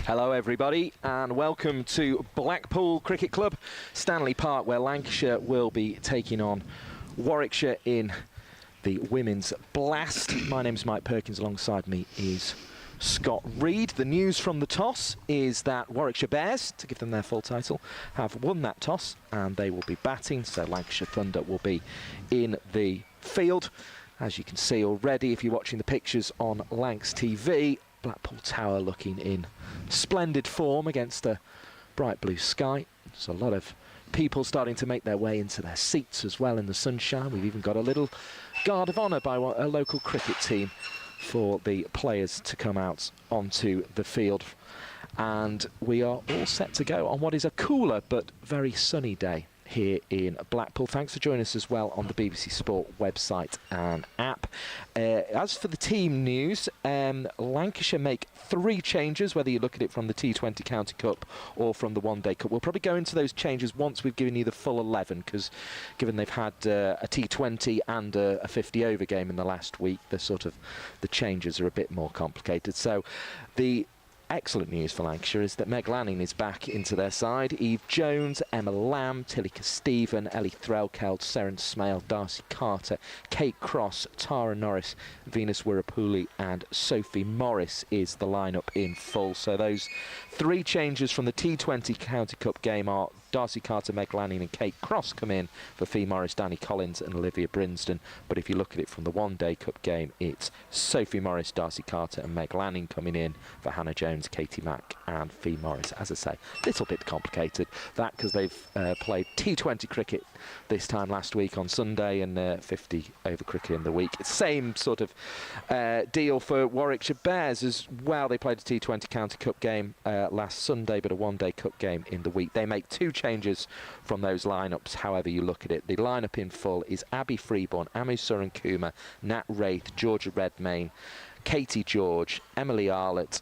Hello everybody and welcome to Blackpool Cricket Club, Stanley Park, where Lancashire will be taking on Warwickshire in the Women's Blast. My name's Mike Perkins, alongside me is Scott Reed. The news from the toss is that Warwickshire Bears, to give them their full title, have won that toss and they will be batting, so Lancashire Thunder will be in the field. As you can see already, if you're watching the pictures on Lancs TV, Blackpool Tower looking in splendid form against a bright blue sky. There's a lot of people starting to make their way into their seats as well in the sunshine. We've even got a little guard of honour by a local cricket team for the players to come out onto the field. And we are all set to go on what is a cooler but very sunny day here in Blackpool. Thanks for joining us as well on the BBC Sport website and app. As for the team news, Lancashire make 3 changes, whether you look at it from the T20 County Cup or from the One Day Cup. We'll probably go into those changes once we've given you the full 11, because given they've had a T20 and a 50 over game in the last week, the changes are a bit more complicated. So the excellent news for Lancashire is that Meg Lanning is back into their side. Eve Jones, Emma Lamb, Tilika Stephen, Ellie Threlkeld, Seren Smale, Darcy Carter, Kate Cross, Tara Norris, Venus Wirapuli and Sophie Morris is the lineup in full. So those 3 changes from the T20 County Cup game are Darcy Carter, Meg Lanning and Kate Cross come in for Fee Morris, Danny Collins and Olivia Brinsden. But if you look at it from the One Day Cup game, it's Sophie Morris, Darcy Carter and Meg Lanning coming in for Hannah Jones, Katie Mack and Fee Morris. As I say, a little bit complicated, that because they've played T20 cricket this time last week on Sunday and 50 over cricket in the week. It's same sort of deal for Warwickshire Bears as well. They played a T20 County Cup game last Sunday, but a One Day Cup game in the week. They make 2 changes from those lineups, however you look at it. The lineup in full is Abby Freeborn, Amu Surankuma, Nat Wraith, Georgia Redmayne, Katie George, Emily Arlett,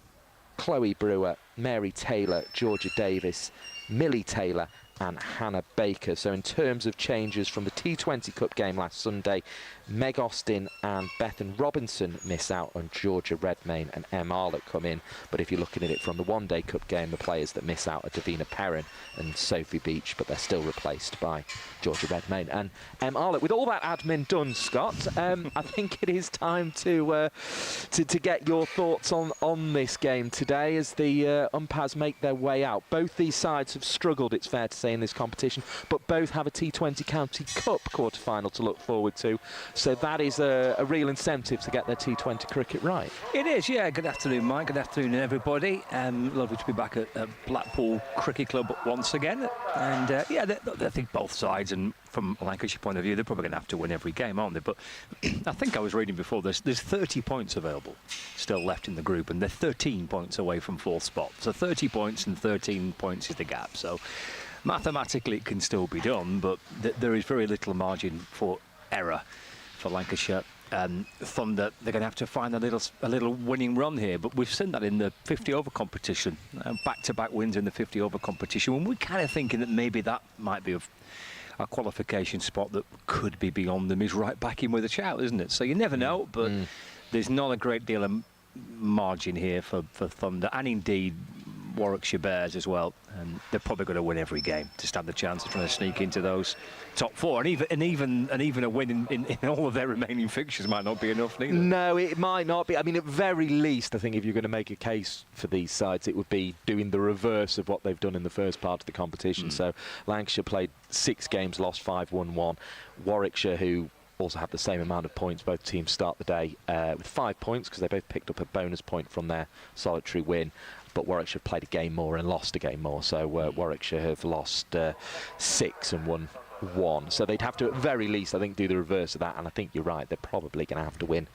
Chloe Brewer, Mary Taylor, Georgia Davis, Millie Taylor and Hannah Baker. So in terms of changes from the T20 Cup game last Sunday, Meg Austin and Bethan Robinson miss out on Georgia Redmayne and Em Arlett come in. But if you're looking at it from the One Day Cup game, the players that miss out are Davina Perrin and Sophie Beach, but they're still replaced by Georgia Redmayne and Em Arlett. With all that admin done, Scott, I think it is time to get your thoughts on this game today as the umpires make their way out. Both these sides have struggled, it's fair to say, in this competition, but both have a T20 County Cup quarter-final to look forward to. So that is a real incentive to get their T20 cricket right. It is, yeah. Good afternoon, Mike. Good afternoon, everybody. Lovely to be back at Blackpool Cricket Club once again. And yeah, I think both sides, and from a Lancashire point of view, they're probably going to have to win every game, aren't they? But I think I was reading before, there's 30 points available still left in the group, and they're 13 points away from 4th spot. So 30 points and 13 points is the gap. So mathematically it can still be done, but there is very little margin for error for Lancashire. Thunder, they're going to have to find a little winning run here, but we've seen that in the 50 over competition, back-to-back wins in the 50 over competition, and we're kind of thinking that maybe that might be a qualification spot that could be beyond them is right back in with a shout, isn't it? So you never know, but there's not a great deal of margin here for Thunder, and indeed Warwickshire Bears as well, and they're probably going to win every game to stand the chance of trying to sneak into those top 4, and even a win in all of their remaining fixtures might not be enough neither. No, it might not be. I mean, at very least, I think if you're going to make a case for these sides, it would be doing the reverse of what they've done in the first part of the competition. So Lancashire played 6 games, lost 5, won 1. Warwickshire, who also have the same amount of points, both teams start the day with 5 points because they both picked up a bonus point from their solitary win. But Warwickshire played a game more and lost a game more. So Warwickshire have lost 6 and won 1. So they'd have to, at very least, I think, do the reverse of that. And I think you're right, they're probably going to have to win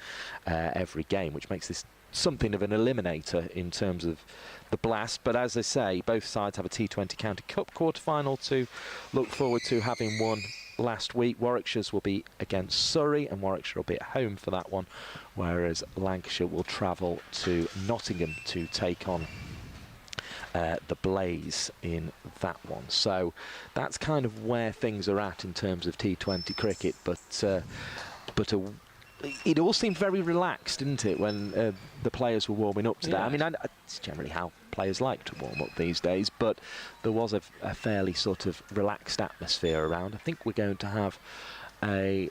every game, which makes this something of an eliminator in terms of the Blast. But as I say, both sides have a T20 County Cup quarter-final to look forward to, having won last week. Warwickshire's will be against Surrey, and Warwickshire will be at home for that one, whereas Lancashire will travel to Nottingham to take on the Blaze in that one. So that's kind of where things are at in terms of T20 cricket, but a it all seemed very relaxed, didn't it, when the players were warming up today? Yeah. I mean, it's generally how players like to warm up these days, but there was a fairly sort of relaxed atmosphere around. I think we're going to have a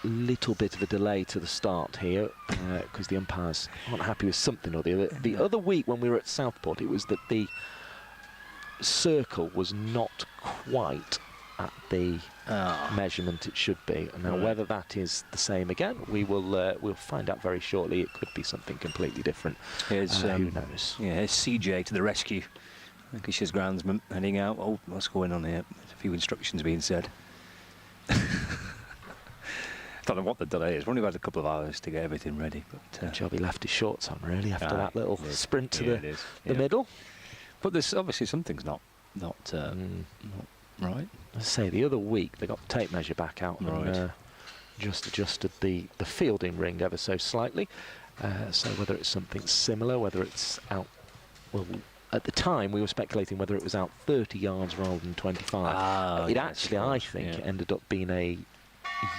little bit of a delay to the start here because the umpires aren't happy with something or the other. The other week when we were at Southport, it was that the circle was not quite at the measurement it should be. And now whether that is the same again, we'll find out very shortly. It could be something completely different. Who knows? Yeah, here's CJ to the rescue. Lancashire's groundsman heading out. Oh, what's going on here? There's a few instructions being said. I don't know what the delay is. We've only had a couple of hours to get everything ready. But Job he left his shorts on really after that little sprint to the middle. But there's obviously something's not right. As I say, the other week they got the tape measure back out and just adjusted the fielding ring ever so slightly. So whether it's something similar, whether it's out, well, at the time we were speculating whether it was out 30 yards rather than 25. It actually, I think, ended up being a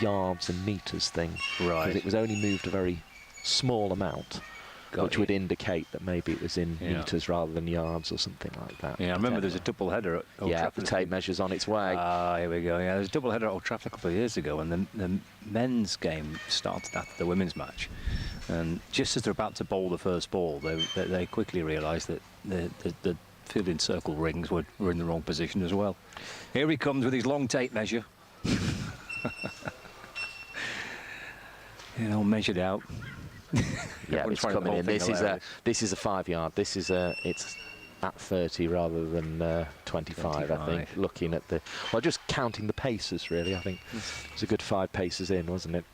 yards and metres thing. Right. Because it was only moved a very small amount. Which would indicate that maybe it was in metres rather than yards or something like that. Yeah, I remember there's a double header at Old Trafford. The tape measure's on its way. Here we go. Yeah, there's a double header at Old Trafford a couple of years ago, and the men's game started after the women's match. And just as they're about to bowl the first ball, they quickly realised that the fielding circle rings were in the wrong position as well. Here he comes with his long tape measure. Measured out. Yeah, it's coming in. This is a 5 yard. This is it's at 30 rather than 25. I think. Looking at just counting the paces really. I think it was a good 5 paces in, wasn't it?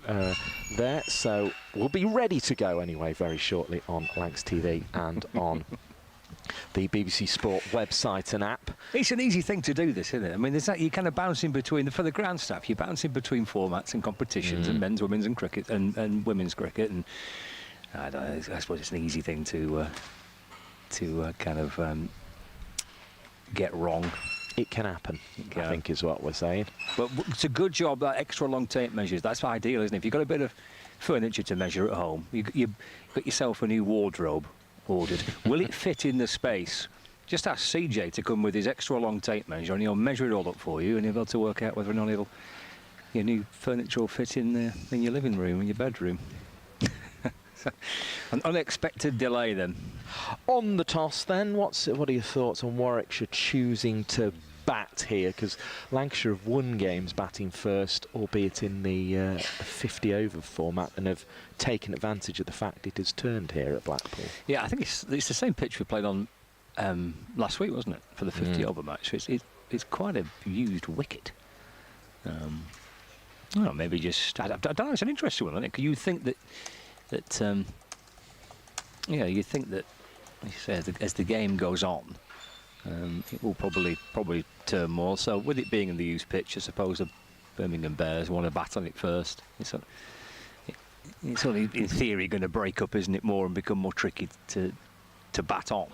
There. So we'll be ready to go anyway very shortly on Lancs TV and on the BBC Sport website and app. It's an easy thing to do, this, isn't it? I mean, you're kind of bouncing between, for the ground staff, you're bouncing between formats and competitions and men's, women's and cricket and women's cricket. And I suppose it's an easy thing to kind of get wrong. It can happen, I think is what we're saying. But it's a good job, that extra long tape measures. That's ideal, isn't it? If you've got a bit of furniture to measure at home, you've got yourself a new wardrobe ordered. Will it fit in the space? Just ask CJ to come with his extra long tape measure and he'll measure it all up for you and he'll be able to work out whether or not your new furniture will fit in your living room, in your bedroom. An unexpected delay then. On the toss then, what are your thoughts on Warwickshire choosing to bat here? Because Lancashire have won games batting first, albeit in the 50 over format, and have taken advantage of the fact it has turned here at Blackpool. Yeah, I think it's the same pitch we played on last week, wasn't it, for the 50 over match? It's quite a used wicket. Maybe just I don't know. It's an interesting one, isn't it? Because you think that you think that, like you say, as the game goes on, it will probably turn more. So with it being in the used pitch, I suppose the Birmingham Bears want to bat on it first. It's only in theory going to break up, isn't it, more and become more tricky to bat on.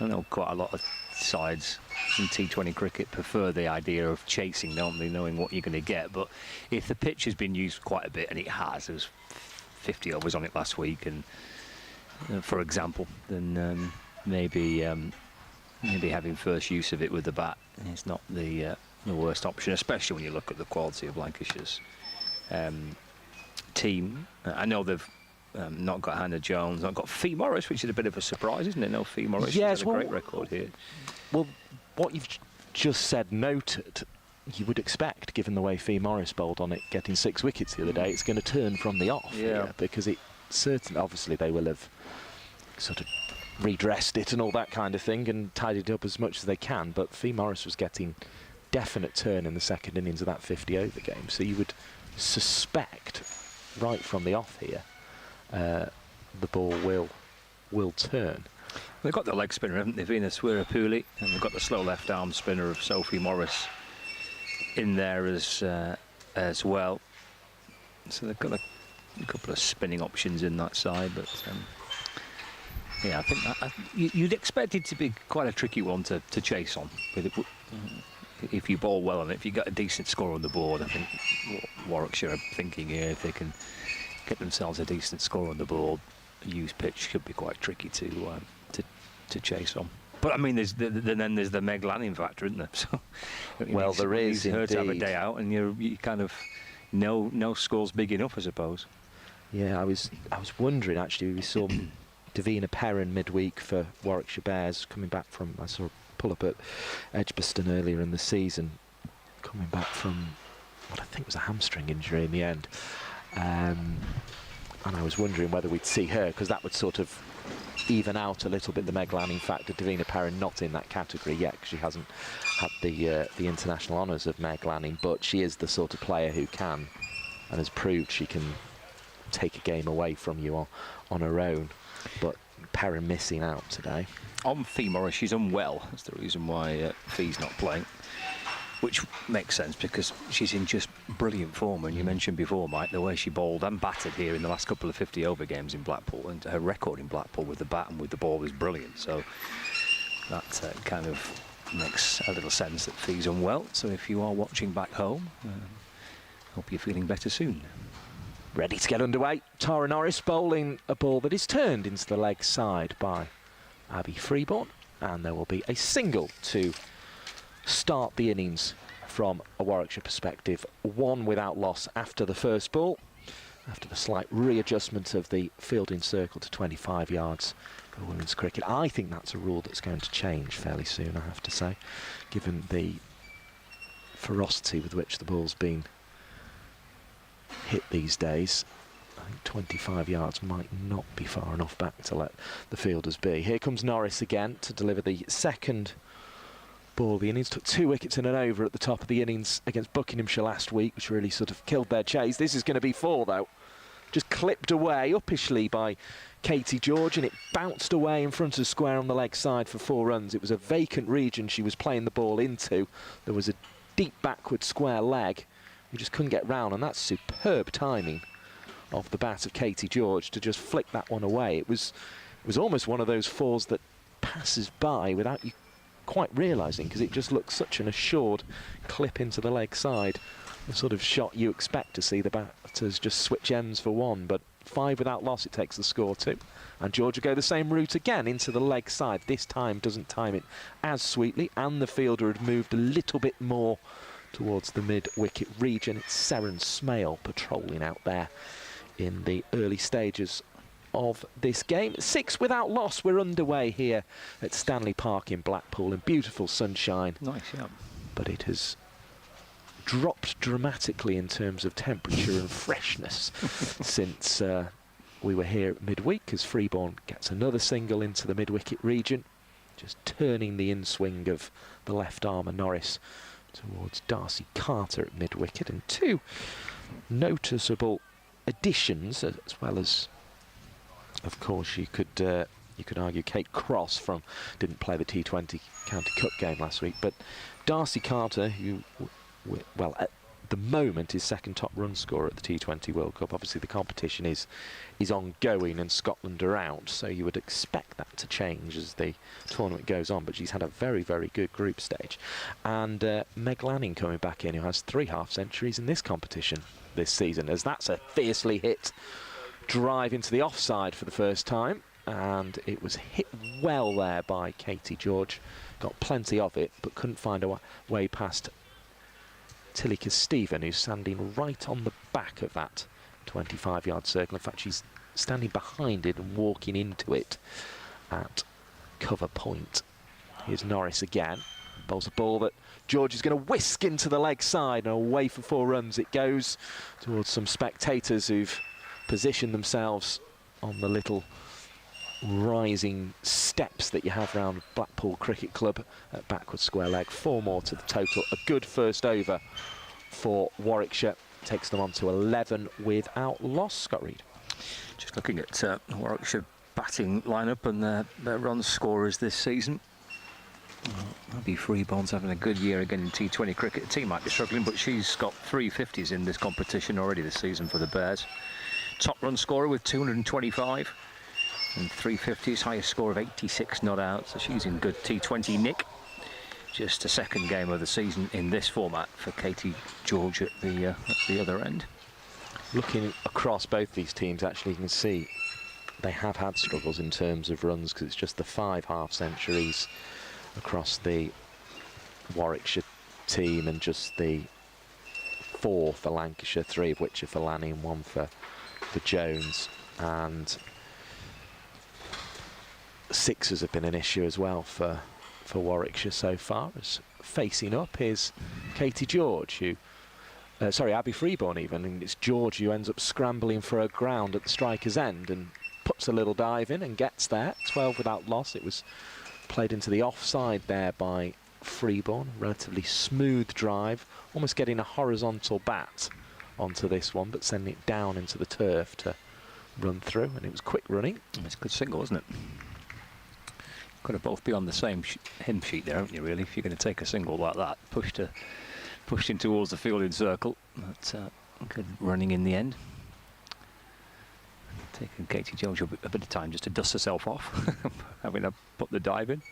I know quite a lot of sides in T20 cricket prefer the idea of chasing, don't they, knowing what you're going to get. But if the pitch has been used quite a bit, and it has, there was 50 overs on it last week, and for example, then maybe having first use of it with the bat is not the worst option, especially when you look at the quality of Lancashire's team. I know they've not got Hannah Jones, not got Fee Morris, which is a bit of a surprise, isn't it? No, Fee Morris has a great record here. Well, what you've just said noted, you would expect, given the way Fee Morris bowled on it, getting 6 wickets the other day, it's going to turn from the off here, because it certainly, obviously, they will have sort of redressed it and all that kind of thing and tidied it up as much as they can, but Fee Morris was getting definite turn in the second innings of that 50 over game, so you would suspect right from the off here the ball will turn. They've got the leg spinner, haven't they, Venus Wirapuli, and they've got the slow left arm spinner of Sophie Morris in there as well. So they've got a couple of spinning options in that side, but yeah, I think you'd expect it to be quite a tricky one to chase on. If you bowl well on it, if you get a decent score on the board, I think Warwickshire are thinking here if they can get themselves a decent score on the ball, a used pitch should be quite tricky to chase on. But I mean, then there's the Meg Lanning factor, isn't there? So, well, there is her indeed. to have a day out, and you kind of no score's big enough, I suppose. Yeah, I was wondering actually. We saw Davina Perrin midweek for Warwickshire Bears coming back from. I saw a pull up at Edgbaston earlier in the season, coming back from what I think was a hamstring injury in the end. And I was wondering whether we'd see her, because that would sort of even out a little bit the Meg Lanning factor. Davina Perrin not in that category yet, because she hasn't had the international honours of Meg Lanning, but she is the sort of player who can, and has proved she can take a game away from you on her own. But Perrin missing out today. On Fee Morris, she's unwell. That's the reason why Fee's not playing. Which makes sense, because she's in just brilliant form. And you mentioned before, Mike, the way she bowled and batted here in the last couple of 50-over games in Blackpool, and her record in Blackpool with the bat and with the ball was brilliant. So that kind of makes a little sense that Fee's unwell. So if you are watching back home, hope you're feeling better soon. Ready to get underway. Tara Norris bowling a ball that is turned into the leg side by Abby Freeborn, and there will be a single to start the innings from a Warwickshire perspective. One without loss after the first ball, after the slight readjustment of the fielding circle to 25 yards for women's cricket. I think that's a rule that's going to change fairly soon, I have to say, given the ferocity with which the ball's been hit these days. I think 25 yards might not be far enough back to let the fielders be. Here comes Norris again to deliver the second ball of the innings. Took 2 wickets in an over at the top of the innings against Buckinghamshire last week, which really sort of killed their chase. This is going to be 4 though. Just clipped away uppishly by Katie George, and it bounced away in front of square on the leg side for 4 runs. It was a vacant region she was playing the ball into. There was a deep backward square leg. You just couldn't get round, and that's superb timing of the bat of Katie George to just flick that one away. It was almost one of those 4s that passes by without you quite realising, because it just looks such an assured clip into the leg side. The sort of shot you expect to see the batters just switch ends for 1, but 5 without loss, it takes the score 2. And George will go the same route again into the leg side. This time doesn't time it as sweetly, and the fielder had moved a little bit more towards the mid-wicket region. It's Seren Smale patrolling out there in the early stages of this game. 6 without loss. We're underway here at Stanley Park in Blackpool in beautiful sunshine. Nice, yeah. But it has dropped dramatically in terms of temperature and freshness since we were here at midweek, as Freeborn gets another single into the mid-wicket region, just turning the in-swing of the left arm of Norris towards Darcy Carter at mid-wicket. And 2 noticeable additions, as well as, of course, you could argue Kate Cross didn't play the T20 County Cup game last week, but Darcy Carter, who, well, at the moment is second top run scorer at the T20 World Cup. Obviously the competition is ongoing and Scotland are out, so you would expect that to change as the tournament goes on, but she's had a very, very good group stage. And Meg Lanning coming back in, who has 3 half-centuries in this competition this season, as that's a fiercely hit drive into the offside for the first time, and it was hit well there by Katie George. Got plenty of it, but couldn't find a way past Tilika Stephen, who's standing right on the back of that 25-yard circle. In fact, she's standing behind it and walking into it at cover point. Here's Norris again. Bowls a ball that George is going to whisk into the leg side, and away for 4 runs it goes towards some spectators who've positioned themselves on the little rising steps that you have around Blackpool Cricket Club at backward square leg. 4 more to the total. A good first over for Warwickshire. Takes them on to 11 without loss. Scott Reed. Just looking at Warwickshire batting lineup and their run scorers this season. Abby Freeborn's having a good year again in T20 cricket. The team might be struggling, but she's got 3 50s in this competition already this season for the Bears. Top run scorer with 225 and 3 50s, highest score of 86 not out, so she's in good T20 nick. Just a second game of the season in this format for Katie George at the other end. Looking across both these teams, actually, you can see they have had struggles in terms of runs, because it's just the 5 half-centuries across the Warwickshire team and just the 4 for Lancashire, 3 of which are for Lanny and 1 for Jones. And 6s have been an issue as well for Warwickshire so far. As facing up is Katie George, who sorry, Abby Freeborn even, and it's George who ends up scrambling for a ground at the striker's end and puts a little dive in and gets there. 12 without loss. It was played into the offside there by Freeborn. Relatively smooth drive, almost getting a horizontal bat onto this one, but sending it down into the turf to run through, and it was quick running. It's a good single, isn't it? Could have both be on the same hymn sheet there, haven't you, really? If you're going to take a single like that, pushed in towards the fielding circle. But good running in the end. Taking Katie George a bit of time just to dust herself off, having to put the dive in.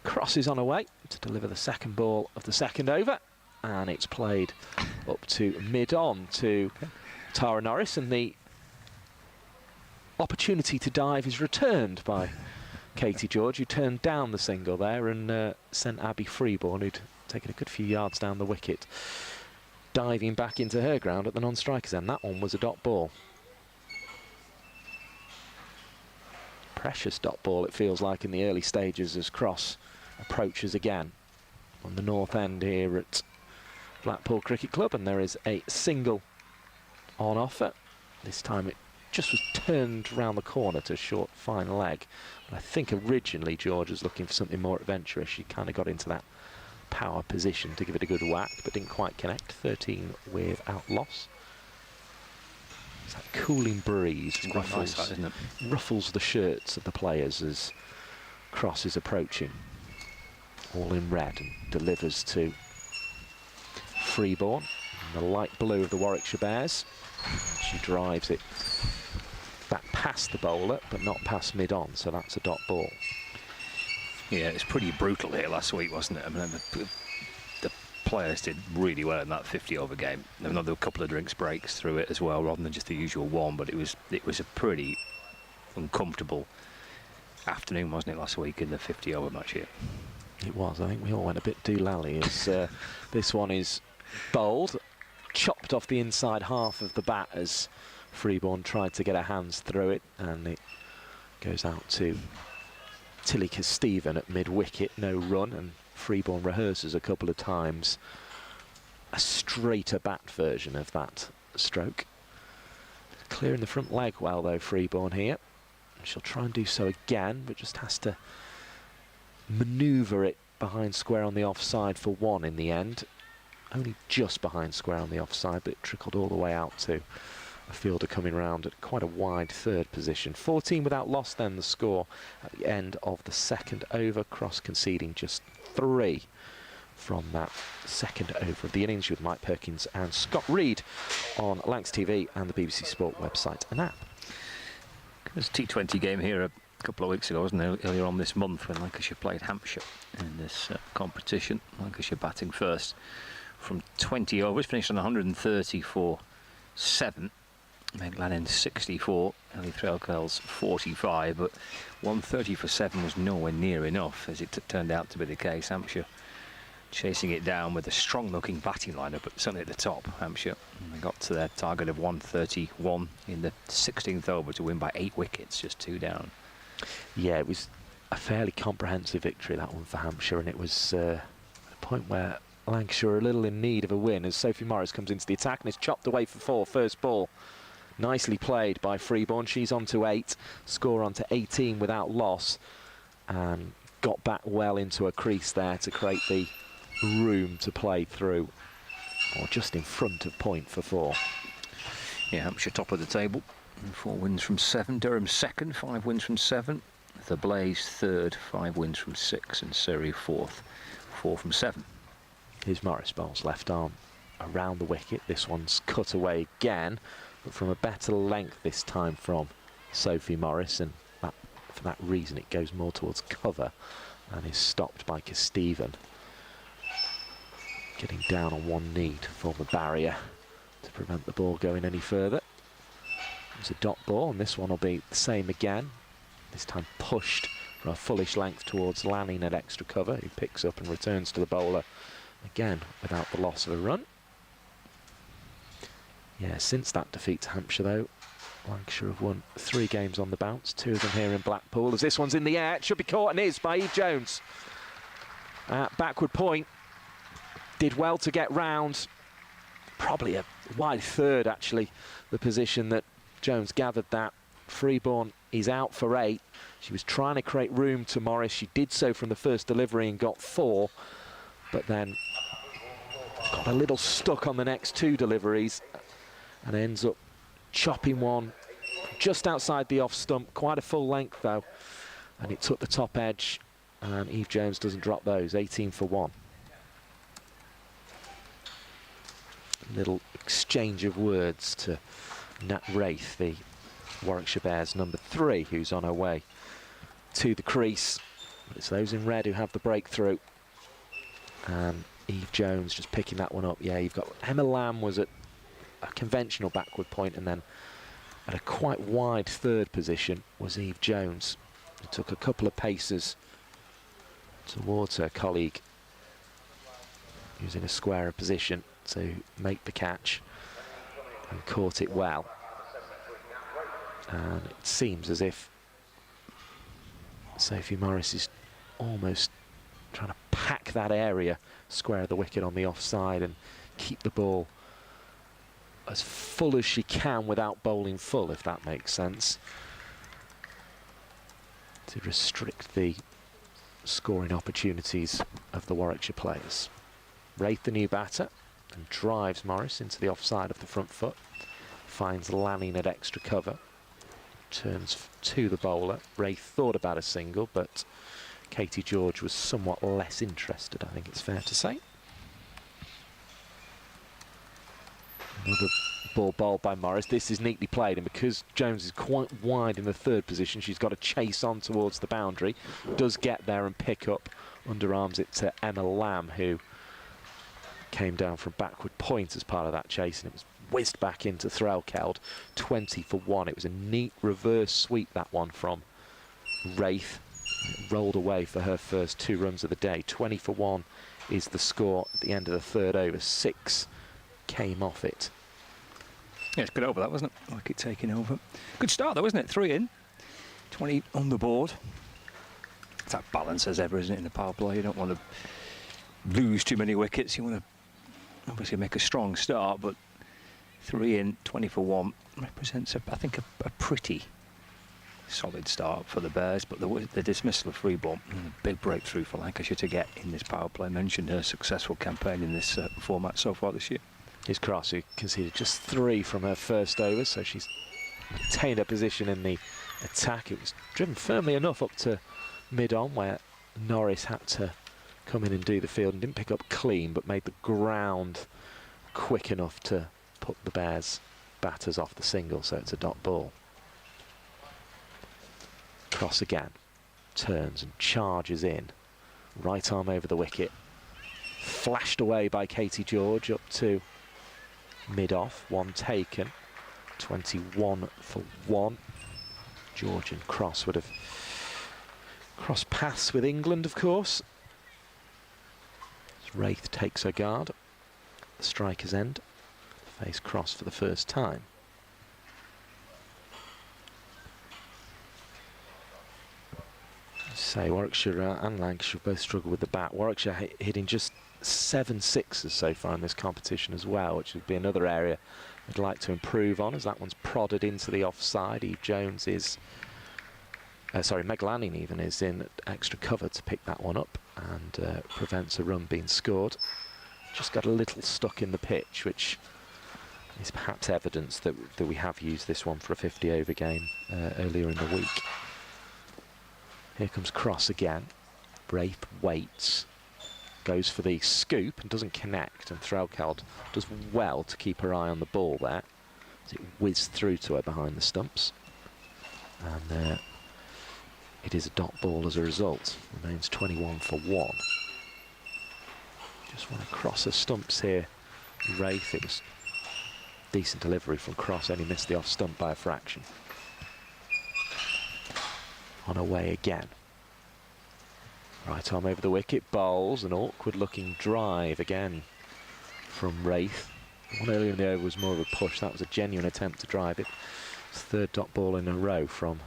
Crosses on away to deliver the second ball of the second over, and it's played up to mid-on to Tara Norris, and the opportunity to dive is returned by Katie George, who turned down the single there and sent Abby Freeborn, who'd taken a good few yards down the wicket, diving back into her ground at the non-striker's end. That one was a dot ball. Precious dot ball, it feels like, in the early stages as Cross approaches again on the north end here at Blackpool Cricket Club, and there is a single on offer. This time it just was turned round the corner to short fine leg. But I think originally George was looking for something more adventurous. She kind of got into that power position to give it a good whack, but didn't quite connect. 13 without loss. It's that cooling breeze ruffles, nice, isn't it? Ruffles the shirts of the players as Cross is approaching, all in red, and delivers to Freeborn in the light blue of the Warwickshire Bears. She drives it back past the bowler, but not past mid-on, so that's a dot ball. Yeah, it's pretty brutal here last week, wasn't it? I mean, the players did really well in that 50-over game. There were another couple of drinks breaks through it as well, rather than just the usual one. But it was a pretty uncomfortable afternoon, wasn't it, last week in the 50-over match here? It was. I think we all went a bit doolally as this one is bowled, chopped off the inside half of the bat as Freeborn tried to get her hands through it, and it goes out to Tilly Stephen at mid-wicket, no run, and Freeborn rehearses a couple of times a straighter bat version of that stroke. Clearing the front leg well though, Freeborn here. She'll try and do so again, but just has to manoeuvre it behind square on the offside for one in the end. Only just behind square on the offside, but it trickled all the way out to a fielder coming round at quite a wide third position. 14 without loss then the score at the end of the second over. Cross conceding just 3 from that second over of the innings, with Mike Perkins and Scott Reed on Lancs TV and the BBC Sport website and app. It was a T20 game here a couple of weeks ago, wasn't it? Earlier on this month, when Lancashire played Hampshire in this competition. Lancashire batting first from 20 overs, finished on 130 for 7. Meg Lannon 64, Ellie Threlkel's 45, but 130 for 7 was nowhere near enough, as it turned out to be the case. Hampshire chasing it down with a strong-looking batting lineup, but certainly at the top, Hampshire. And they got to their target of 131 in the 16th over to win by 8 wickets, just 2 down. Yeah, it was a fairly comprehensive victory, that one for Hampshire, and it was a point where Lancashire are a little in need of a win as Sophie Morris comes into the attack and is chopped away for 4, first ball. Nicely played by Freeborn. She's on to 8, score on to 18 without loss, and got back well into a crease there to create the room to play through, or just in front of point for 4. Yeah, Hampshire top of the table, 4 wins from 7. Durham second, 5 wins from 7. The Blaze third, 5 wins from 6, and Surrey fourth, 4 from 7. Here's Morris, bowls left arm around the wicket. This one's cut away again, but from a better length this time from Sophie Morris, and for that reason it goes more towards cover and is stopped by Stephen. Getting down on one knee to form a barrier to prevent the ball going any further. It's a dot ball, and this one will be the same again. This time pushed for a fullish length towards Lanning at extra cover, who picks up and returns to the bowler again without the loss of a run. Yeah, since that defeat to Hampshire though, Lancashire have won 3 games on the bounce, 2 of them here in Blackpool, as this one's in the air. It should be caught, and is, by Eve Jones. At backward point, did well to get round. Probably a wide third, actually, the position that Jones gathered that. Freeborn is out for 8. She was trying to create room to Morris. She did so from the first delivery and got 4, but then got a little stuck on the next 2 deliveries and ends up chopping one just outside the off stump, quite a full length though, and it took the top edge, and Eve Jones doesn't drop those. 18 for 1. Little exchange of words to Nat Wraith, the Warwickshire Bears number 3, who's on her way to the crease. But it's those in red who have the breakthrough, and Eve Jones just picking that one up. Yeah, you've got Emma Lamb was at a conventional backward point, and then at a quite wide third position was Eve Jones, who took a couple of paces towards her colleague, who's in a squarer position to make the catch, and caught it well. And it seems as if Sophie Morris is almost trying to pack that area square of the wicket on the offside and keep the ball as full as she can without bowling full, if that makes sense, to restrict the scoring opportunities of the Warwickshire players. Wraith, the new batter, and drives Morris into the offside of the front foot, finds Lanning at extra cover, turns to the bowler. Wraith thought about a single, but Katie George was somewhat less interested, I think it's fair to say. Another ball bowled by Morris. This is neatly played, and because Jones is quite wide in the third position, she's got to chase on towards the boundary. Does get there and pick up, underarms it to Emma Lamb, who came down from backward point as part of that chase, and it was whizzed back into Threlkeld. 20 for 1. It was a neat reverse sweep, that one from Wraith. It rolled away for her first 2 runs of the day. 20 for 1 is the score at the end of the third over. 6 came off it. Yeah, it's good over that, wasn't it? Wicket taking over. Good start though, wasn't it? 3 in, 20 on the board. It's that balance as ever, isn't it, in the power play? You don't want to lose too many wickets. You want to obviously make a strong start, but 3 in, 20 for 1 represents, I think, a pretty solid start for the Bears. But the dismissal of Freeborn, a big breakthrough for Lancashire to get in this power play. Mentioned her successful campaign in this format so far this year. Here's Cross, who conceded just 3 from her first over, so she's maintained her position in the attack. It was driven firmly enough up to mid-on, where Norris had to come in and do the field, and didn't pick up clean, but made the ground quick enough to put the Bears batters off the single, so it's a dot ball. Cross again, turns and charges in, right arm over the wicket, flashed away by Katie George up to mid-off, 1 taken, 21 for 1. George and Cross would have crossed paths with England, of course. As Wraith takes her guard, the striker's end, face Cross for the first time. Say Warwickshire and Lancashire both struggle with the bat. Warwickshire hitting just 7 sixes so far in this competition as well, which would be another area we'd like to improve on, as that one's prodded into the offside. Eve Jones is, Meg Lanning even is in extra cover to pick that one up, and prevents a run being scored. Just got a little stuck in the pitch, which is perhaps evidence that we have used this one for a 50 over game earlier in the week. Here comes Cross again. Wraith waits, goes for the scoop and doesn't connect, and Threlkeld does well to keep her eye on the ball there as it whizzed through to her behind the stumps, and it is a dot ball as a result. Remains 21 for 1. Just want to cross her stumps here. Wraith, it was Decent delivery from Cross, only missed the off stump by a fraction. On away again. Right arm over the wicket, bowls, an awkward looking drive again from Wraith. The one earlier in the over was more of a push, that was a genuine attempt to drive it. It's the third dot ball in a row from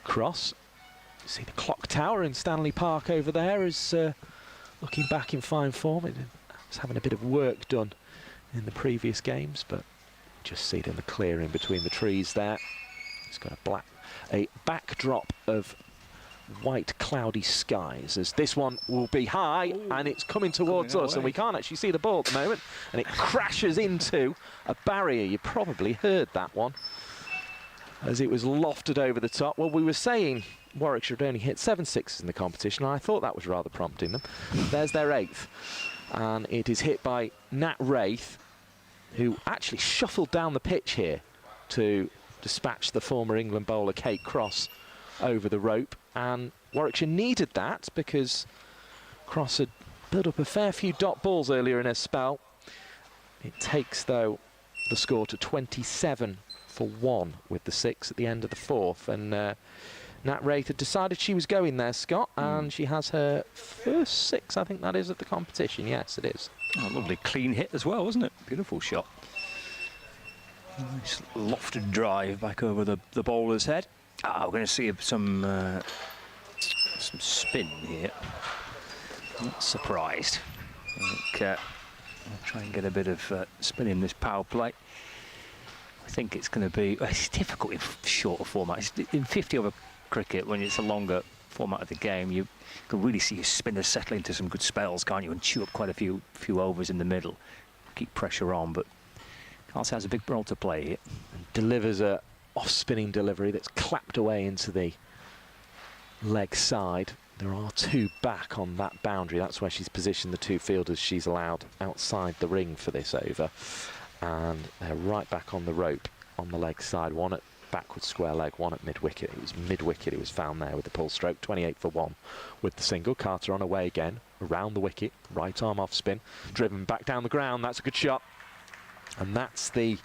Cross. You see the clock tower in Stanley Park over there is looking back in fine form. It was having a bit of work done in the previous games, but just see it in the clearing between the trees there. It's got a backdrop of white cloudy skies, as this one will be high. Ooh, and it's coming towards us, and we can't actually see the ball at the moment, and it crashes into a barrier. You probably heard that one as it was lofted over the top. Well, we were saying Warwickshire had only hit 7 sixes in the competition, and I thought that was rather prompting them. There's their 8th, and it is hit by Nat Wraith, who actually shuffled down the pitch here to dispatch the former England bowler Kate Cross over the rope, and Warwickshire needed that because Cross had built up a fair few dot balls earlier in her spell. It takes, though, the score to 27 for 1 with the 6 at the end of the 4th, and Nat Wraith had decided she was going there, Scott, and she has her first 6, I think that is, of the competition. Yes, it is. Oh, lovely clean hit as well, wasn't it? Beautiful shot. Nice lofted drive back over the bowler's head. We're going to see some spin here. Not surprised. I think, I'll try and get a bit of spin in this power play. I think it's going to be... It's difficult in shorter formats. In 50-over cricket, when it's a longer format of the game, you can really see your spinners settle into some good spells, can't you? And chew up quite a few overs in the middle. Keep pressure on, but Carlson has a big role to play here. And delivers a off-spinning delivery that's clapped away into the leg side. There are 2 back on that boundary. That's where she's positioned the 2 fielders she's allowed outside the ring for this over. And they're right back on the rope on the leg side. One at backward square leg, one at mid-wicket. It was mid-wicket, it was found there with the pull stroke. 28 for 1 with the single. Carter on away again, around the wicket, right arm off spin, driven back down the ground. That's a good shot. And that's the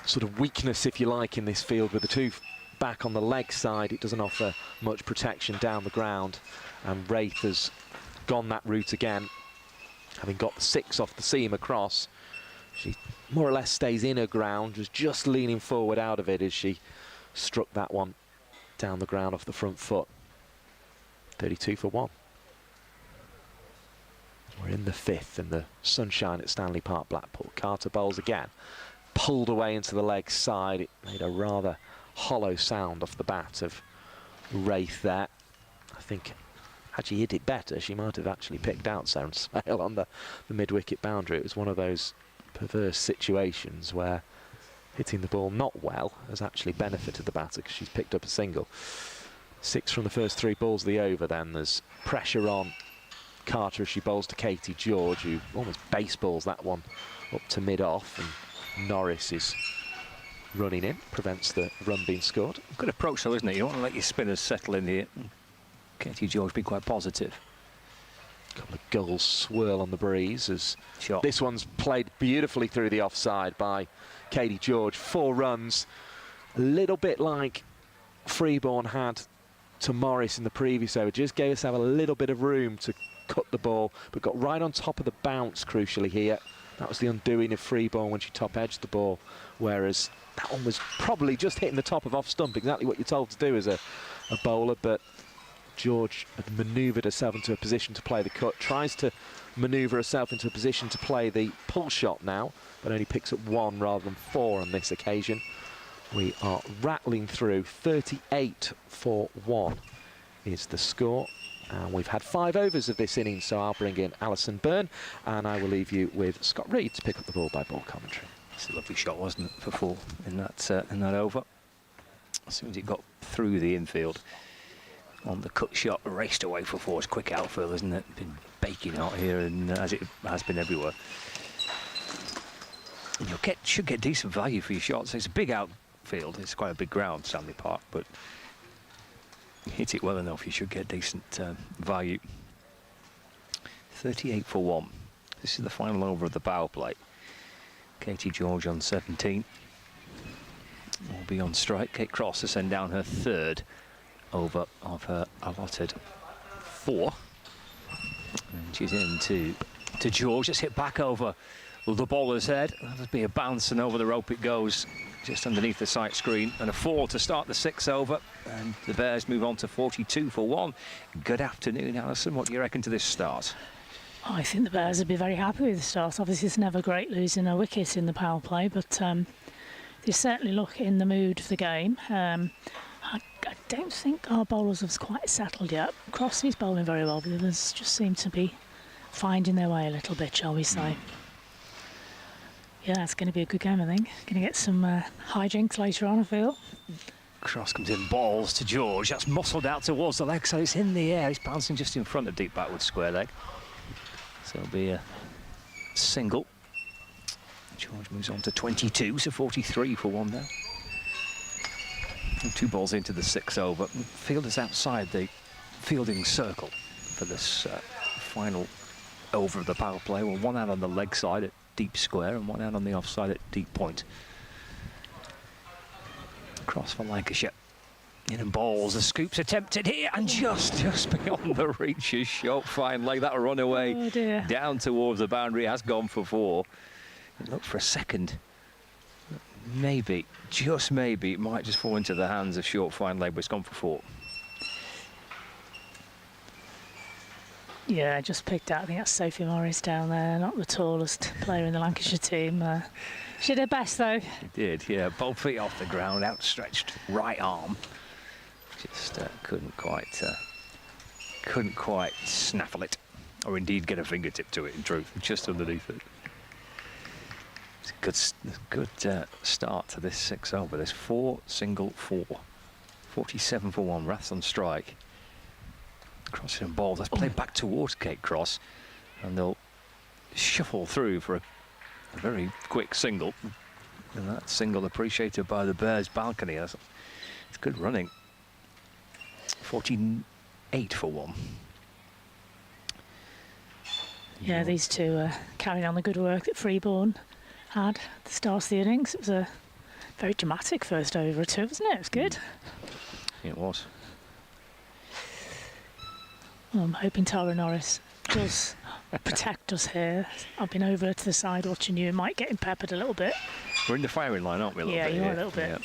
sort of weakness, if you like, in this field with the 2 back on the leg side. It doesn't offer much protection down the ground, and Wraith has gone that route again, having got the 6 off the seam across. She more or less stays in her ground, was just leaning forward out of it as she struck that one down the ground off the front foot. 32 for 1. We're in the 5th in the sunshine at Stanley Park, Blackpool. Carter bowls again, pulled away into the leg side. It made a rather hollow sound off the bat of Wraith there. I think had she hit it better, she might have actually picked out Sarah Smale on the mid-wicket boundary. It was one of those perverse situations where hitting the ball not well has actually benefited the batter because she's picked up a single. 6 from the first 3 balls of the over then. There's pressure on Carter as she bowls to Katie George, who almost baseballs that one up to mid-off, and Norris is running in, prevents the run being scored. Good approach though, isn't it? You don't want to let your spinners settle in here. Katie George be quite positive. A couple of gulls swirl on the breeze as Shot. This one's played beautifully through the offside by Katie George. 4 runs, a little bit like Freeborn had to Morris in the previous over. Just gave herself a little bit of room to cut the ball, but got right on top of the bounce crucially here. That was the undoing of Freeborn when she top edged the ball, whereas that one was probably just hitting the top of off stump, exactly what you're told to do as a bowler. But George had manoeuvred herself into a position to play the cut, tries to manoeuvre herself into a position to play the pull shot now, but only picks up 1 rather than 4 on this occasion. We are rattling through. 38 for 1 is the score. And we've had 5 overs of this innings, so I'll bring in Alison Byrne, and I will leave you with Scott Reed to pick up the ball by ball commentary. It's a lovely shot, wasn't it, for 4 in that over. As soon as it got through the infield on the cut shot, raced away for 4. It's quick outfield, isn't it? Been baking out here, and as it has been everywhere. And you should get decent value for your shots. It's a big outfield. It's quite a big ground, Stanley Park, but hit it well enough, you should get decent value. 38 for 1. This is the final over of the power play. Katie George on 17 will be on strike. Kate Cross to send down her third over of her allotted 4. And she's in to George. Just hit back over the bowler's head. That'll be a bounce, and over the rope it goes, just underneath the sight screen. And a 4 to start the 6 over. And the Bears move on to 42 for 1. Good afternoon, Alison. What do you reckon to this start? Oh, I think the Bears would be very happy with the start. Obviously, it's never great losing a wicket in the power play, but they certainly look in the mood for the game. I don't think our bowlers have quite settled yet. Crossley's bowling very well, but the others just seem to be finding their way a little bit, shall we say. Yeah, it's going to be a good game, I think. Going to get some hijinks later on, I feel. Cross comes in, balls to George. That's muscled out towards the leg, so it's in the air. He's bouncing just in front of deep backward square leg. So it'll be a single. George moves on to 22, so 43 for 1 there. And 2 balls into the 6 over. Fielders outside the fielding circle for this final over of the power play. Well, 1 out on the leg side at deep square and 1 out on the offside at deep point. Cross for Lancashire. In and balls, the scoop's attempted here, and just beyond the reach is short fine leg. That'll run away down towards the boundary, has gone for 4. And look, for a second, maybe, just maybe, it might just fall into the hands of short fine leg, but it's gone for 4. Yeah, just picked out. I think that's Sophie Morris down there, not the tallest player in the Lancashire team. She did her best, though. She did, yeah. Both feet off the ground, outstretched right arm. Just couldn't quite snaffle it, or indeed get a fingertip to it. In truth, just underneath it. It's a good start to this 6 over. There's 4 single 4, 47 for 1. Rath's on strike. Cross and balls. Let's play back towards Kate Cross, and they'll shuffle through for a very quick single. And that single appreciated by the Bears balcony. It's good running. 48 for 1. Yeah, these two carrying on the good work that Freeborn had at the start of the innings. It was a very dramatic first over or 2, wasn't it? It was good. It was. Well, I'm hoping Tara Norris does protect us here. I've been over to the side watching you. Might get him peppered a little bit. We're in the firing line, aren't we? A little bit, you are a little bit. Yeah.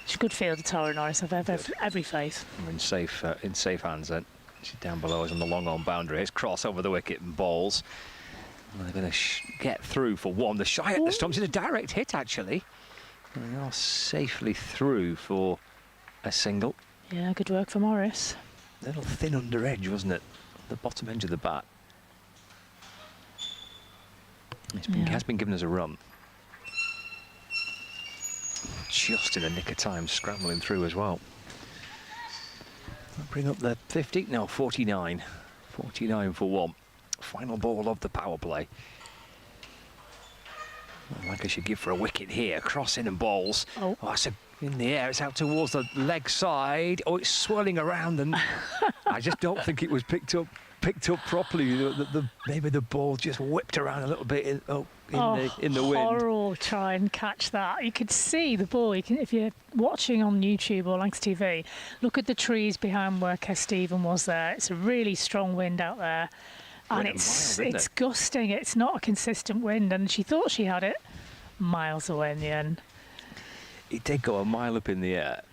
She's a good fielder, Tara Norris. I've every faith. We're in safe hands then. She's down below us on the long on boundary. It's cross over the wicket and balls. And they're going to get through for 1. The shy at the stumps. It's a direct hit, actually. And they are safely through for a single. Yeah, good work for Morris. A little thin under edge, wasn't it? The bottom edge of the bat. Has been given us a run. Just in the nick of time, scrambling through as well. I'll bring up the 50. No, 49. 49 for 1. Final ball of the power play. Well, like I should give for a wicket here. Cross in and balls. Oh, it's in the air. It's out towards the leg side. Oh, it's swirling around, and I just don't think it was picked up properly. Maybe the ball just whipped around a little bit in the wind. Horrible! Try and catch that. You could see the ball. If you're watching on YouTube or Lancashire TV, look at the trees behind where Kes Stephen was there. It's a really strong wind out there, and it's gusting. It's not a consistent wind, and she thought she had it miles away in the end. It did go a mile up in the air.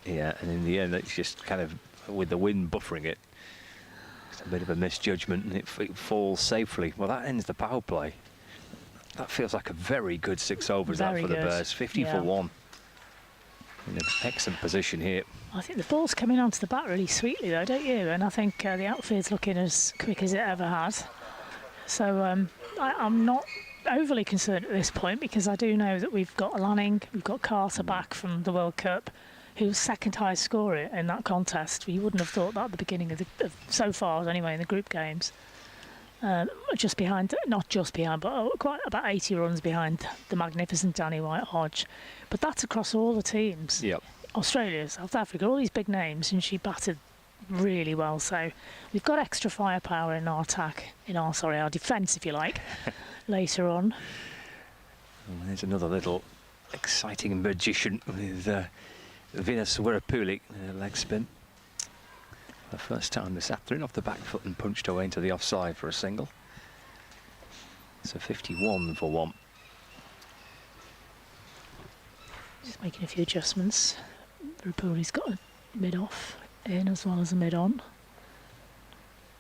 Yeah, and in the end, it's just kind of with the wind buffering it. A bit of a misjudgment, and it falls safely. Well, that ends the power play. That feels like a very good 6 overs out for the Bears. 50 for 1. In an excellent position here. I think the ball's coming onto the bat really sweetly, though, don't you? And I think the outfield's looking as quick as it ever has. So I'm not overly concerned at this point, because I do know that we've got Lanning, we've got Carter back from the World Cup, who's second highest scorer in that contest. You wouldn't have thought that at the beginning of so far anyway, in the group games. Just behind, not just behind, but quite about 80 runs behind the magnificent Danny White-Hodge. But that's across all the teams. Yep. Australia, South Africa, all these big names, and she batted really well. So we've got extra firepower in our attack, our defence, if you like. later on. And there's another little exciting magician with Venus Wirapuli, leg spin. The first time this afternoon off the back foot and punched away into the offside for a single. So 51 for 1. Just making a few adjustments. Wirapuli's got a mid-off in as well as a mid-on.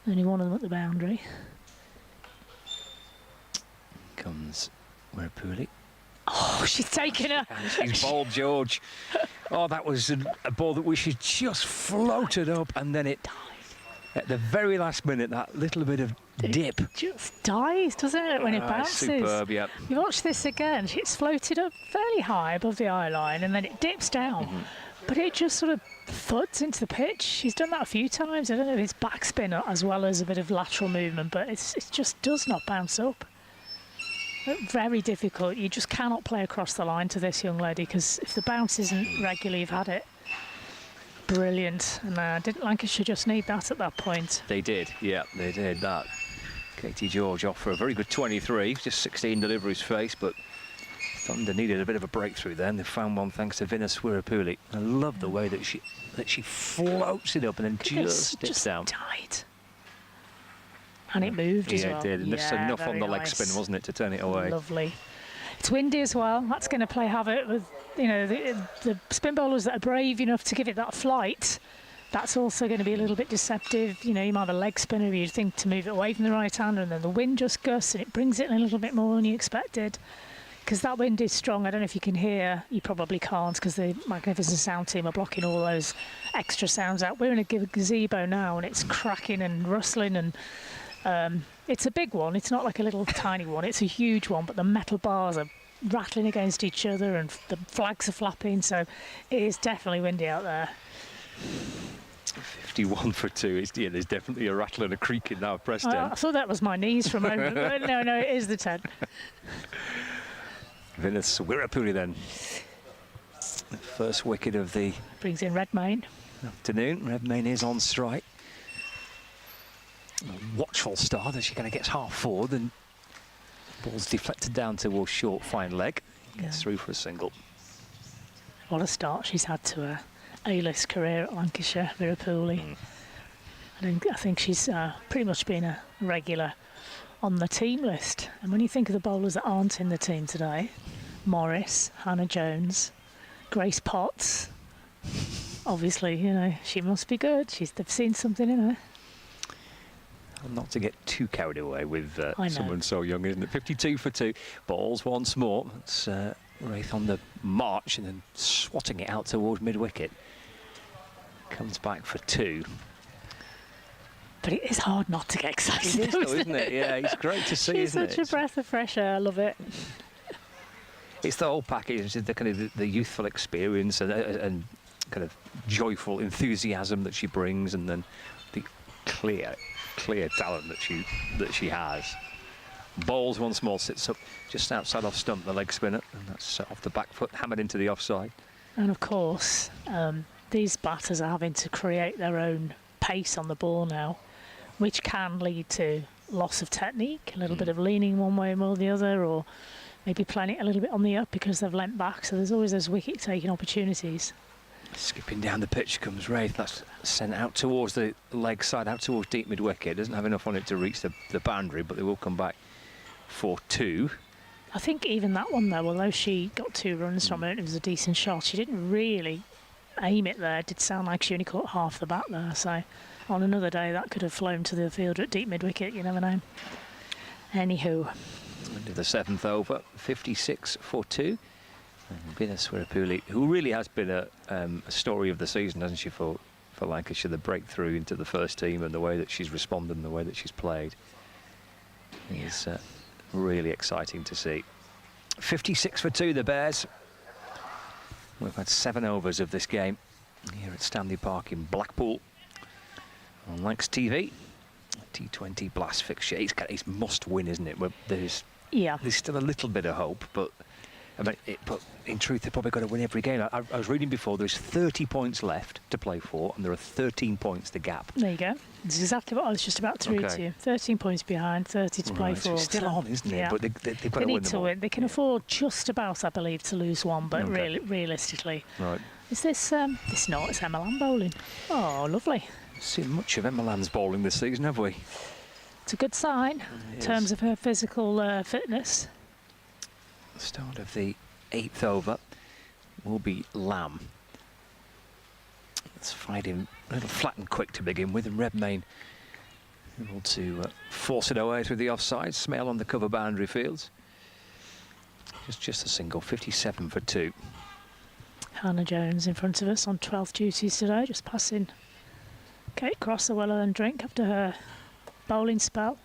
Only one of them at the boundary. Comes Wirapuli. Oh, she's taken her. And she's bowled George. Oh, that was a ball that we should just floated up, and then it at the very last minute, that little bit of dip. It just dies, doesn't it, when it bounces? Superb, yeah. You watch this again, it's floated up fairly high above the eye line and then it dips down. But it just sort of thuds into the pitch. She's done that a few times. I don't know if it's backspin as well as a bit of lateral movement, but it just does not bounce up. Very difficult. You just cannot play across the line to this young lady, because if the bounce isn't regular, you've had it. Brilliant. And didn't Lancashire just need that at that point? They did, yeah, they did that. Katie George off for a very good 23, just 16 deliveries faced, but Thunder needed a bit of a breakthrough then. They found one thanks to Venus Wirapuli. I love the way that she floats it up and then just dips down. Died. And it moved as well. Yeah, it did. And that's enough on the leg spin, wasn't it, to turn it away? Lovely. It's windy as well. That's going to play havoc with, you know, the spin bowlers that are brave enough to give it that flight. That's also going to be a little bit deceptive. You know, you might have a leg spinner, you'd think to move it away from the right hander, and then the wind just gusts and it brings it in a little bit more than you expected. Because that wind is strong. I don't know if you can hear. You probably can't, because the magnificent sound team are blocking all those extra sounds out. We're in a gazebo now and it's cracking and rustling, and it's a big one. It's not like a little tiny one. It's a huge one, but the metal bars are rattling against each other and the flags are flapping, so it is definitely windy out there. 51 for 2. Yeah, there's definitely a rattle and a creaking now, Preston. I thought that was my knees for a moment, but no, it is the 10. Venus Wirapuli then. The first wicket of the Brings in Redmayne. afternoon. Redmayne is on strike. A watchful start as she kind of gets half forward and ball's deflected down towards short fine leg. Gets through for a single. What a start she's had to her A-list career at Lancashire, Wirapuli. I think she's pretty much been a regular on the team list. And when you think of the bowlers that aren't in the team today, Morris, Hannah Jones, Grace Potts, obviously, you know, she must be good. They've seen something in her. Not to get too carried away with I know. someone so young, isn't it? 52 for 2. Balls once more. It's Wraith on the march and then swatting it out towards mid-wicket. Comes back for 2. But it is hard not to get excited, It is, though, isn't it? Yeah, it's great to see, She's isn't such it? a breath of fresh air. I love it. It's the whole package, the kind of the youthful experience and kind of joyful enthusiasm that she brings, and then the clear talent that she has. Bowls once more, sits up just outside off stump, the leg spinner, and that's off the back foot, hammered into the offside. And of course, these batters are having to create their own pace on the ball now, which can lead to loss of technique, a little bit of leaning one way or the other, or maybe playing it a little bit on the up because they've leant back. So there's always those wicket-taking opportunities. Skipping down the pitch comes Wraith. That's sent out towards the leg side, out towards deep mid-wicket. Doesn't have enough on it to reach the boundary, but they will come back for 2. I think even that one, though, although she got 2 runs from it, it was a decent shot. She didn't really aim it there. It did sound like she only caught half the bat there. So on another day, that could have flown to the fielder at deep mid-wicket. You never know. Anywho. Into the 7th over, 56 for 2. Venus Wirapuli, who really has been a story of the season, hasn't she, for Lancashire, the breakthrough into the first team and the way that she's responded and the way that she's played. It's really exciting to see. 56 for 2, the Bears. We've had 7 overs of this game here at Stanley Park in Blackpool on Lancs TV. T20 Blast fixture. It's must win, isn't it? There's still a little bit of hope, but I mean, but in truth, they've probably got to win every game. I was reading before, there's 30 points left to play for, and there are 13 points the gap. There you go. That's exactly what I was just about to read to you. 13 points behind, 30 to play Right, so for. it's still on, isn't it? Yeah. But they've got They to win need them to all. win. They can afford just about, I believe, to lose one, but Okay. realistically. Right. Is this, this not, it's Emma Lamb bowling. Oh, lovely. Seen much of Emma Lamb's bowling this season, have we? It's a good sign in terms of her physical fitness. The start of the 8th over will be Lamb. It's fighting a little flat and quick to begin with, and Redmayne able to force it away through the offside. Smale on the cover boundary fields. Just a single, 57 for 2. Hannah Jones in front of us on 12th duties today, just passing Kate Cross a well-earned drink after her bowling spell.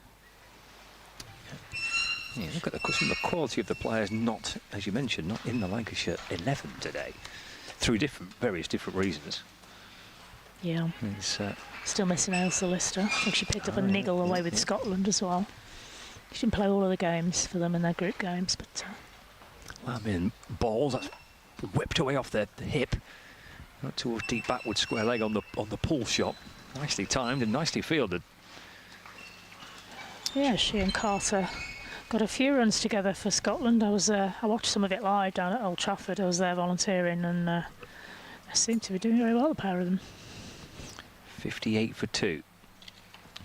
Yeah, look at some of the quality of the players, not, as you mentioned, not in the Lancashire 11 today, through various different reasons. Yeah. It's, Still missing Ailsa Lister. I think she picked up a niggle away with Scotland as well. She didn't play all of the games for them in their group games, but... Lamb in balls, that's whipped away off the hip. Not towards deep backward square leg on the pull shot. Nicely timed and nicely fielded. Yeah, she and Carter got a few runs together for Scotland. I watched some of it live down at Old Trafford. I was there volunteering, and they seem to be doing very well, the pair of them. 58 for 2.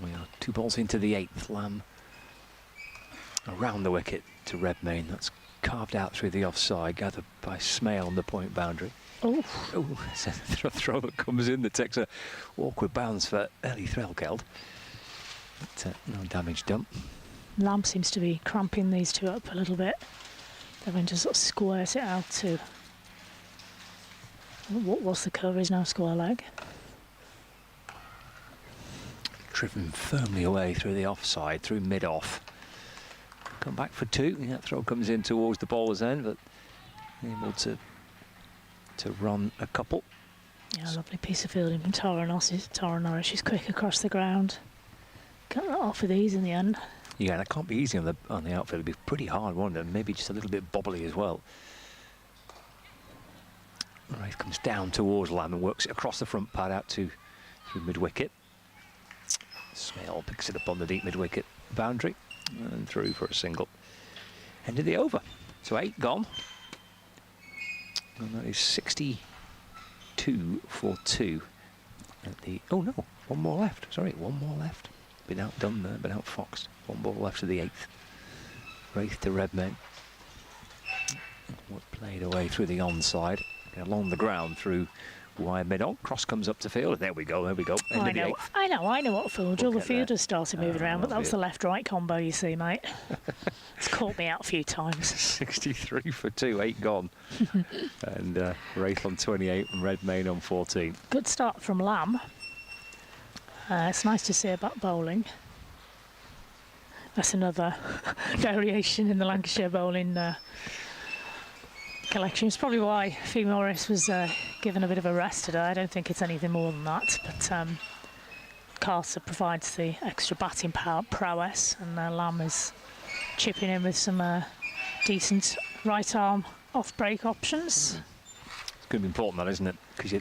We are 2 balls into the 8th. Lamb around the wicket to Redmayne. That's carved out through the offside, gathered by Smale on the point boundary. Oh, It's a throw that comes in that takes a awkward bounce for Ellie Threlkeld. But no damage done. Lamb seems to be cramping these two up a little bit. They're going to sort of squirt it out to... What's the cover is now, square leg. Driven firmly away through the offside, through mid-off. Come back for 2. That throw comes in towards the bowler's end, but able to run a couple. Yeah, lovely piece of fielding from Tara Norris. She's quick across the ground. Got that off with ease in the end. Yeah, that can't be easy on the outfield. It'd be pretty hard, wouldn't it? Maybe just a little bit bobbly as well. Wraith comes down towards Lamb and works it across the front pad out through mid-wicket. Smale picks it up on the deep mid-wicket boundary and through for a single. End of the over. So 8 gone. And that is 62 for 2 at the... Oh no, one more left. Sorry, one more left. Been outdone there, been outfoxed. 1 ball left to the 8th. Wraith to Redmayne. What played away through the onside. Along the ground through wide mid-on. Cross comes up to field. There we go. End of the 8th. I know what field. All the fielders started moving around, but that was yeah. the left-right combo, you see, mate. It's caught me out a few times. 63 for 2, 8 gone. And Wraith on 28 and Redmayne on 14. Good start from Lamb. It's nice to see her back bowling. That's another variation in the Lancashire bowling collection. It's probably why Fee Morris was given a bit of a rest today. I don't think it's anything more than that, but Carter provides the extra batting prowess, and Lamb is chipping in with some decent right arm off break options. It's going to be important, that, isn't it? Because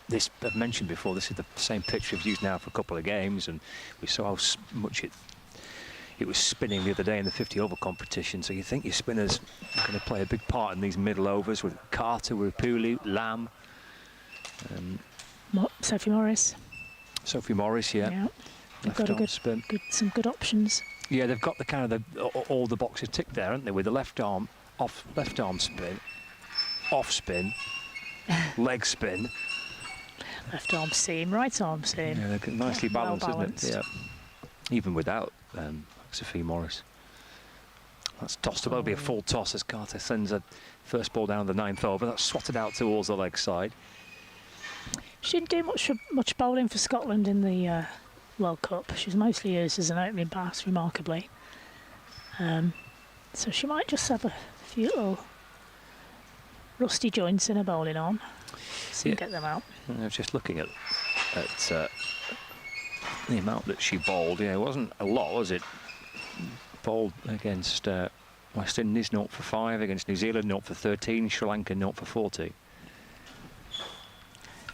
this, I've mentioned before, this is the same pitch we've used now for a couple of games, and we saw how much it was spinning the other day in the 50 over competition. So you think your spinners are going to play a big part in these middle overs with Carter, with Pooley, Lamb, Sophie Morris. Sophie Morris, yeah. They've got some good options. Yeah, they've got the kind of all the boxes ticked there, haven't they? With the left arm spin, off spin, leg spin. Left arm seam, right arm seam. Yeah, they're nicely balanced, well isn't it? Yeah. Even without Sophie Morris. That's tossed up. That'll be a full toss as Carter sends a first ball down the 9th over. That's swatted out towards the leg side. She didn't do much bowling for Scotland in the World Cup. She was mostly used as an opening pass, remarkably. So she might just have a few little rusty joints in her bowling arm. So get them out. I was just looking at the amount that she bowled. Yeah, it wasn't a lot, was it? Bowled against West Indies 0 for 5 against New Zealand, 0 for 13, Sri Lanka 0 for 40.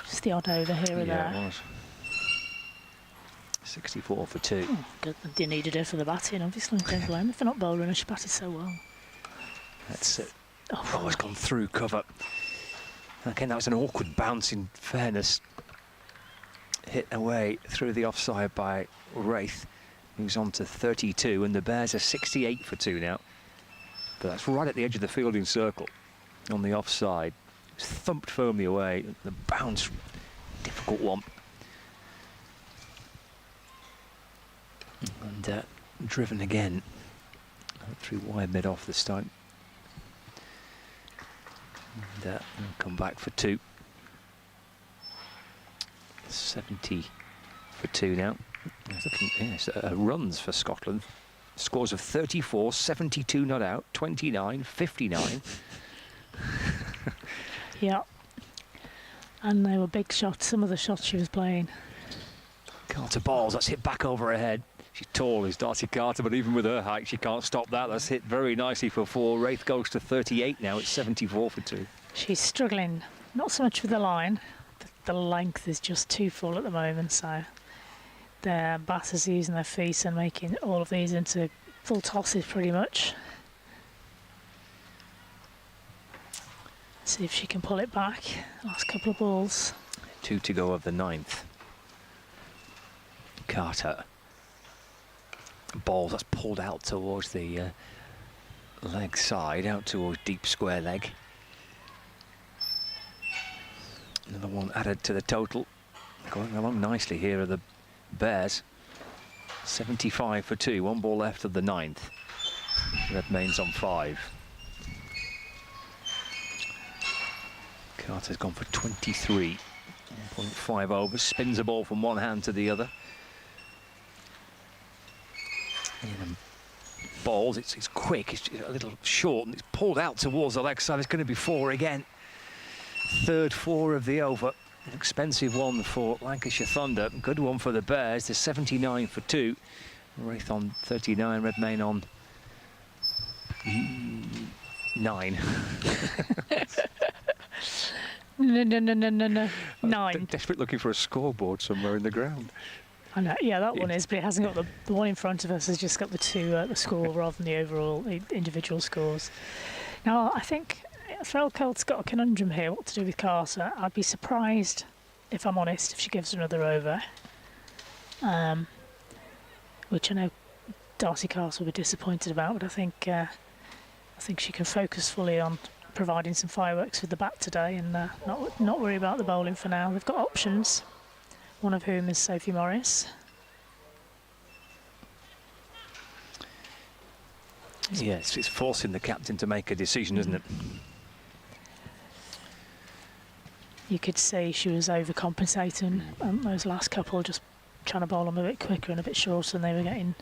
Just the odd over here or Yeah, there. it was. 64 for 2. Good. They needed her for the batting, obviously. Don't blame her for not bowling her. She batted so well. That's it. Oh, it's gone through cover. Again, that was an awkward bounce, in fairness. Hit away through the offside by Wraith, who's on to 32, and the Bears are 68 for 2 now. But that's right at the edge of the fielding circle on the offside. It's thumped firmly away. The bounce, difficult one. And driven again through wide mid off this time. And come back for 2. 70 for 2 now. Yes, runs for Scotland. Scores of 34, 72 not out, 29, 59. Yeah. And they were big shots, some of the shots she was playing. Carter balls, that's hit back over her head. She's tall, is Darcy Carter, but even with her height, she can't stop that. That's hit very nicely for 4. Wraith goes to 38 now. It's 74 for 2. She's struggling, not so much with the line. The length is just too full at the moment, so their batters using their feet and making all of these into full tosses pretty much. See if she can pull it back. Last couple of balls. 2 to go of the 9th. Carter. Balls, that's pulled out towards the leg side, out towards deep square leg. Another one added to the total. Going along nicely here are the Bears. 75 for 2, 1 ball left of the 9th. Redmayne's on 5. Carter's gone for 23. 1.5 overs, spins the ball from one hand to the other. And balls, it's quick, it's a little short, and it's pulled out towards the leg side. It's going to be 4 again. Third 4 of the over. An expensive one for Lancashire Thunder. Good one for the Bears. They're 79 for 2. Wraith on 39, Redmayne on 9. No. 9. Desperate looking for a scoreboard somewhere in the ground. I know, yeah, that one is, but it hasn't got the one in front of us has just got the 2, the score rather than the overall individual scores. Now, I think Threlkeld's got a conundrum here, what to do with Carter. I'd be surprised, if I'm honest, if she gives her another over. Which I know Darcy Carter will be disappointed about, but I think she can focus fully on providing some fireworks with the bat today and not worry about the bowling for now. They've got options, one of whom is Sophie Morris. Yes, it's forcing the captain to make a decision, isn't it? You could see she was overcompensating those last couple, just trying to bowl them a bit quicker and a bit shorter, and they were getting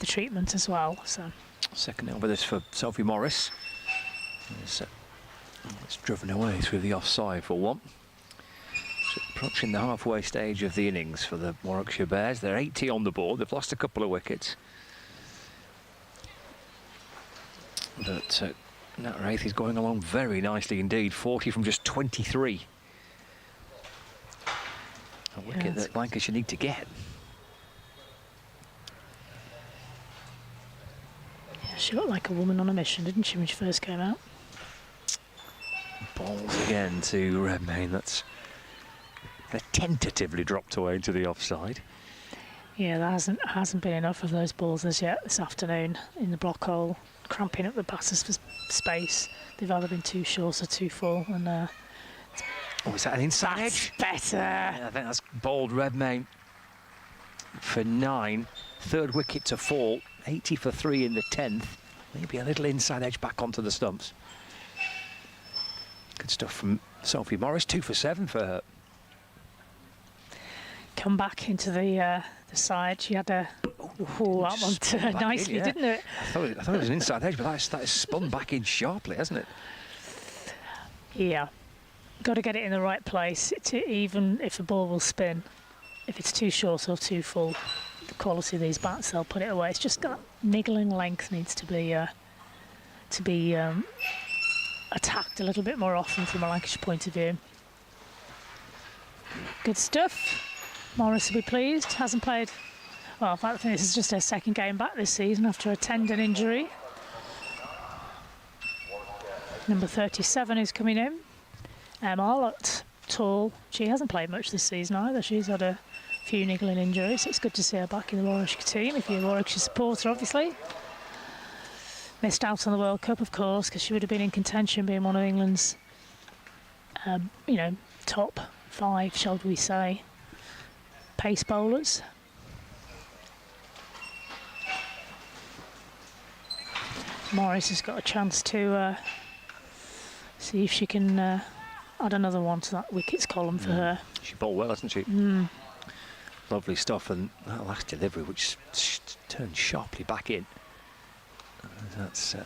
the treatment as well. So second over this for Sophie Morris. It's driven away through the offside for 1. So approaching the halfway stage of the innings for the Warwickshire Bears. They're 80 on the board. They've lost a couple of wickets. But Nat Wraith is going along very nicely indeed. 40 from just 23. A wicket that Lancashire need to get. yeah, she looked like a woman on a mission, didn't she, when she first came out? Balls again to Redmayne. They're tentatively dropped away to the offside. Yeah, there hasn't been enough of those balls as yet this afternoon in the block hole, cramping up the batters for space. They've either been too short or too full, and Oh, is that an inside edge? better. Yeah, I think that's bowled Redmayne for 9. Third wicket to fall. 80 for 3 in the 10th. Maybe a little inside edge back onto the stumps. Good stuff from Sophie Morris. 2 for 7 for her. Come back into the side. She had that one turned nicely, didn't it? I thought it was an inside edge, but that is spun back in sharply, hasn't it? Yeah. Got to get it in the right place. Even if the ball will spin, if it's too short or too full, the quality of these bats, they'll put it away. It's just that niggling length needs to be to be attacked a little bit more often from a Lancashire point of view. Good stuff. Morris will be pleased. Hasn't played. Well, in fact, I think this is just her second game back this season after a tendon injury. Number 37 is coming in. Marlott, tall. She hasn't played much this season either. She's had a few niggling injuries. It's good to see her back in the Warwickshire team, if you're a Warwickshire supporter, obviously. Missed out on the World Cup, of course, because she would have been in contention, being one of England's, top 5, shall we say, pace bowlers. Morris has got a chance to see if she can add another one to that wickets column for her. She bowled well, hasn't she? Lovely stuff, and that last delivery, which turned sharply back in. That's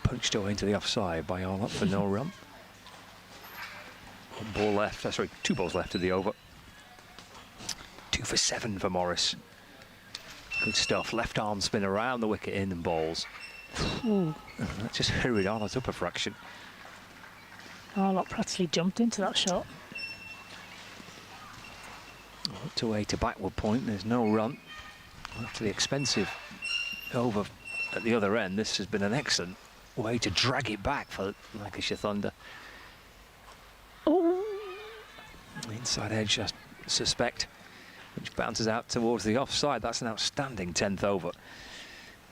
punched away into the offside by Arlott for no run. One ball left, sorry, 2 balls left of the over. 2 for 7 for Morris. Good stuff. Left arm spin around the wicket in and balls. That just hurried Arlott up a fraction. Arlott practically jumped into that shot. Up to way to backward point, there's no run. After the expensive over at the other end, this has been an excellent way to drag it back for Lancashire Thunder. Oh. Inside edge, I suspect, which bounces out towards the offside. That's an outstanding 10th over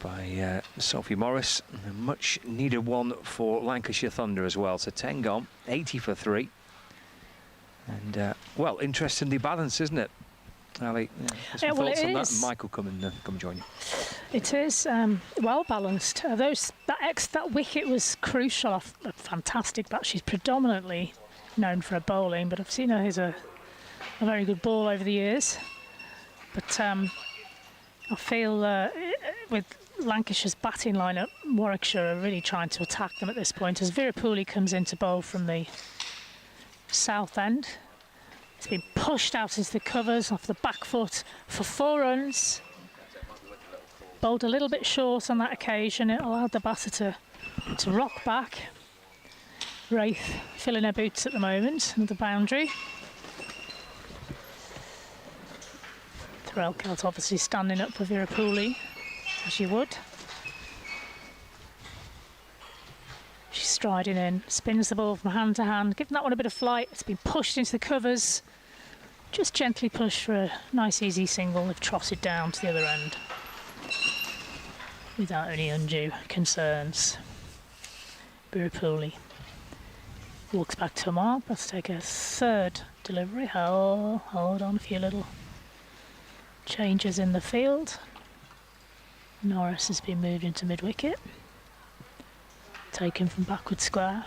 by Sophie Morris. A much needed one for Lancashire Thunder as well. So 10 gone, 80 for 3. And, well, interestingly balanced, isn't it, Ali? Yeah, well, thoughts it on that, is. and Michael come join you. It is well balanced. That wicket was crucial. A fantastic bat. She's predominantly known for her bowling, but I've seen her as a very good ball over the years. But I feel with Lancashire's batting lineup, Warwickshire are really trying to attack them at this point as Virapuli comes in to bowl from the south end. It's been pushed out into the covers off the back foot for 4 runs. Bowled a little bit short on that occasion. It allowed the batter to rock back. Wraith filling her boots at the moment, another boundary. Threlkeld obviously standing up for Virapuli, as you would. She's striding in, spins the ball from hand to hand, giving that one a bit of flight. It's been pushed into the covers. Just gently pushed for a nice easy single. They've trotted down to the other end without any undue concerns. Virapuli walks back to her mark. Let's take a 3rd delivery. Oh, hold on, a few little changes in the field. Norris has been moved into mid-wicket. Taken from backward square.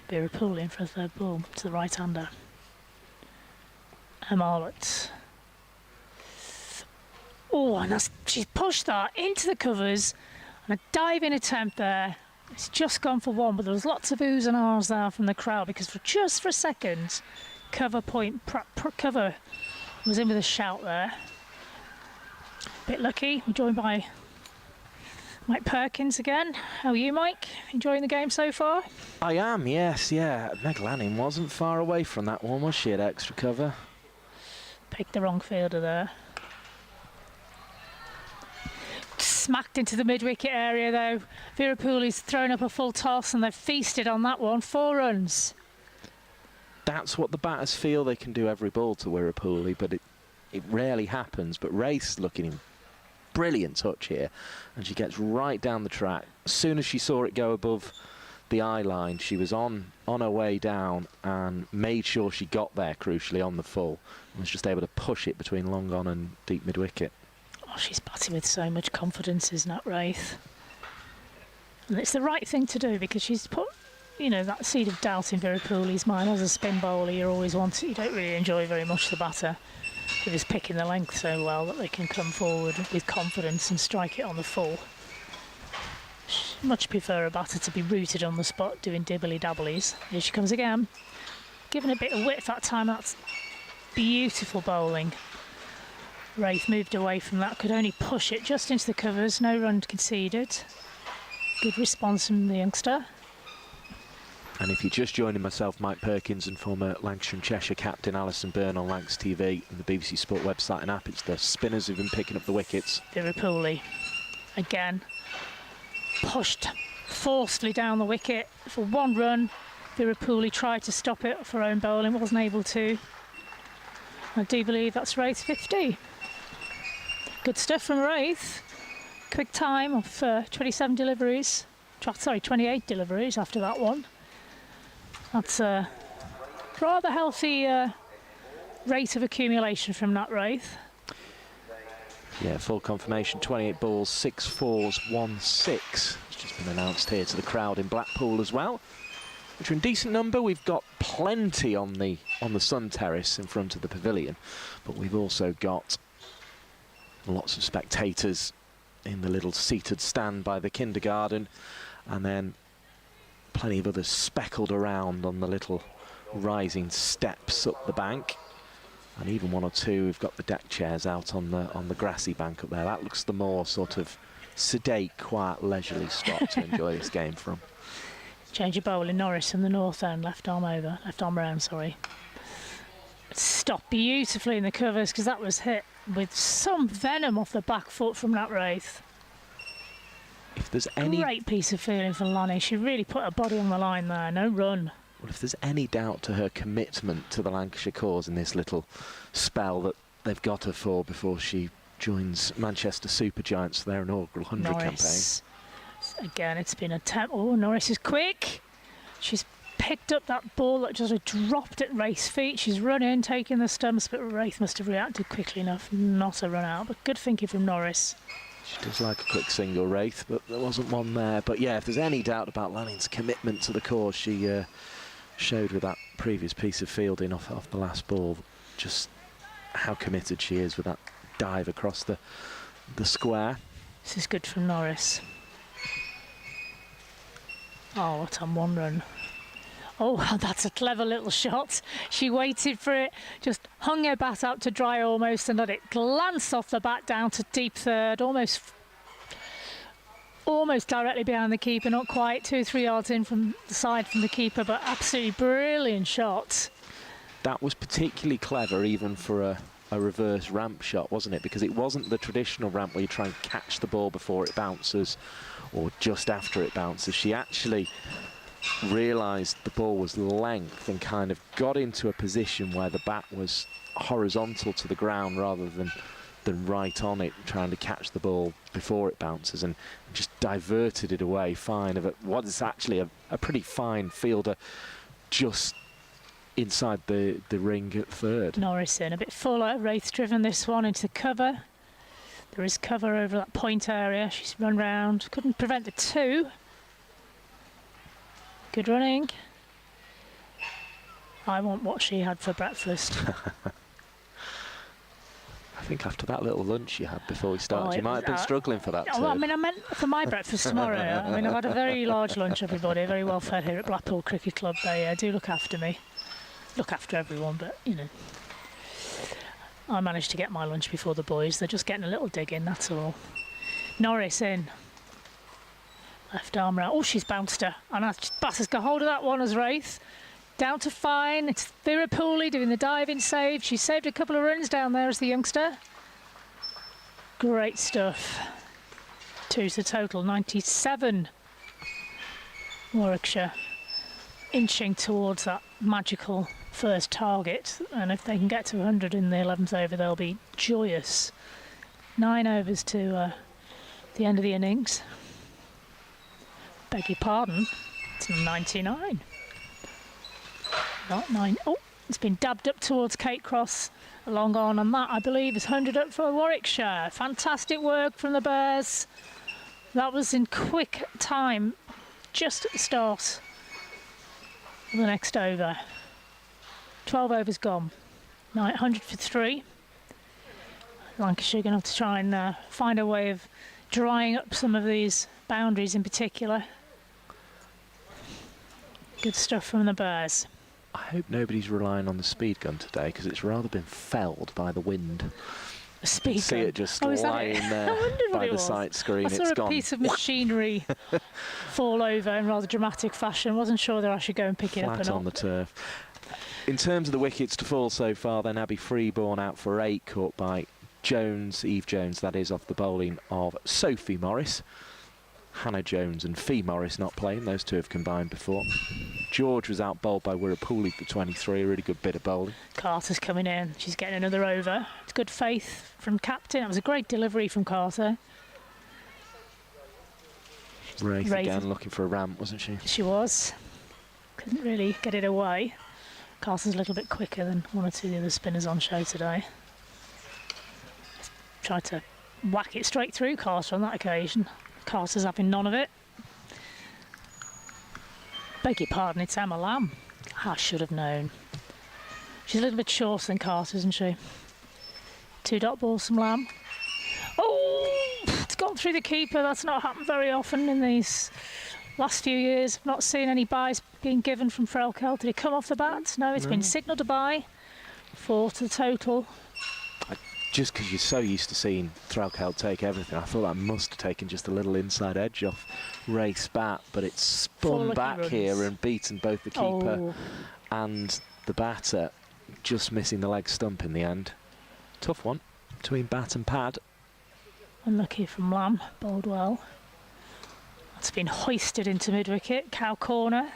Virapuli in for a 3rd ball to the right-hander. Marlott. Oh, and she's pushed that into the covers. And a diving attempt there. It's just gone for 1, but there was lots of oohs and ahs there from the crowd because just for a second, cover was in with a shout there. Bit lucky. We're joined by Mike Perkins again. How are you, Mike? Enjoying the game so far? I am, yes, yeah. Meg Lanning wasn't far away from that one, was she, at extra cover? Picked the wrong fielder there. Smacked into the mid-wicket area, though. Virapuli's thrown up a full toss and they've feasted on that one. 4 runs. That's what the batters feel they can do every ball to Virapuli, but it rarely happens. But Race looking in brilliant touch here, and she gets right down the track. As soon as she saw it go above the eye line, she was on her way down and made sure she got there, crucially, on the full, and was just able to push it between long on and deep mid-wicket. Oh, she's batting with so much confidence, isn't that, Wraith? And it's the right thing to do because she's put, that seed of doubt in Virapuli's mind. As a spin bowler, you don't really enjoy very much the batter who is picking the length so well that they can come forward with confidence and strike it on the full. Much prefer a batter to be rooted on the spot doing dibbly-dabblies. Here she comes again. Given a bit of width that time. That's beautiful bowling. Wraith moved away from that, could only push it just into the covers. No run conceded. Good response from the youngster. And if you're just joining myself, Mike Perkins, and former Lancashire and Cheshire captain Alison Byrne on Lancs TV and the BBC Sport website and app, it's the spinners who've been picking up the wickets. Virapuli again pushed forcefully down the wicket for one run. Virapuli tried to stop it for own bowling, wasn't able to. I do believe that's Wraith's 50. Good stuff from Wraith. Quick time of 27 deliveries. Sorry, 28 deliveries after that one. That's a rather healthy rate of accumulation from Nat Wraith. Yeah, full confirmation, 28 balls, 6 fours, 1 6. It's just been announced here to the crowd in Blackpool as well, which are in decent number. We've got plenty on the sun terrace in front of the pavilion, but we've also got lots of spectators in the little seated stand by the kindergarten, and then plenty of others speckled around on the little rising steps up the bank. And even one or two, we've got the deck chairs out on the grassy bank up there. That looks the more sort of sedate, quiet, leisurely spot to enjoy this game from. Change of bowling, Norris from the north end, left arm round, sorry. Stopped beautifully in the covers because that was hit with some venom off the back foot from Nat Wraith. If there's any great piece of feeling for Lonnie. She really put her body on the line there, no run. Well, if there's any doubt to her commitment to the Lancashire cause in this little spell that they've got her for before she joins Manchester Supergiants for their inaugural 100 Norris. Campaign. Again, it's been a Oh, Norris is quick. She's picked up that ball that just dropped at Wraith's feet. She's run in, taking the stumps, but Wraith must have reacted quickly enough. Not a run out, but good thinking from Norris. She does like a quick single, Wraith, but there wasn't one there. But yeah, if there's any doubt about Lanning's commitment to the cause, she showed with that previous piece of fielding off the last ball just how committed she is with that dive across the square. This is good from Norris. Oh, what on one run. Oh, that's a clever little shot. She waited for it, just hung her bat out to dry almost and let it glance off the bat down to deep third, almost directly behind the keeper, not quite, 2 or 3 yards in from the side from the keeper, but absolutely brilliant shot. That was particularly clever even for a reverse ramp shot, wasn't it? Because it wasn't the traditional ramp where you try and catch the ball before it bounces or just after it bounces. She actually realised the ball was length and kind of got into a position where the bat was horizontal to the ground rather than right on it, trying to catch the ball before it bounces, and just diverted it away fine of what is actually a pretty fine fielder just inside the ring at third. Norris in a bit fuller. Wraith's driven this one into cover. There is cover over that point area. She's run round, couldn't prevent the 2. Good running. I want what she had for breakfast. I think after that little lunch you had before we started, you might have been struggling for that too. I meant for my breakfast tomorrow. I mean, I've had a very large lunch, everybody, very well fed here at Blackpool Cricket Club. They do look after me. Look after everyone, but, you know. I managed to get my lunch before the boys. They're just getting a little dig in, that's all. Norris in. Left arm round. Oh, she's bounced her. And Bass has got hold of that one as Wraith. Down to fine. It's Virapuli doing the diving save. She saved a couple of runs down there as the youngster. Great stuff. 2's the total, 97. Warwickshire inching towards that magical first target. And if they can get to 100 in the 11th over, they'll be joyous. 9 overs to the end of the innings. Beg your pardon, it's 99. Not 9. Oh, it's been dabbed up towards Kate Cross. Long on, and that, I believe, is 100 up for Warwickshire. Fantastic work from the Bears. That was in quick time, just at the start of the next over. 12 overs gone. 100 for 3. Lancashire going to have to try and find a way of drying up some of these boundaries in particular. Good stuff from the Bears. I hope nobody's relying on the speed gun today because it's rather been felled by the wind A speed See gun. it just Oh, is that lying it? I there wondered what by it the was. sight screen. I saw It's a gone. piece of machinery fall over in rather dramatic fashion. Wasn't sure whether I should go and pick it up or Flat not. on the turf. In terms of the wickets to fall so far, then Abby Freeborn out for 8, caught by Jones, Eve Jones, that is, off the bowling of Sophie Morris. Hannah Jones and Fee Morris not playing, those two have combined before. George was out bowled by Wirapuli for 23, a really good bit of bowling. Carter's coming in. She's getting another over. It's good faith from captain. It was a great delivery from Carter. Wraith Wraith. again looking for a ramp, wasn't she? She was. Couldn't really get it away. Carter's a little bit quicker than one or two of the other spinners on show today. Tried to whack it straight through Carter on that occasion. Carter's having none of it. Beg your pardon, it's Emma Lamb. I should have known. She's a little bit shorter than Carter, isn't she? 2-dot balls from Lamb. Oh, it's gone through the keeper. That's not happened very often in these last few years. I've not seen any buys being given from Frelkel. Did it come off the bat? No, it's been signalled a buy. 4 to the total. Just because you're so used to seeing Threlkeld take everything, I thought that must have taken just a little inside edge off Wraith's bat, but it's spun back here and beaten both the keeper and the batter, just missing the leg stump in the end. Tough one between bat and pad. Unlucky from Lamb, bowled well. That's been hoisted into mid-wicket, cow corner.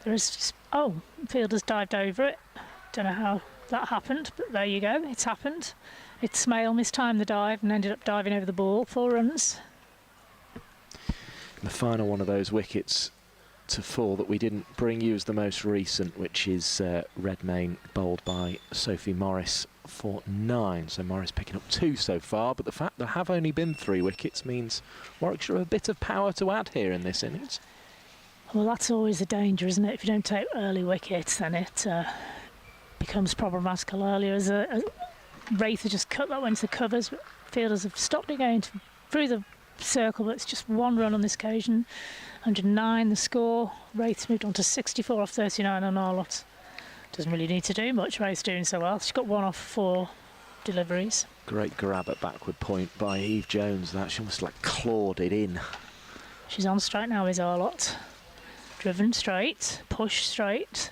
There is, fielder's dived over it. Don't know how that happened, but there you go, it's happened. It's Smale mistimed the dive and ended up diving over the ball. 4 runs. The final one of those wickets to fall that we didn't bring you is the most recent, which is Redmayne bowled by Sophie Morris for 9. So Morris picking up 2 so far, but the fact there have only been 3 wickets means Warwickshire have a bit of power to add here in this innings. Well, that's always a danger, isn't it? If you don't take early wickets, then it becomes problematical earlier. As a Wraith has just cut that one to the covers, but fielders have stopped it going through the circle, but it's just 1 run on this occasion. 109 the score. Wraith's moved on to 64 off 39 on Arlott. Doesn't really need to do much. Wraith's doing so well. She's got 1 off 4 deliveries. Great grab at backward point by Eve Jones. That she almost like clawed it in. She's on straight now, is Arlott. Driven straight, push straight.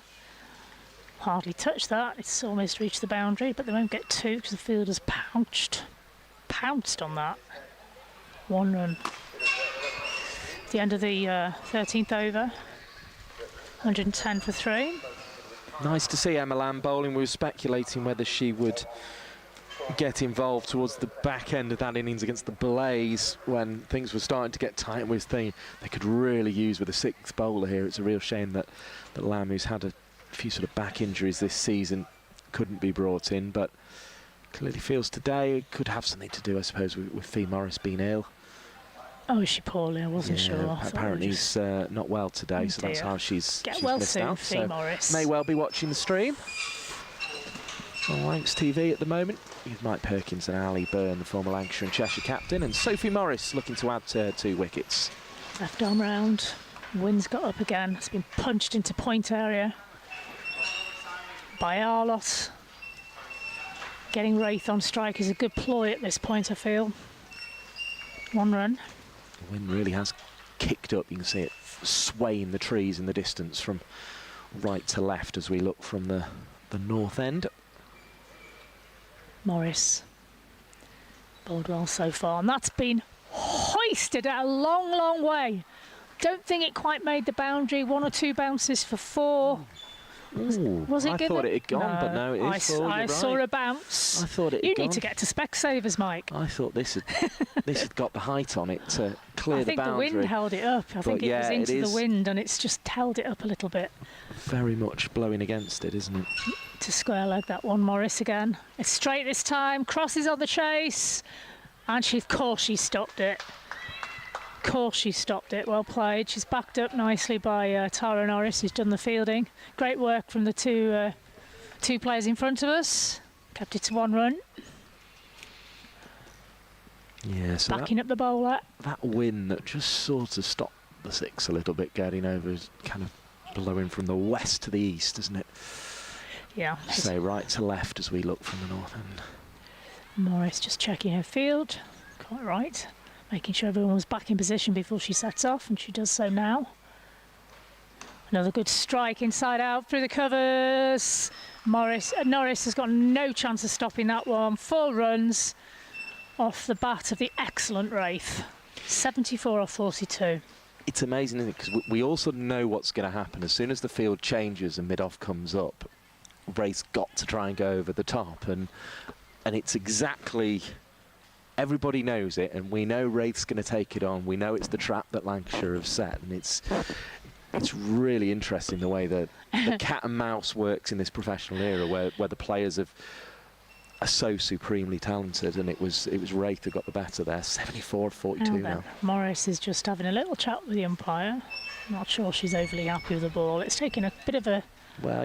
Hardly touched that. It's almost reached the boundary, but they won't get 2 because the fielder's pounced on that. 1 run. The end of the 13th over. 110 for 3. Nice to see Emma Lamb bowling. We were speculating whether she would get involved towards the back end of that innings against the Blaze when things were starting to get tight. We were thinking they could really use with a 6th bowler here. It's a real shame that Lamb, who's had a few sort of back injuries this season, couldn't be brought in, but clearly feels today it could have something to do, I suppose, with Fee Morris being ill. Oh, is she poorly? I wasn't sure. Apparently he's not well today, so that's how she's well missed soon, out. Fee So Morris. may well be watching the stream on Lancs TV at the moment. With Mike Perkins and Ali Byrne, the former Lancashire and Cheshire captain, and Sophie Morris looking to add to her 2 wickets. Left arm round. Wind's got up again. It's been punched into point area by Arlott. Getting Wraith on strike is a good ploy at this point, I feel. 1 run. The wind really has kicked up. You can see it swaying the trees in the distance from right to left as we look from the north end. Morris. Bowled well so far, and that's been hoisted a long, long way. Don't think it quite made the boundary. 1 or 2 bounces for 4. Was it I given? thought it had gone, but no, it is full. I saw a bounce. I thought it had You gone. need to get to Specsavers, Mike. I thought this had got the height on it to clear I the think the boundary. wind held it up. I think it was into the wind, and it's just held it up a little bit. Very much blowing against it, isn't it? To square leg that one, Morris again. It's straight this time. Crosses on the chase, and of course she stopped it. Of course she stopped it. Well played. She's backed up nicely by Tara Norris, who's done the fielding. Great work from the two players in front of us. Kept it to 1 run. Yeah, so Backing up the bowler. that wind that just sort of stopped the 6 a little bit getting over is kind of blowing from the west to the east, isn't it? Yeah. So right to left as we look from the north end. Morris just checking her field. Quite right. Making sure everyone was back in position before she sets off, and she does so now. Another good strike inside out through the covers. Norris has got no chance of stopping that one. 4 runs off the bat of the excellent Wraith. 74 off 42. It's amazing, isn't it? Because we also know what's going to happen. As soon as the field changes and mid-off comes up, Wraith's got to try and go over the top. And it's exactly... Everybody knows it, and we know Wraith's going to take it on. We know it's the trap that Lancashire have set, and it's really interesting the way that the cat and mouse works in this professional era, where the players are so supremely talented, and it was Wraith who got the better there. 74-42 now. Morris is just having a little chat with the umpire. Not sure she's overly happy with the ball. It's taken a bit of a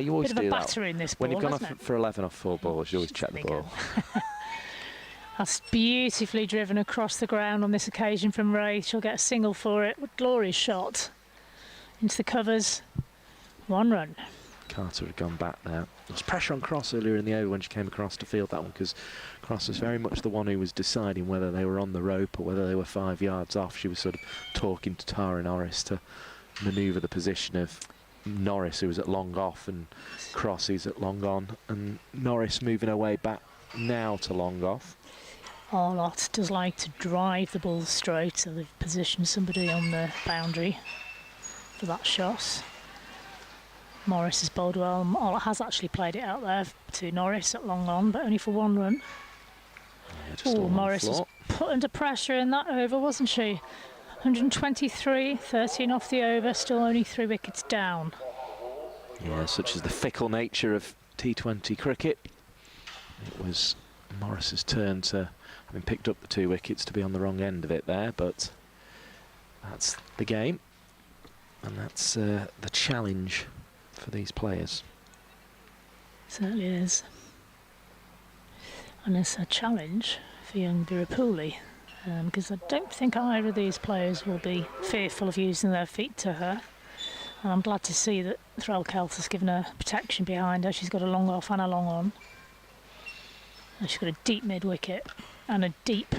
you always do batter in this ball. When you've gone off for 11 off 4 balls, you always check the ball. That's beautifully driven across the ground on this occasion from Wraith. She'll get a single for it. What glorious shot into the covers. 1 run. Carter had gone back there. There was pressure on Cross earlier in the over when she came across to field that one, because Cross was very much the one who was deciding whether they were on the rope or whether they were 5 yards off. She was sort of talking to Tara Norris to manoeuvre the position of Norris, who was at long off, and Cross, who's at long on, and Norris moving her way back now to long off. Arlott does like to drive the ball straight, so they've positioned somebody on the boundary for that shot. Morris has bowled well. Arlott has actually played it out there to Norris at long on, but only for 1 run. Yeah, Morris was put under pressure in that over, wasn't she? 123, 13 off the over, still only 3 wickets down. Yeah, such is the fickle nature of T20 cricket. It was Morris's turn to, having picked up the 2 wickets, to be on the wrong end of it there, but that's the game, and that's the challenge for these players. Certainly is. And it's a challenge for young Virapuli, because I don't think either of these players will be fearful of using their feet to her. And I'm glad to see that Thrall Kelt has given her protection behind her. She's got a long off and a long on. And she's got a deep mid-wicket and a deep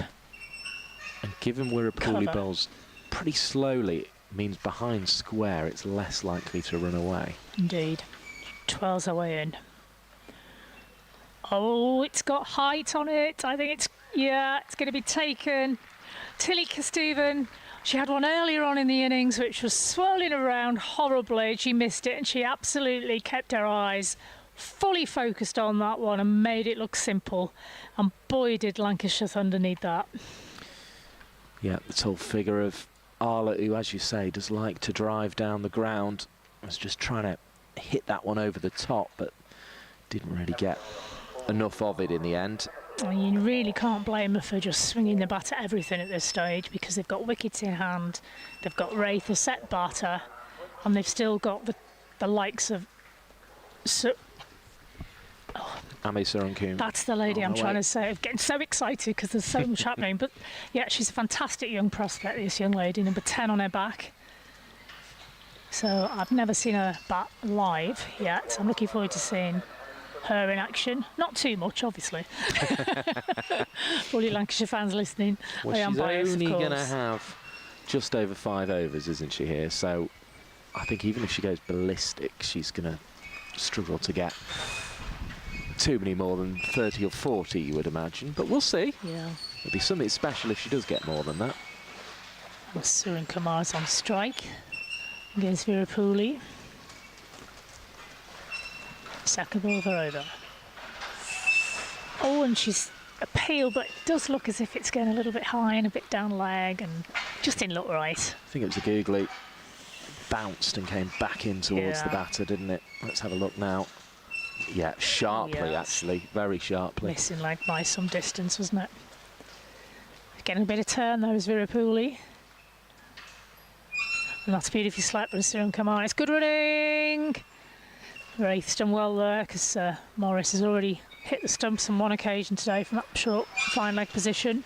And given Wirapuli cover. bowls pretty slowly, it means behind square it's less likely to run away. Indeed. 12's her way in. Oh, it's got height on it. I think it's going to be taken. Tilly Stephen, she had one earlier on in the innings which was swirling around horribly. She missed it, and she absolutely kept her eyes fully focused on that one and made it look simple. And boy, did Lancashire Thunder need that. Yeah, the tall figure of Arla, who, as you say, does like to drive down the ground, was just trying to hit that one over the top, but didn't really get enough of it in the end. I mean, you really can't blame her for just swinging the bat at everything at this stage, because they've got wickets in hand, they've got Wraith, a set batter, and they've still got the likes of... Amy Surunkum. That's the lady I'm trying to say. I'm getting so excited because there's so much happening. But yeah, she's a fantastic young prospect, this young lady, number 10 on her back. So I've never seen her bat live yet. I'm looking forward to seeing her in action. Not too much, obviously. All you Lancashire fans listening. Well, I am biased, she's only of going to course. have just over 5 overs, isn't she, here? So I think even if she goes ballistic, she's going to struggle to get too many more than 30 or 40, you would imagine. But we'll see. Yeah. It'll be something special if she does get more than that. And Surin Kamar's on strike against Virapuli. Second ball of her over. Oh, and she's appealed, but it does look as if it's going a little bit high and a bit down leg, and just didn't look right. I think it was a googly. Bounced and came back in towards the batter, didn't it? Let's have a look now. Yeah, sharply, actually. Very sharply. Missing leg by some distance, wasn't it? Getting a bit of turn, though, is Virapuli. And that's beautifully slapped from Surin Kamar. It's good running! Wraith's done well there, because Morris has already hit the stumps on one occasion today from that short fine leg position.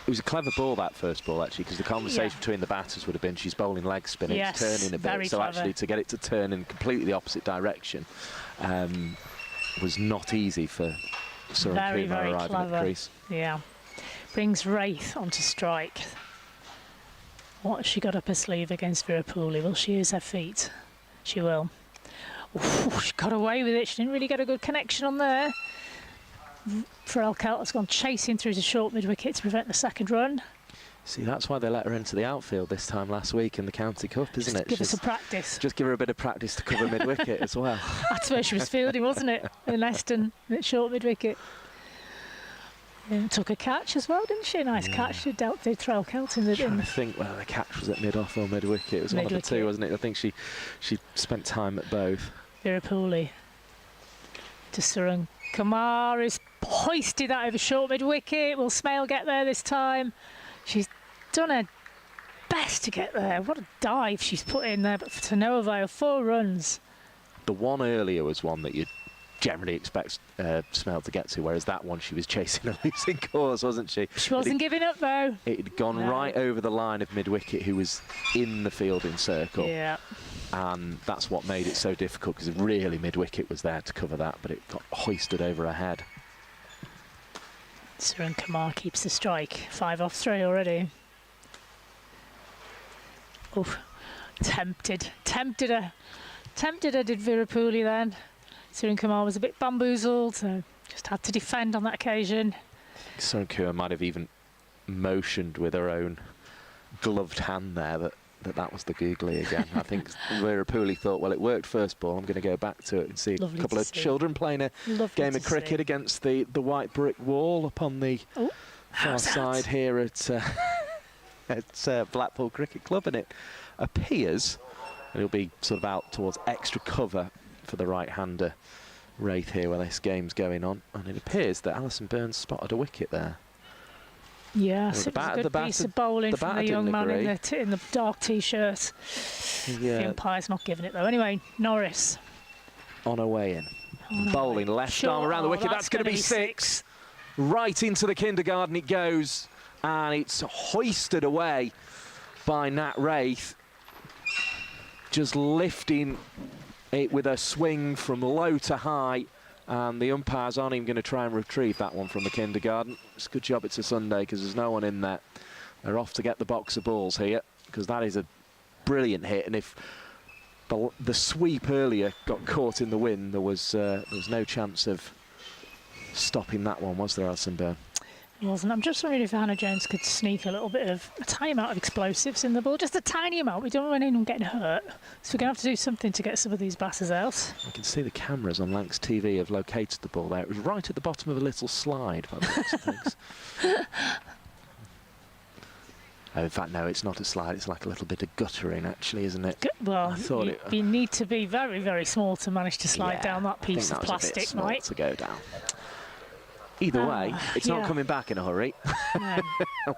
It was a clever ball, that first ball, actually, because the conversation between the batters would have been she's bowling leg spin, it's turning a bit. So clever. actually, to get it to turn in completely the opposite direction was not easy for Soren Very, Kumar very arriving at the clever. crease. Yeah. Brings Wraith onto strike. What has she got up her sleeve against Virapuli? Will she use her feet? She will. Ooh, she got away with it. She didn't really get a good connection on there. Pharrell Kelt has gone chasing through to short mid-wicket to prevent the second run. See, that's why they let her into the outfield this time last week in the County Cup, isn't it? Give her some practice. Just give her a bit of practice to cover mid-wicket as well. That's where she was fielding, wasn't it? In Leston, at short mid-wicket. Took a catch as well, didn't she? Nice catch. She dealt with Pharrell Kelt in the... Trying to think whether the catch was at mid-off or mid-wicket. It was one of the two, wasn't it? I think she spent time at both. Virapuli to Surun Kumar, is hoisted that over short mid-wicket. Will Smale get there this time? She's done her best to get there. What a dive she's put in there, but to no avail. 4 runs. The one earlier was one that you'd generally expect Smale to get to, whereas that one she was chasing a losing course, wasn't she? She wasn't giving up though. It had gone right over the line of mid-wicket, who was in the fielding circle. Yeah. And that's what made it so difficult, because really mid-wicket was there to cover that, but it got hoisted over her head. Surun Kumar keeps the strike. 5 off 3 already. Oh, tempted her did Virapuli then. Surun Kumar was a bit bamboozled, so just had to defend on that occasion. Soren Kumar might have even motioned with her own gloved hand there that was the googly again. I think Virapuli thought, well, it worked first ball, I'm going to go back to it and see Lovely a couple of children playing a game of cricket against the white brick wall up on the far side here at Blackpool Cricket Club, and it appears it'll be sort of out towards extra cover for the right-hander Wraith here where this game's going on, and it appears that Alison Burns spotted a wicket there. Yes, it was a good piece of bowling from the young man in the dark T-shirt. The umpire's not giving it though. Anyway, Norris. On her way in. Bowling left arm around the wicket. That's going to be 6. Right into the kindergarten it goes, and it's hoisted away by Nat Wraith. Just lifting it with a swing from low to high, and the umpires aren't even going to try and retrieve that one from the kindergarten. It's a good job it's a Sunday, because there's no one in there. They're off to get the box of balls here, because that is a brilliant hit, and if the sweep earlier got caught in the wind, there was no chance of stopping that one, was there, Alison Byrne? It wasn't. I'm just wondering if Hannah Jones could sneak a little bit of a tiny amount of explosives in the ball, just a tiny amount. We don't want anyone getting hurt, so we're going to have to do something to get some of these batters out. I can see the cameras on Lancs TV have located the ball there. It was right at the bottom of a little slide, by the looks of things. Oh, in fact, no, it's not a slide. It's like a little bit of guttering, actually, isn't it? Well, you need to be very, very small to manage to slide down that piece of plastic, a bit small right? To go down. Either way, it's not coming back in a hurry. No.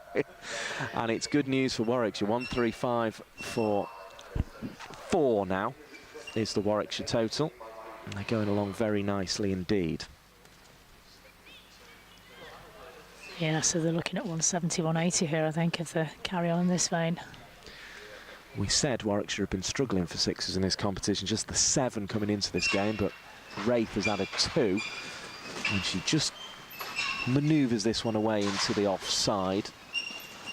And it's good news for Warwickshire. 135 for 4 now is the Warwickshire total. And they're going along very nicely indeed. Yeah, so they're looking at 170, 180 here, I think, if they carry on in this vein. We said Warwickshire have been struggling for 6s in this competition, just the 7 coming into this game, but Wraith has added 2. And she just manoeuvres this one away into the offside,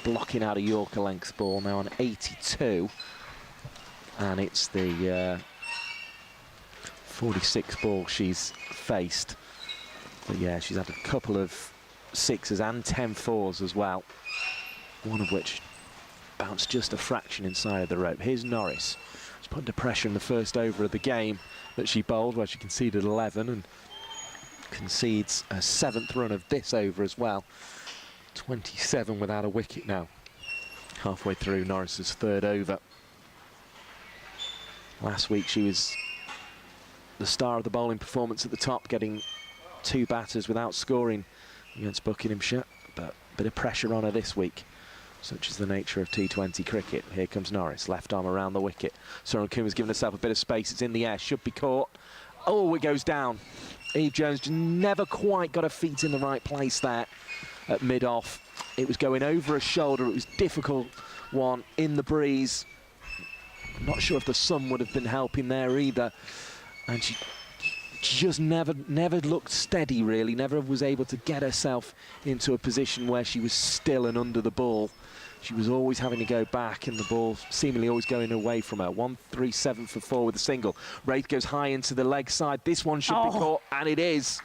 blocking out a Yorker length ball now on 82, and it's the 46 ball she's faced. But yeah, she's had a couple of 6s and 10 4s as well, one of which bounced just a fraction inside of the rope. Here's Norris. She's put under pressure in the first over of the game that she bowled, where she conceded 11 and concedes a 7th run of this over as well. 27 without a wicket now. Halfway through Norris's 3rd over. Last week she was the star of the bowling performance at the top, getting 2 batters without scoring against Buckinghamshire, but a bit of pressure on her this week. Such is the nature of T20 cricket. Here comes Norris, left arm around the wicket. Soren Kumar's given herself a bit of space. It's in the air, should be caught. Oh, it goes down. Eve Jones just never quite got her feet in the right place there at mid-off. It was going over her shoulder. It was a difficult one in the breeze. I'm not sure if the sun would have been helping there either. And she just never looked steady, really. Never was able to get herself into a position where she was still and under the ball. She was always having to go back, and the ball seemingly always going away from her. 1-3-7 for 4 with a single. Wraith goes high into the leg side. This one should be caught, and it is.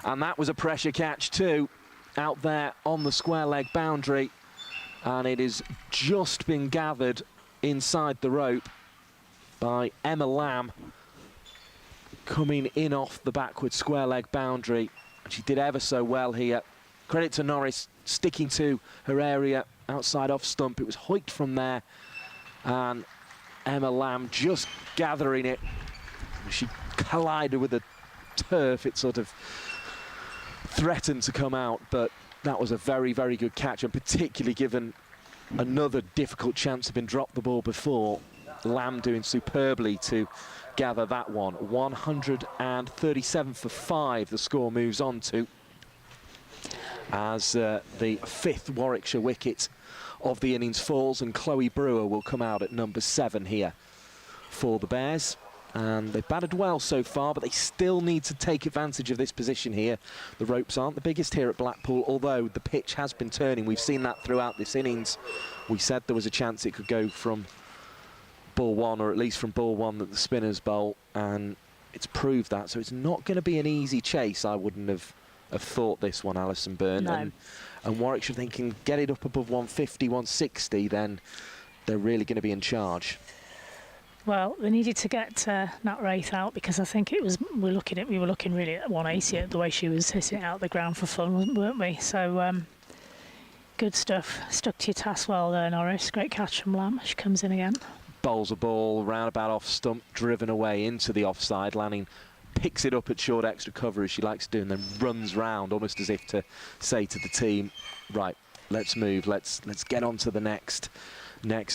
And that was a pressure catch too, out there on the square leg boundary. And it has just been gathered inside the rope by Emma Lamb, coming in off the backward square leg boundary. And she did ever so well here. Credit to Norris, sticking to her area outside off stump. It was hoiked from there, and Emma Lamb just gathering it. She collided with the turf. It sort of threatened to come out, but that was a very, very good catch, and particularly given another difficult chance had been dropped the ball before. Lamb doing superbly to gather that one. 137 for 5 the score moves on to, as the 5th Warwickshire wicket of the innings falls, and Chloe Brewer will come out at number 7 here for the Bears. And they've batted well so far, but they still need to take advantage of this position here. The ropes aren't the biggest here at Blackpool, although the pitch has been turning. We've seen that throughout this innings. We said there was a chance it could go from ball 1, or at least from ball 1 that the spinners bowl, and it's proved that. So it's not going to be an easy chase. I wouldn't have thought this one, Alison Byrne. No. And Warwickshire thinking get it up above 150, 160, then they're really going to be in charge. Well, they needed to get Nat Wraith out, because I think it was we were looking really at 180 at the way she was hitting it out the ground for fun, weren't we? So good stuff. Stuck to your task well there, Norris. Great catch from Lamb. She comes in again. Bowls a ball roundabout off stump, driven away into the offside. Lanning picks it up at short extra cover, as she likes to do, and then runs round almost as if to say to the team, right, let's move, let's get on to the next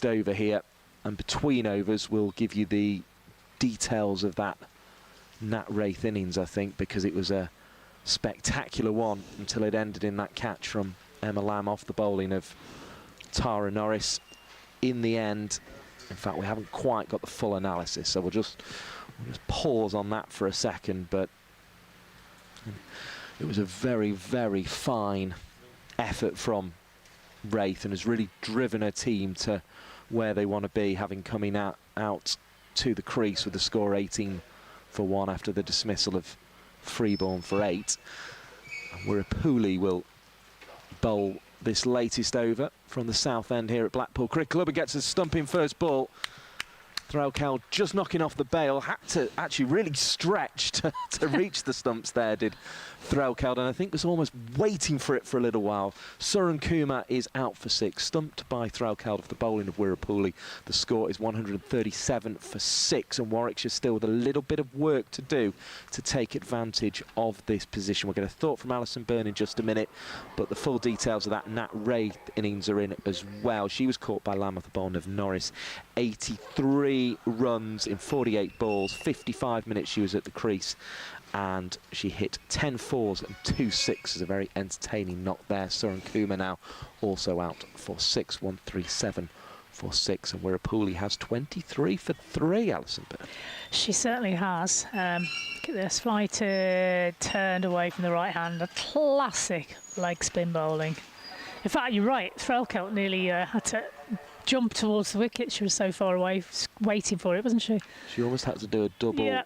over here. And between overs, we'll give you the details of that Nat Wraith innings, I think, because it was a spectacular one until it ended in that catch from Emma Lamb off the bowling of Tara Norris. In the end, in fact, we haven't quite got the full analysis, so we'll just pause on that for a second, but it was a very, very fine effort from Wraith, and has really driven her team to where they want to be, having coming out to the crease with the score 18 for 1 after the dismissal of Freeborn for 8. Wirapuli will bowl this latest over from the south end here at Blackpool Cricket Club. It gets a stumping first ball. Threlkeld just knocking off the bail, had to actually really stretch to reach the stumps there, did Threlkeld, and I think was almost waiting for it for a little while. Suran Kumar is out for 6, stumped by Threlkeld off the bowling of Wirapuli. The score is 137 for 6, and Warwickshire still with a little bit of work to do to take advantage of this position. We'll get a thought from Alison Byrne in just a minute, but the full details of that Nat Wraith innings are in as well. She was caught by Lamb off the bowling of Norris. 83 runs in 48 balls, 55 minutes she was at the crease, and she hit 10 fours and 2 sixes. A very entertaining knock there. Suran Kumar now also out for 6, 137 for 6, and Wirapuli has 23 for 3, Alison Byrne. She certainly has. Look at this, flighted, turned away from the right hand, a classic leg spin bowling. In fact, you're right, Threlkeld nearly had to jump towards the wicket. She was so far away, waiting for it, wasn't she? She almost had to do a double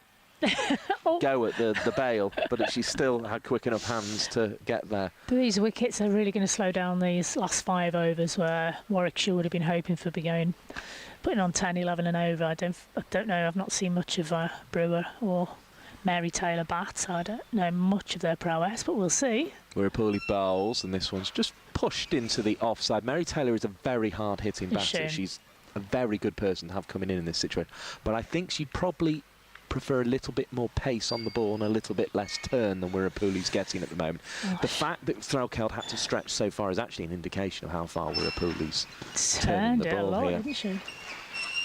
go at the bail, but she still had quick enough hands to get there. But these wickets are really going to slow down these last 5 overs, where Warwickshire would have been hoping for putting on 10, 11 and over. I don't know. I've not seen much of Brewer or Mary Taylor bat. I don't know much of their prowess, but we'll see. Wirapuli bowls, and this one's just pushed into the offside. Mary Taylor is a very hard-hitting batter. She's a very good person to have coming in this situation, but I think she'd probably prefer a little bit more pace on the ball and a little bit less turn than Wirapuli's getting at the moment. The fact that Threlkeld had to stretch so far is actually an indication of how far Wirapuli's turning the ball here. Didn't she?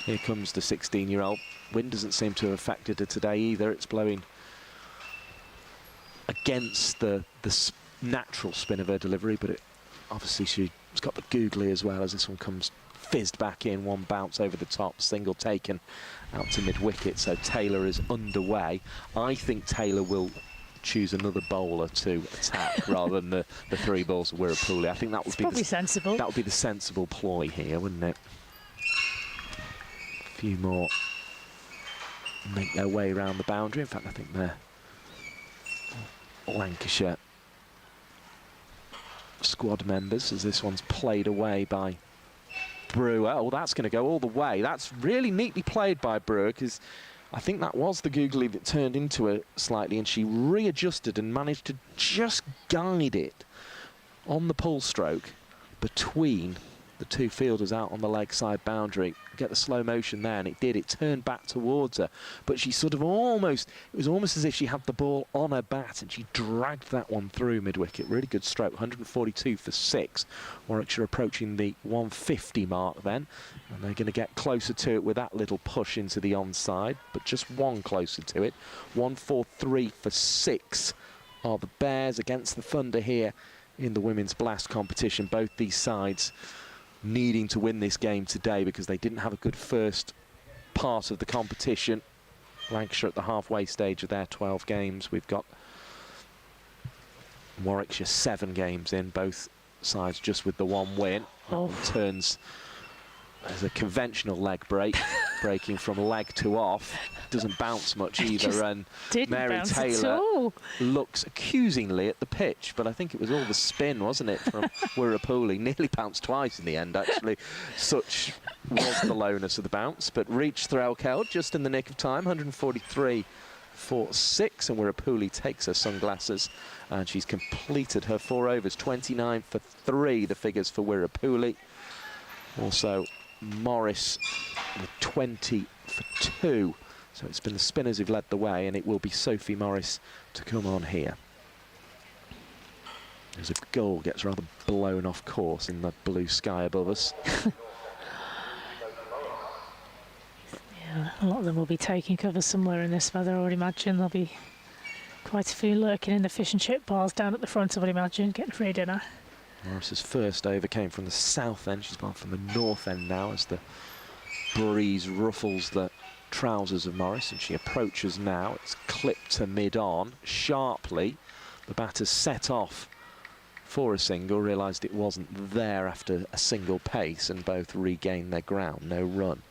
Here comes the 16-year-old. Wind doesn't seem to have affected her today either. It's blowing against the natural spin of her delivery, but obviously she's got the googly as well, as this one comes fizzed back in, one bounce over the top, single taken out to mid-wicket, so Taylor is underway. I think Taylor will choose another bowler to attack rather than the 3 balls of Wirapuli. I think that would be probably sensible. That would be the sensible ploy here, wouldn't it? A few more make their way around the boundary. In fact, I think they're Lancashire squad members, as this one's played away by Brewer. Oh, that's going to go all the way. That's really neatly played by Brewer, because I think that was the googly that turned into her slightly, and she readjusted and managed to just guide it on the pull stroke between the 2 fielders out on the leg side boundary. Get the slow motion there, and it did. It turned back towards her, but she sort of it was almost as if she had the ball on her bat, and she dragged that one through mid-wicket. Really good stroke, 142 for 6. Warwickshire approaching the 150 mark then, and they're going to get closer to it with that little push into the onside, but just one closer to it. 143 for 6 are the Bears against the Thunder here in the Women's Blast competition. Both these sides needing to win this game today because they didn't have a good first part of the competition. Lancashire at the halfway stage of their 12 games. We've got Warwickshire 7 games in, both sides just with the 1 win. Oh. Turns as a conventional leg break, breaking from leg to off. Doesn't bounce much either, and Mary Taylor looks accusingly at the pitch, but I think it was all the spin, wasn't it, from Wirapuli. Nearly bounced twice in the end, actually. Such was the lowness of the bounce, but reached Threlkeld just in the nick of time, 143 for 6, and Wirapuli takes her sunglasses, and she's completed her 4 overs, 29 for 3, the figures for Wirapuli. Also, Morris with 20 for 2. So it's been the spinners who've led the way, and it will be Sophie Morris to come on here. As a goal gets rather blown off course in the blue sky above us. Yeah, a lot of them will be taking cover somewhere in this weather, I would imagine. There'll be quite a few lurking in the fish and chip bars down at the front, I would imagine, getting free dinner. Morris's first over came from the south end. She's gone from the north end now as the breeze ruffles the trousers of Morris, and she approaches now. It's clipped to mid-on sharply. The batter's set off for a single, realised it wasn't there after a single pace, and both regained their ground. No run.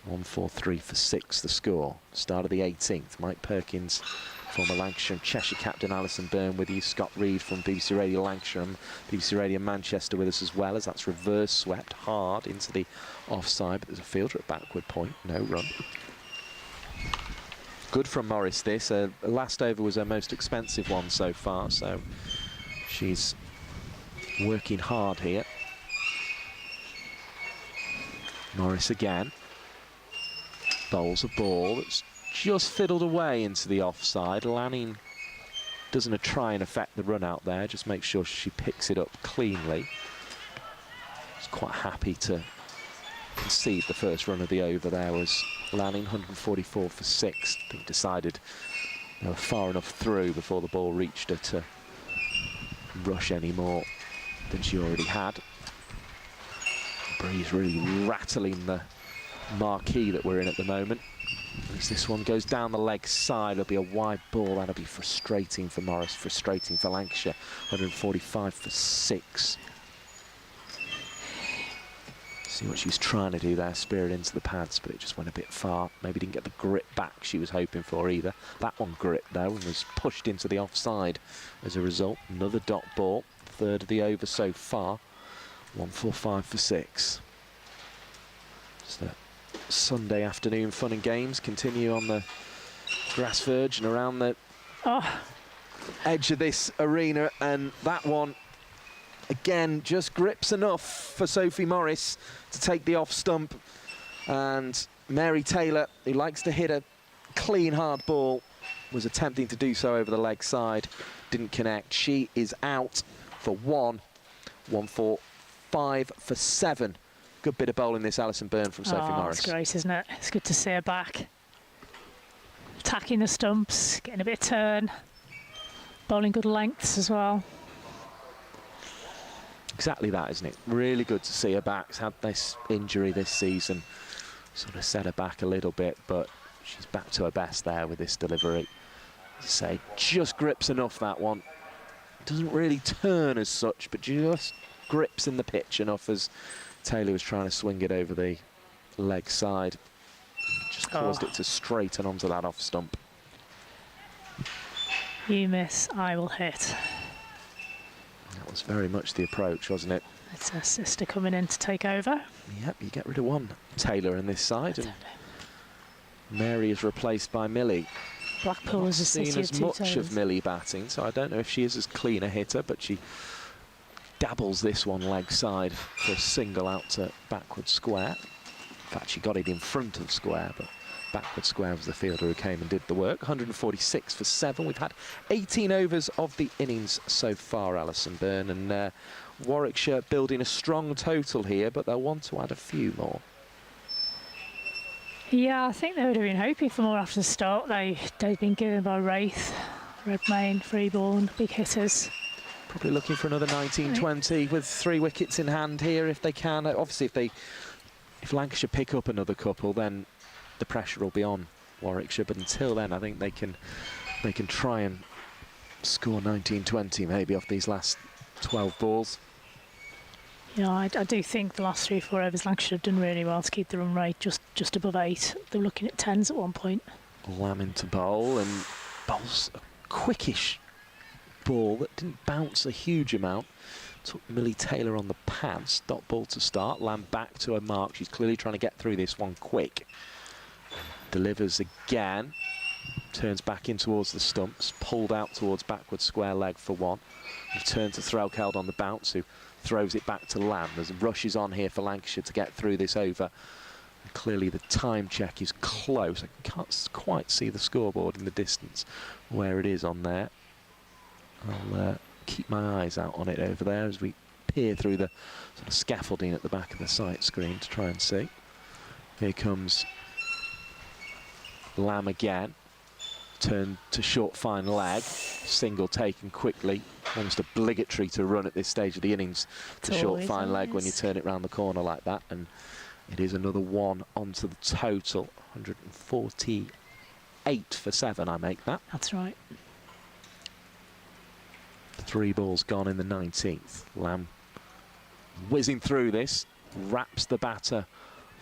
143 for 6 the score. Start of the 18th. Mike Perkins, former Lancashire and Cheshire captain, Alison Byrne with you. Scott Reed from BBC Radio Lancashire and BBC Radio Manchester with us as well, as that's reverse swept hard into the offside, but there's a fielder at backward point. No run. Good from Morris this. Last over was her most expensive one so far, so she's working hard here. Morris again. Bowls a ball that's just fiddled away into the offside. Lanning doesn't try and affect the run out there, just make sure she picks it up cleanly. She's quite happy to concede the first run of the over there. Was Lanning, 144 for 6. I think decided they were far enough through before the ball reached her to rush any more than she already had. The breeze really rattling the marquee that we're in at the moment. As this one goes down the leg side, it'll be a wide ball. That'll be frustrating for Morris, frustrating for Lancashire. 145 for 6. See what she's trying to do there, spear it into the pads, but it just went a bit far. Maybe didn't get the grip back she was hoping for either. That one gripped though and was pushed into the offside as a result. Another dot ball, 3rd of the over so far. 145 for 6. Just a Sunday afternoon fun and games continue on the grass verge and around the edge of this arena, and that one again just grips enough for Sophie Morris to take the off stump, and Mary Taylor, who likes to hit a clean hard ball, was attempting to do so over the leg side, didn't connect. She is out for 145 for 7. Good bit of bowling this, Alison Byrne from Sophie Morris. It's great, isn't it? It's good to see her back. Attacking the stumps, getting a bit of turn. Bowling good lengths as well. exactly that, isn't it? Really good to see her back. She's had this injury this season, sort of set her back a little bit, but she's back to her best there with this delivery. As I say, just grips enough, that one. Doesn't really turn as such, but just grips in the pitch enough as Taylor was trying to swing it over the leg side. Just caused it to straighten onto that off stump. You miss, I will hit. That was very much the approach, wasn't it? It's her sister coming in to take over. Yep, you get rid of one Taylor in this side, and Mary is replaced by Millie. Blackpool is a seen city of as two much toes. of Millie batting, so I don't know if she is as clean a hitter, but she dabbles this one leg side for a single out to backward square. In fact, she got it in front of square, but backward square was the fielder who came and did the work. 146 for 7. We've had 18 overs of the innings so far, Alison Byrne, and Warwickshire building a strong total here, but they'll want to add a few more. Yeah, I think they would have been hoping for more after the start. They've been given by Wraith, Redmayne, Freeborn, big hitters. Probably looking for another 19-20 with 3 wickets in hand here if they can. Obviously, if Lancashire pick up another couple, then the pressure will be on Warwickshire. But until then, I think they can try and score 19-20 maybe off these last 12 balls. Yeah, I do think the last 3-4 overs Lancashire have done really well to keep the run rate just above 8. They were looking at 10s at one point. Lamb into bowl, and bowls a quickish ball that didn't bounce a huge amount. Took Millie Taylor on the pads. Dot ball to start. Lamb back to her mark. She's clearly trying to get through this one quick. Delivers again. Turns back in towards the stumps. Pulled out towards backward square leg for 1. Return to Threlkeld on the bounce, who throws it back to Lamb. There's rushes on here for Lancashire to get through this over. And clearly the time check is close. I can't quite see the scoreboard in the distance where it is on there. I'll keep my eyes out on it over there as we peer through the sort of scaffolding at the back of the sight screen to try and see. Here comes Lamb again. Turn to short fine leg. Single taken quickly. Almost obligatory to run at this stage of the innings to short fine leg when you turn it round the corner like that. And it is another 1 onto the total. 148 for 7, I make that. That's right. 3 balls gone in the 19th. Lamb whizzing through this, wraps the batter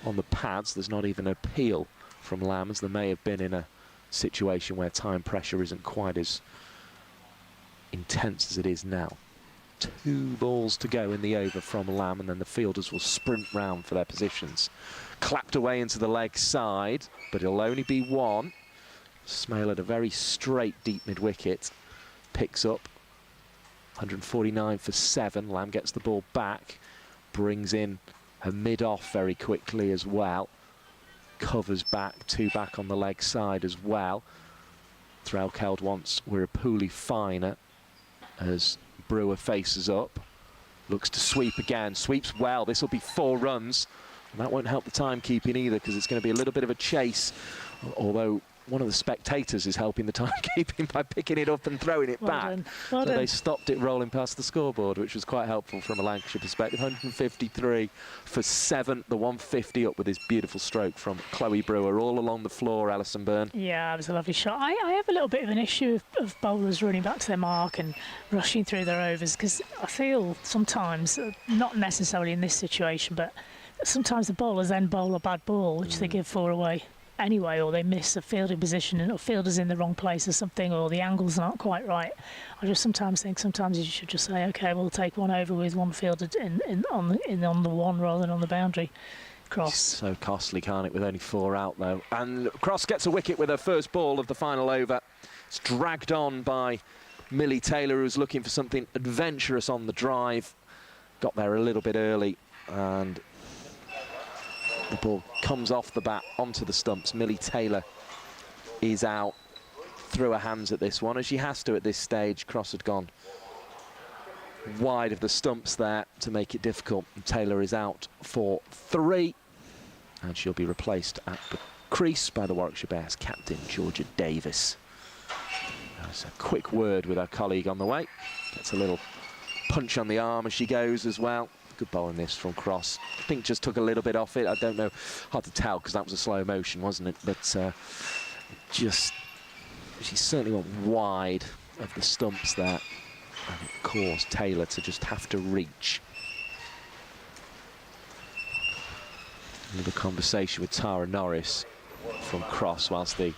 on the pads. There's not even an appeal from Lamb, as there may have been in a situation where time pressure isn't quite as intense as it is now. 2 balls to go in the over from Lamb, and then the fielders will sprint round for their positions. Clapped away into the leg side, but it'll only be 1. Smale at a very straight deep mid-wicket. Picks up 149 for 7. Lamb gets the ball back, brings in her mid-off very quickly as well. Covers back, 2 back on the leg side as well. Threlkeld wants Wirapuli finer as Brewer faces up. Looks to sweep again, sweeps well. This will be 4 runs. And that won't help the timekeeping either, because it's going to be a little bit of a chase, although one of the spectators is helping the timekeeping by picking it up and throwing it back. Well So done. they stopped it rolling past the scoreboard, which was quite helpful from a Lancashire perspective. 153 for 7, the 150 up with this beautiful stroke from Chloe Brewer all along the floor, Alison Byrne. Yeah, it was a lovely shot. I have a little bit of an issue of bowlers running back to their mark and rushing through their overs, because I feel sometimes, not necessarily in this situation, but sometimes the bowlers then bowl a bad ball, which they give 4 away anyway, or they miss a fielding position, or fielders in the wrong place or something, or the angle's not quite right. I just sometimes think you should just say, okay, we'll take 1 over with 1 fielder on the 1 rather than on the boundary cross. So costly, can't it, with only 4 out though. And Cross gets a wicket with her first ball of the final over. It's dragged on by Millie Taylor, who's looking for something adventurous on the drive. Got there a little bit early, and the ball comes off the bat onto the stumps. Millie Taylor is out through her hands at this one, as she has to at this stage. Cross had gone wide of the stumps there to make it difficult. And Taylor is out for 3, and she'll be replaced at the crease by the Warwickshire Bears captain, Georgia Davis. There's a quick word with our colleague on the way. Gets a little punch on the arm as she goes as well. Good bowling this from Cross. I think just took a little bit off it. I don't know, hard to tell because that was a slow motion, wasn't it? But just, she certainly went wide of the stumps there. And it caused Taylor to just have to reach. A little conversation with Tara Norris from Cross whilst the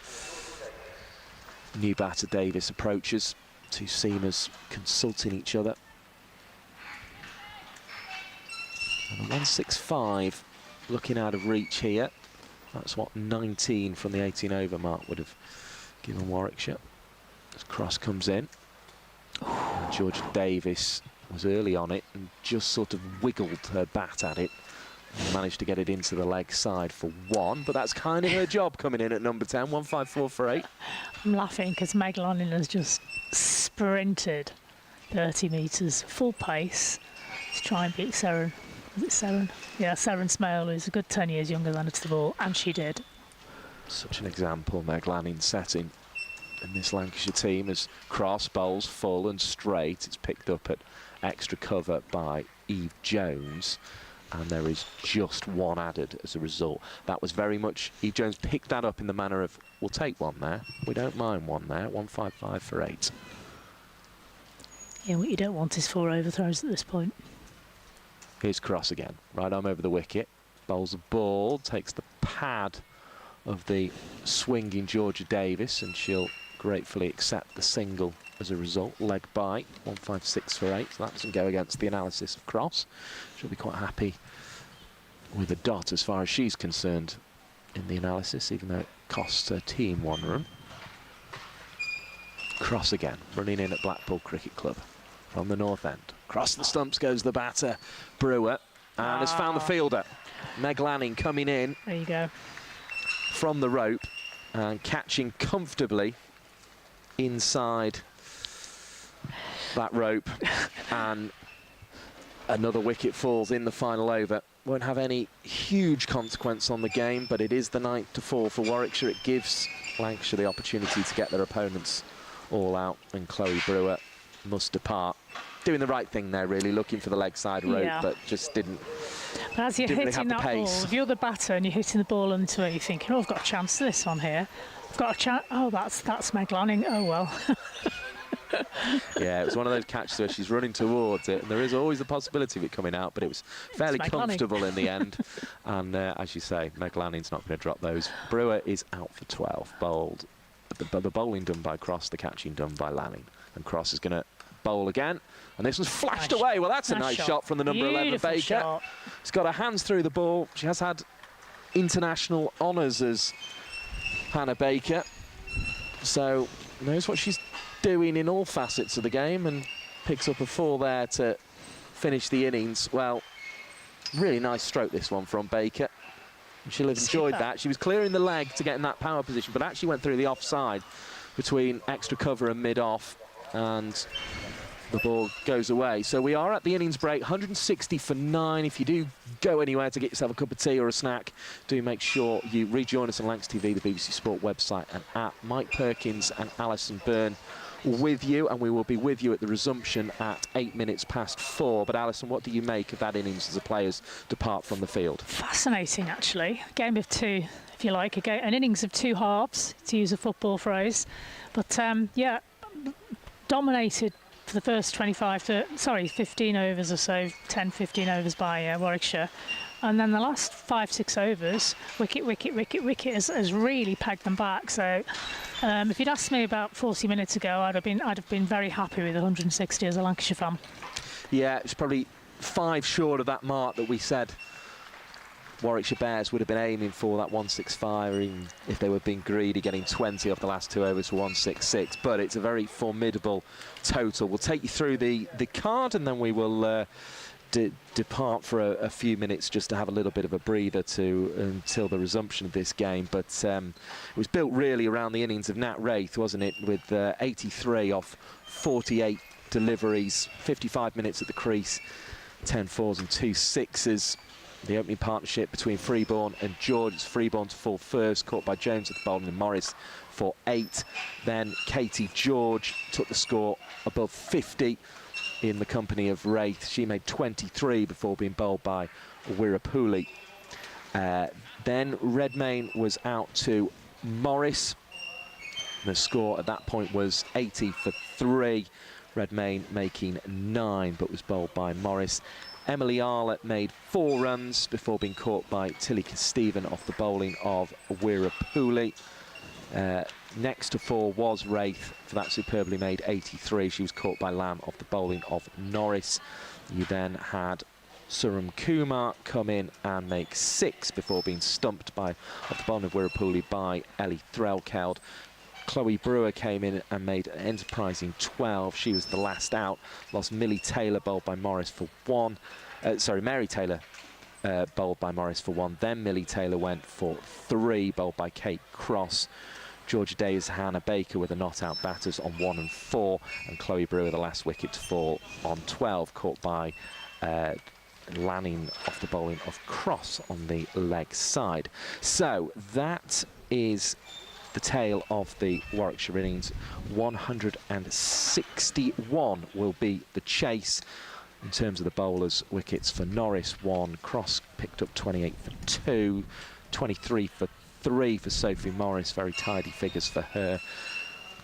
new batter Davis approaches. Two seamers consulting each other. And a 165 looking out of reach here. That's what 19 from the 18 over mark would have given Warwickshire. As Cross comes in. And Georgia Davis was early on it and just sort of wiggled her bat at it. And managed to get it into the leg side for one, but that's kind of her job coming in at number 10, 154 for 8. I'm laughing because Meg Lanning has just sprinted 30 metres full pace to try and beat Seren. Was it Seren? Yeah, Seren Smale, who's a good 10 years younger than her to the ball, and she did. Such an example Meg Lanning setting in this Lancashire team as Cross bowls full and straight. It's picked up at extra cover by Eve Jones. And there is just one added as a result. That was very much, Eve Jones picked that up in the manner of, we'll take one there. We don't mind one there, 155 for 8. Yeah, what you don't want is 4 overthrows at this point. Here's Cross again, right arm over the wicket. Bowls a ball, takes the pad of the swinging Georgia Davis, and she'll gratefully accept the single as a result. Leg bite, 156 for 8. So that doesn't go against the analysis of Cross. She'll be quite happy with a dot as far as she's concerned in the analysis, even though it costs her team 1 run. Cross again, running in at Blackpool Cricket Club from the north end. Across the stumps goes the batter, Brewer, and has found the fielder. Meg Lanning coming in. There you go. From the rope and catching comfortably inside that rope, and another wicket falls in the final over. Won't have any huge consequence on the game, but it is the 9th to fall for Warwickshire. It gives Lancashire the opportunity to get their opponents all out, and Chloe Brewer must depart. Doing the right thing there, really, looking for the leg side rope, but just didn't. But as you're really hitting that ball, if you're the batter and you're hitting the ball into it, you're thinking, oh, I've got a chance to this one here. I've got a chance. Oh, that's Meg Lanning. Oh, well. Yeah, it was one of those catches where she's running towards it, and there is always the possibility of it coming out, but it was fairly comfortable in the end. And as you say, Meg Lanning's not going to drop those. Brewer is out for 12, bowled. The bowling done by Cross, the catching done by Lanning. And Cross is going to bowl again, and this one's flashed away. Well, that's a nice shot from the number 11 Baker. Shot. She's got her hands through the ball. She has had international honours as Hannah Baker, so knows what she's doing in all facets of the game, and picks up a 4 there to finish the innings. Well, really nice stroke this one from Baker. She'll have enjoyed that. She was clearing the leg to get in that power position, but actually went through the offside between extra cover and mid-off, and the ball goes away. So we are at the innings break, 160 for 9. If you do go anywhere to get yourself a cup of tea or a snack, do make sure you rejoin us on Lancs TV, the BBC Sport website, and at Mike Perkins and Alison Byrne with you, and we will be with you at the resumption at 8 minutes past 4. But Alison, what do you make of that innings as the players depart from the field? Fascinating, actually. A game of two, if you like, an innings of 2 halves, to use a football phrase. But yeah, dominated for the first 15 overs or so, 10, 15 overs by Warwickshire. And then the last 5, 6 overs, wicket has really pegged them back. So if you'd asked me about 40 minutes ago, I'd have been very happy with 160 as a Lancashire fan. Yeah, it's probably 5 short of that mark that we said Warwickshire Bears would have been aiming for, that 165, or even if they were being greedy, getting 20 off the last 2 overs for 166. But it's a very formidable total. We'll take you through the card, and then we will depart for a few minutes just to have a little bit of a breather until the resumption of this game. But it was built really around the innings of Nat Wraith, wasn't it, with 83 off 48 deliveries, 55 minutes at the crease, 10 fours and 2 sixes. The opening partnership between Freeborn and George. It's Freeborn to fall first, caught by Jones at the bowling and Morris for 8. Then Katie George took the score above 50. in the company of Wraith. She made 23 before being bowled by Wirapuli. Then Redmayne was out to Morris. The score at that point was 80 for 3. Redmayne making 9, but was bowled by Morris. Emily Arlett made 4 runs before being caught by Tilly Stephen off the bowling of Wirapuli. Next to 4 was Wraith for that superbly made 83. She was caught by Lamb off the bowling of Norris. You then had Suram Kumar come in and make 6 before being stumped by off the bowling of Wirapuli by Ellie Threlkeld. Chloe Brewer came in and made an enterprising 12. She was the last out. Lost Millie Taylor, bowled by Morris for 1. Mary Taylor bowled by Morris for 1. Then Millie Taylor went for 3, bowled by Kate Cross. Georgia Days, Hannah Baker with the not-out batters on 1 and 4. And Chloe Brewer, the last wicket to fall on 12, caught by Lanning off the bowling of Cross on the leg side. So that is the tale of the Warwickshire innings. 161 will be the chase. In terms of the bowlers, wickets for Norris 1, Cross picked up 28 for 2, 23 for 3 for Sophie Morris, very tidy figures for her.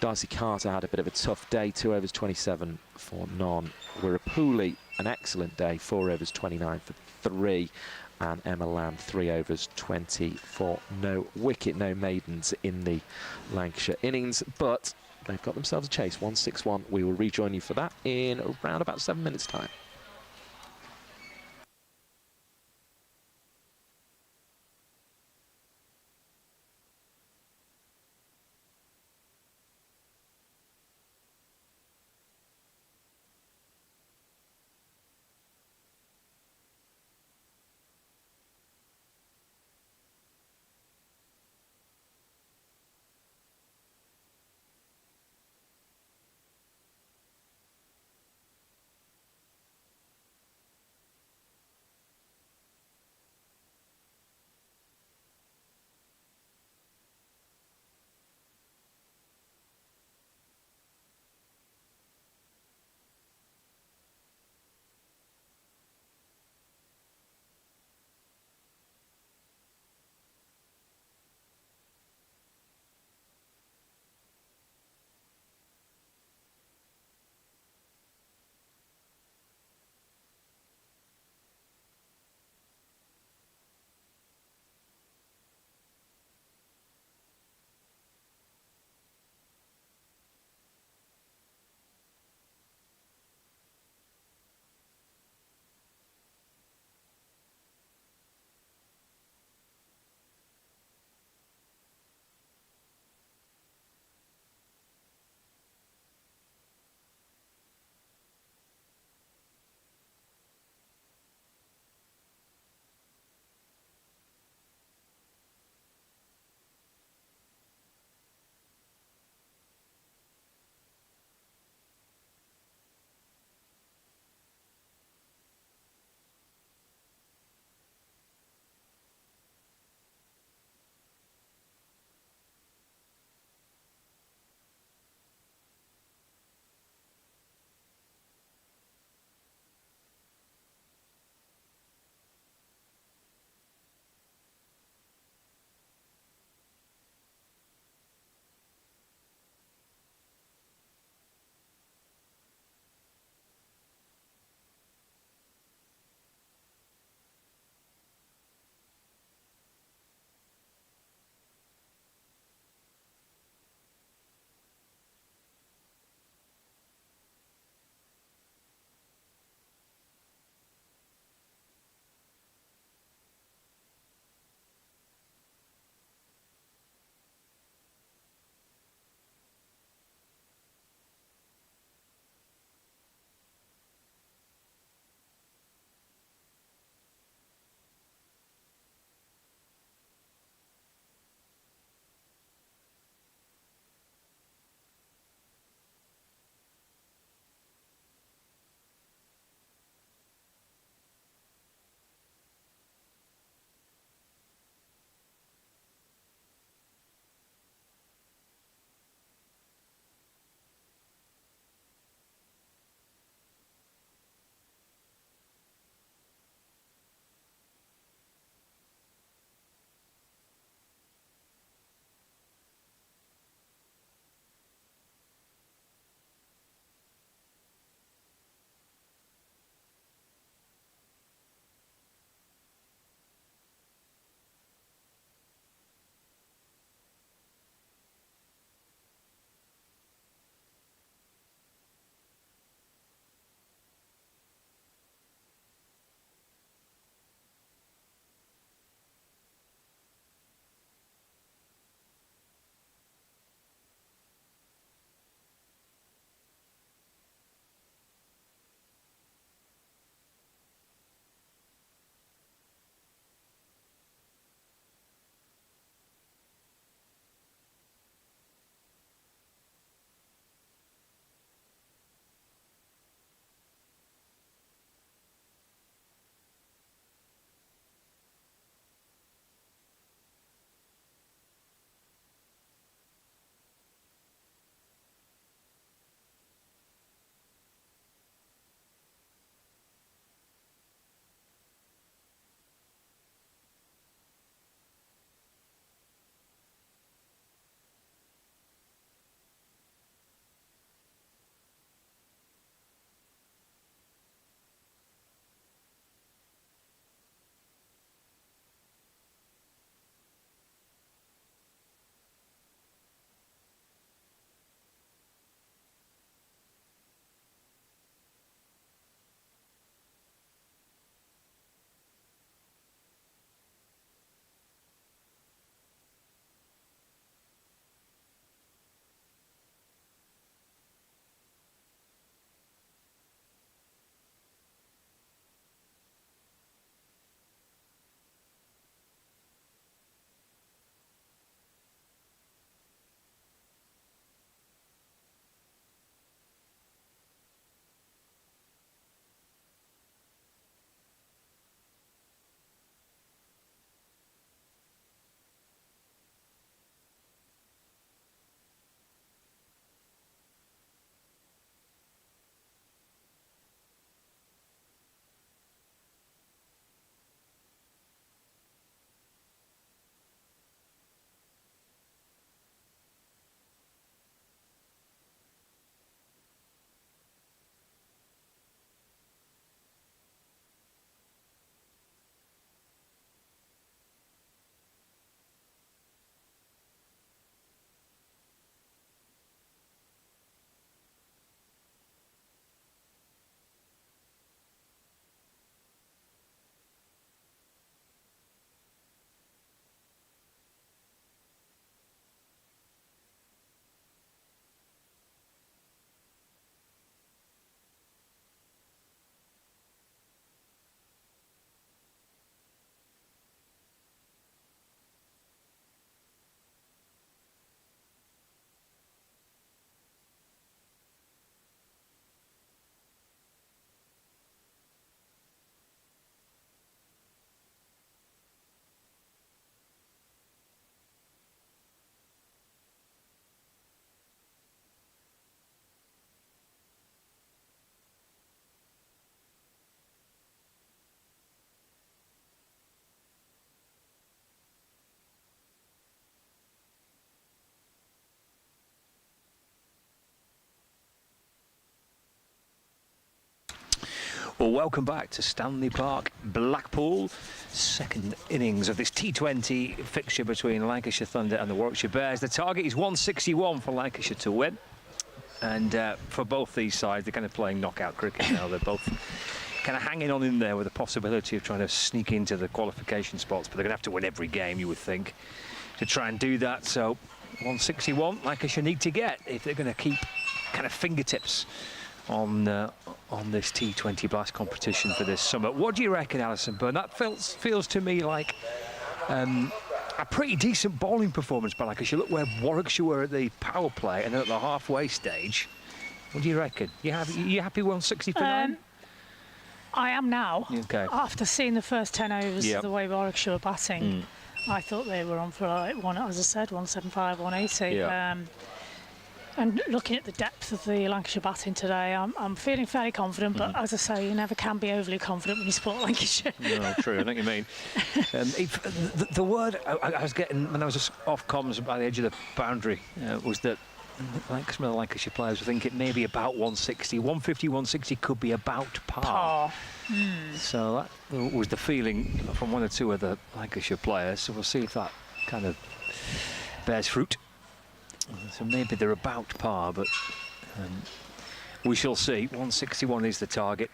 Darcy Carter had a bit of a tough day, 2 overs 27 for none. Wirapuli, an excellent day, 4 overs 29 for 3. And Emma Lamb, 3 overs 20 for no wicket, no maidens in the Lancashire innings, but they've got themselves a chase, 161. We will rejoin you for that in around about 7 minutes' time. Well, welcome back to Stanley Park, Blackpool. Second innings of this T20 fixture between Lancashire Thunder and the Warwickshire Bears. The target is 161 for Lancashire to win. And for both these sides, they're kind of playing knockout cricket now. They're both kind of hanging on in there with the possibility of trying to sneak into the qualification spots. But they're going to have to win every game, you would think, to try and do that. So 161, Lancashire need to get if they're going to keep kind of fingertips on this T20 Blast competition for this summer. What do you reckon, Alison Byrne? That feels to me like a pretty decent bowling performance by Lancashire. Look where Warwickshire were at the power play and at the halfway stage. What do you reckon? You happy 160 for 9? I am now. Okay. After seeing the first 10 overs, the way Warwickshire were batting, I thought they were on for, like, as I said, 175, 180. Yeah. And looking at the depth of the Lancashire batting today, I'm feeling fairly confident, but as I say, you never can be overly confident when you support Lancashire. No, true, I know what you mean. The word I was getting when I was just off comms by the edge of the boundary was that like some of the Lancashire players were thinking maybe about 160, 150, 160 could be about par. So that was the feeling from one or two of the Lancashire players. So we'll see if that kind of bears fruit. So maybe they're about par, but we shall see. 161 is the target.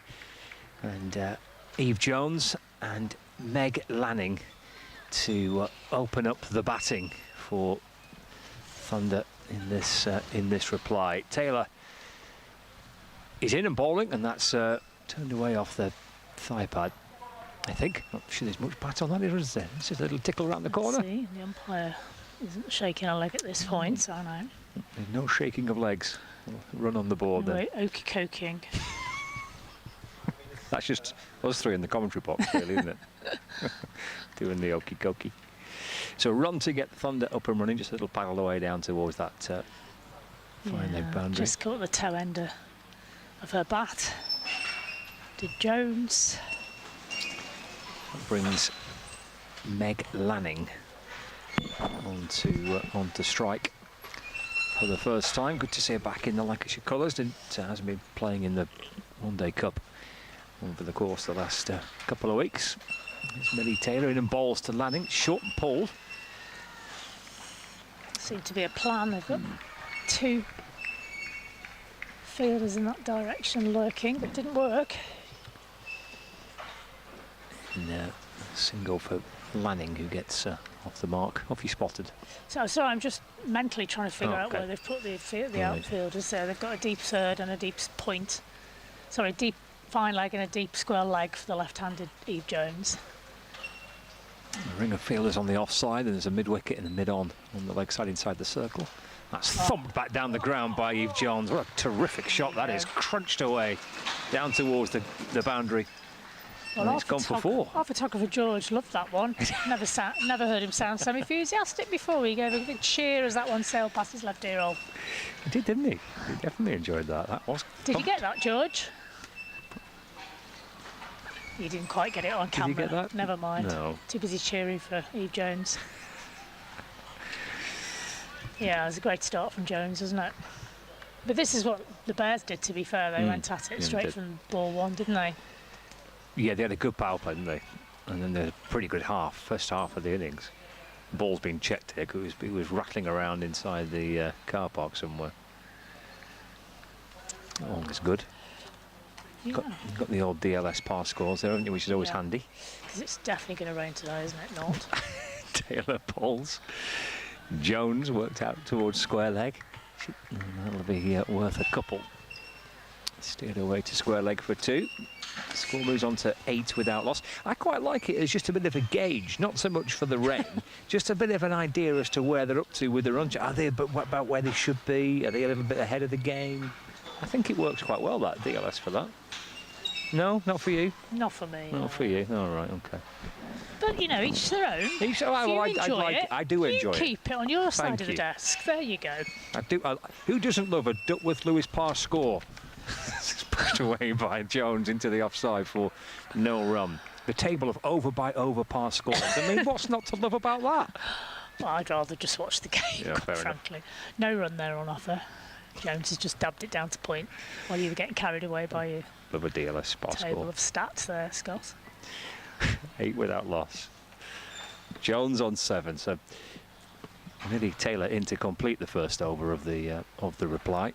And Eve Jones and Meg Lanning to open up the batting for Thunder in this reply. Taylor is in and bowling, and that's turned away off the thigh pad, I think. Not sure there's much bat on that, is there? It's just a little tickle around the corner. Let's see, the umpire isn't shaking a leg at this point, so I know. There's no shaking of legs. Run on the board there. Okey coking. That's just us three in the commentary box, really, isn't it? Doing the okey dokey. So run to get Thunder up and running, just a little paddle away down towards that fine leg boundary. Just caught the toe end of her bat. Did Jones. That brings Meg Lanning onto strike for the first time. Good to see her back in the Lancashire colours. Hasn't been playing in the one-day cup over the course of the last couple of weeks. There's Millie Taylor in and bowls to Lanning, short and pulled. Seemed to be a plan. They've got two fielders in that direction lurking, but didn't work. And single for Lanning, who gets off the mark. Off you spotted. So sorry, I'm just mentally trying to figure out where they've put the outfielders there. They've got a deep third and a deep point. Sorry, deep fine leg and a deep square leg for the left-handed Eve Jones. A ring of fielders on the offside, and there's a mid-wicket and a mid-on the leg side inside the circle. That's thumped back down the ground by Eve Jones. What a terrific shot that is. Crunched away down towards the boundary. Well, and it's gone for 4. Our photographer George loved that one. Never heard him sound so enthusiastic before. He gave a big cheer as that one sailed past his left ear hole. He did, didn't he? He definitely enjoyed that. That was. Did you get that, George? You didn't quite get it on camera. Did you get that? Never mind. No. Too busy cheering for Eve Jones. Yeah, it was a great start from Jones, wasn't it? But this is what the Bears did, to be fair. They went at it straight from ball 1, didn't they? Yeah, they had a good power play, didn't they? And then a pretty good first half of the innings. The ball's been checked here because it was rattling around inside the car park somewhere. Oh, it's good. Yeah. Got the old DLS pass scores there, haven't you, which is always handy. Because it's definitely going to rain today, isn't it? Not. Taylor pulls. Jones worked out towards square leg. That'll be worth a couple. Steered away to square leg for 2. Score moves on to 8 without loss. I quite like it as just a bit of a gauge, not so much for the rain, just a bit of an idea as to where they're up to with the run. Are they about where they should be? Are they a little bit ahead of the game? I think it works quite well, that DLS, for that. No, not for you? Not for me. Not for you. All right, OK. But, you know, each their own. I do enjoy it. You keep it on your side of the desk. There you go. I do. Who doesn't love a Duckworth-Lewis par score? It's pushed away by Jones into the offside for no run. The table of over by over par scores. I mean, what's not to love about that? Well, I'd rather just watch the game, quite frankly. No run there on offer. Jones has just dabbed it down to point while you were getting carried away by your Love a deal, a spot table score. of stats there, Scott. 8 without loss. Jones on 7, so nearly Taylor in to complete the first over of the reply.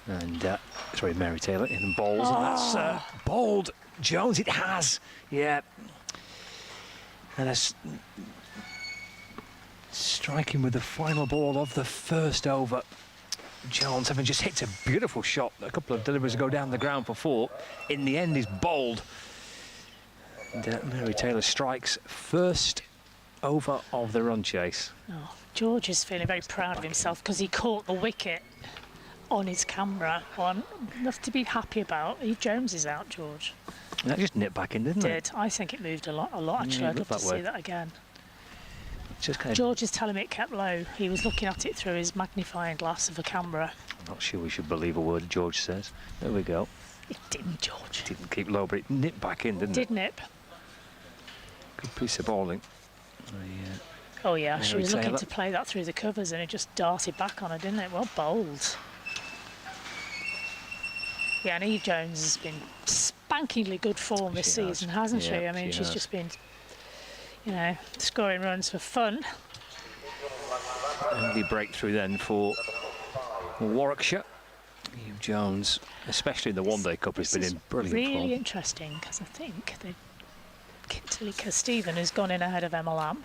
And sorry, Mary Taylor in bowls, and that's bowled. Jones, it has, yeah. And that's striking with the final ball of the first over. Jones having just hit a beautiful shot. A couple of deliveries go down the ground for 4. In the end, he's bowled. And Mary Taylor strikes first over of the run chase. Oh, George is feeling very proud of himself because he caught the wicket on his camera. One enough to be happy about. Jones is out, George. That just nipped back in, didn't it? Did. I think it moved a lot actually. Yeah, I'd love to see that again. Just kind of, George is telling me it kept low. He was looking at it through his magnifying glass of a camera. I'm not sure we should believe a word George says. There we go. It didn't, George. Didn't keep low, but it nipped back in, didn't it? Did nip. Good piece of bowling. Oh yeah, she Mary was looking Taylor. to play that through the covers and it just darted back on her, didn't it? Well bowled. Yeah, and Eve Jones has been spankingly good form this She has. season, hasn't she? Yeah, I mean, she she's has. just been, scoring runs for fun. Early breakthrough then for Warwickshire. Eve Jones, especially in the one-day cup, has been in brilliant really form. interesting because I think Talika Stephen has gone in ahead of Emma Lamb.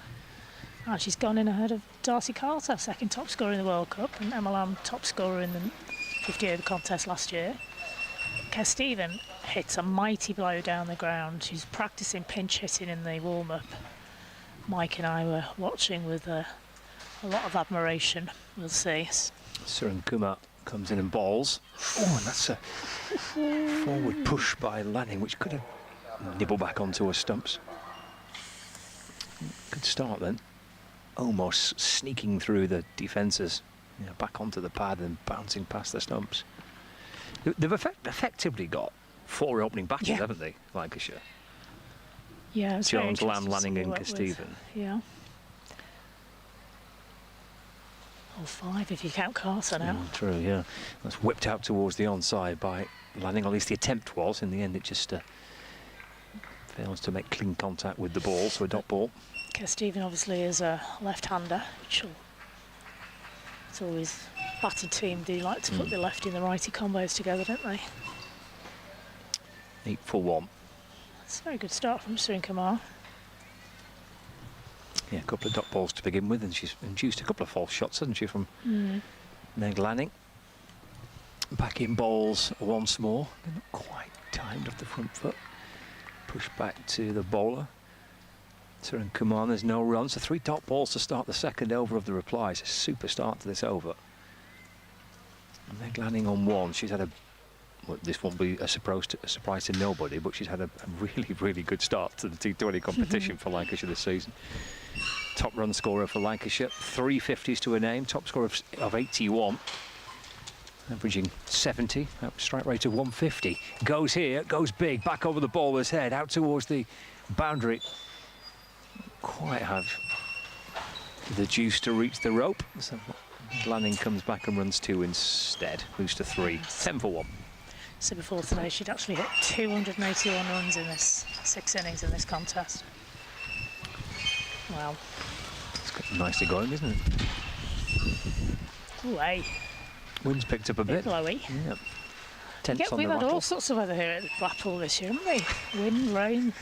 And she's gone in ahead of Darcy Carter, second top scorer in the World Cup, and Emma Lamb top scorer in the 50 over contest last year. Kes Stephen hits a mighty blow down the ground. She's practicing pinch hitting in the warm-up. Mike and I were watching with a lot of admiration. We'll see. Suren Kumar comes in and bowls. Oh, and that's a forward push by Lanning, which could have nibbled back onto her stumps. Good start then. Almost sneaking through the defences, back onto the pad and bouncing past the stumps. They've effectively got 4 opening batters, haven't they, Lancashire? Yeah, it's very Jones, Lamb, interesting to Lanning see and what with- Stephen. Yeah. Or 5 if you count Carter now. True, yeah. That's whipped out towards the onside by Lanning, or at least the attempt was. In the end, it just fails to make clean contact with the ball, so a dot ball. Kes Stephen obviously is a left-hander, which it's always batting team do like to put the lefty and the righty combos together, don't they? 8 for 1. It's a very good start from Suren Kumar. Yeah, a couple of dot balls to begin with, and she's induced a couple of false shots, hasn't she, from Meg Lanning. Back in bowls once more. They're not quite timed off the front foot. Push back to the bowler. Suren Kumar, there's no run, so 3 dot balls to start the second over of the reply. It's a super start to this over. And Meg Lanning on 1. She's had this won't be a surprise to nobody, but she's had a really, really good start to the T20 competition for Lancashire this season. Top run scorer for Lancashire, 3 50s to her name, top score of 81, averaging 70, strike rate of 150. Goes here, goes big, back over the bowler's head, out towards the boundary. Quite have the juice to reach the rope. So Lanning comes back and runs 2 instead, moves to 3, 10 for 1. So before today, she'd actually hit 281 runs in this 6 innings in this contest. Wow. It's got nicely going, isn't it? Ooh, hey. Wind's picked up a bit. Blowy. Yeah. Tense Yeah, on we've the had rattle. all sorts of weather here at Blackpool this year, haven't we? Wind, rain,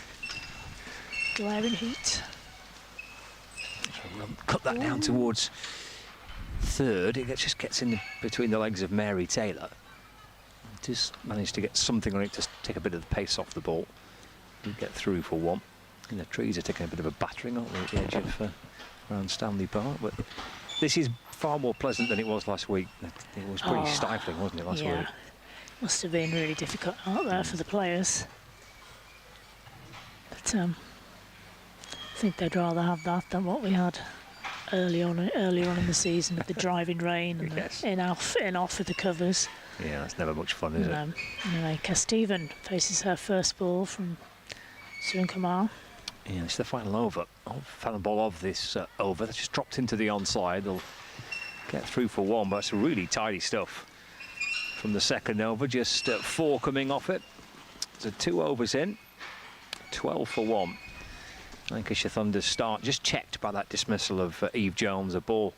glaring heat. Cut that down towards 3rd. It just gets in between the legs of Mary Taylor. Just managed to get something on it to take a bit of the pace off the ball. Didn't get through for 1. And the trees are taking a bit of a battering, aren't they, at the edge of around Stanley Park. But this is far more pleasant than it was last week. It was pretty stifling, wasn't it, last week? Must have been really difficult out there for the players. But I think they'd rather have that than what we had earlier on in the season with the driving rain and Yes. the in off with the covers. Yeah, that's never much fun, is it? Anyway, Kes Stephen faces her first ball from Suren Kumar. Yeah, it's the final over. Final ball of this over. That's just dropped into the onside. They'll get through for one, but it's really tidy stuff from the second over. Just 4 coming off it. So 2 overs in, 12 for 1. Lancashire Thunder's start just checked by that dismissal of Eve Jones, a ball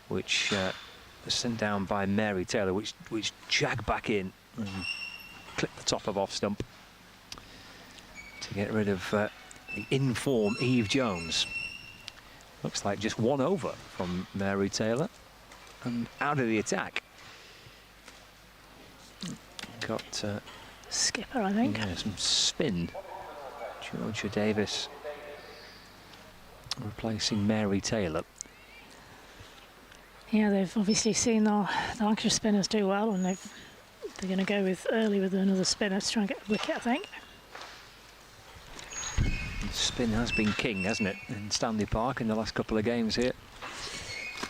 which was sent down by Mary Taylor, which jagged back in and clipped the top of off stump to get rid of the in-form Eve Jones. Looks like just 1 over from Mary Taylor and out of the attack. Got skipper, I think. Yeah, some spin. Georgia Davis replacing Mary Taylor. Yeah, they've obviously seen the Lancashire spinners do well, and they're going to go early with another spinner to try and get a wicket, I think. Spin has been king, hasn't it, in Stanley Park in the last couple of games here.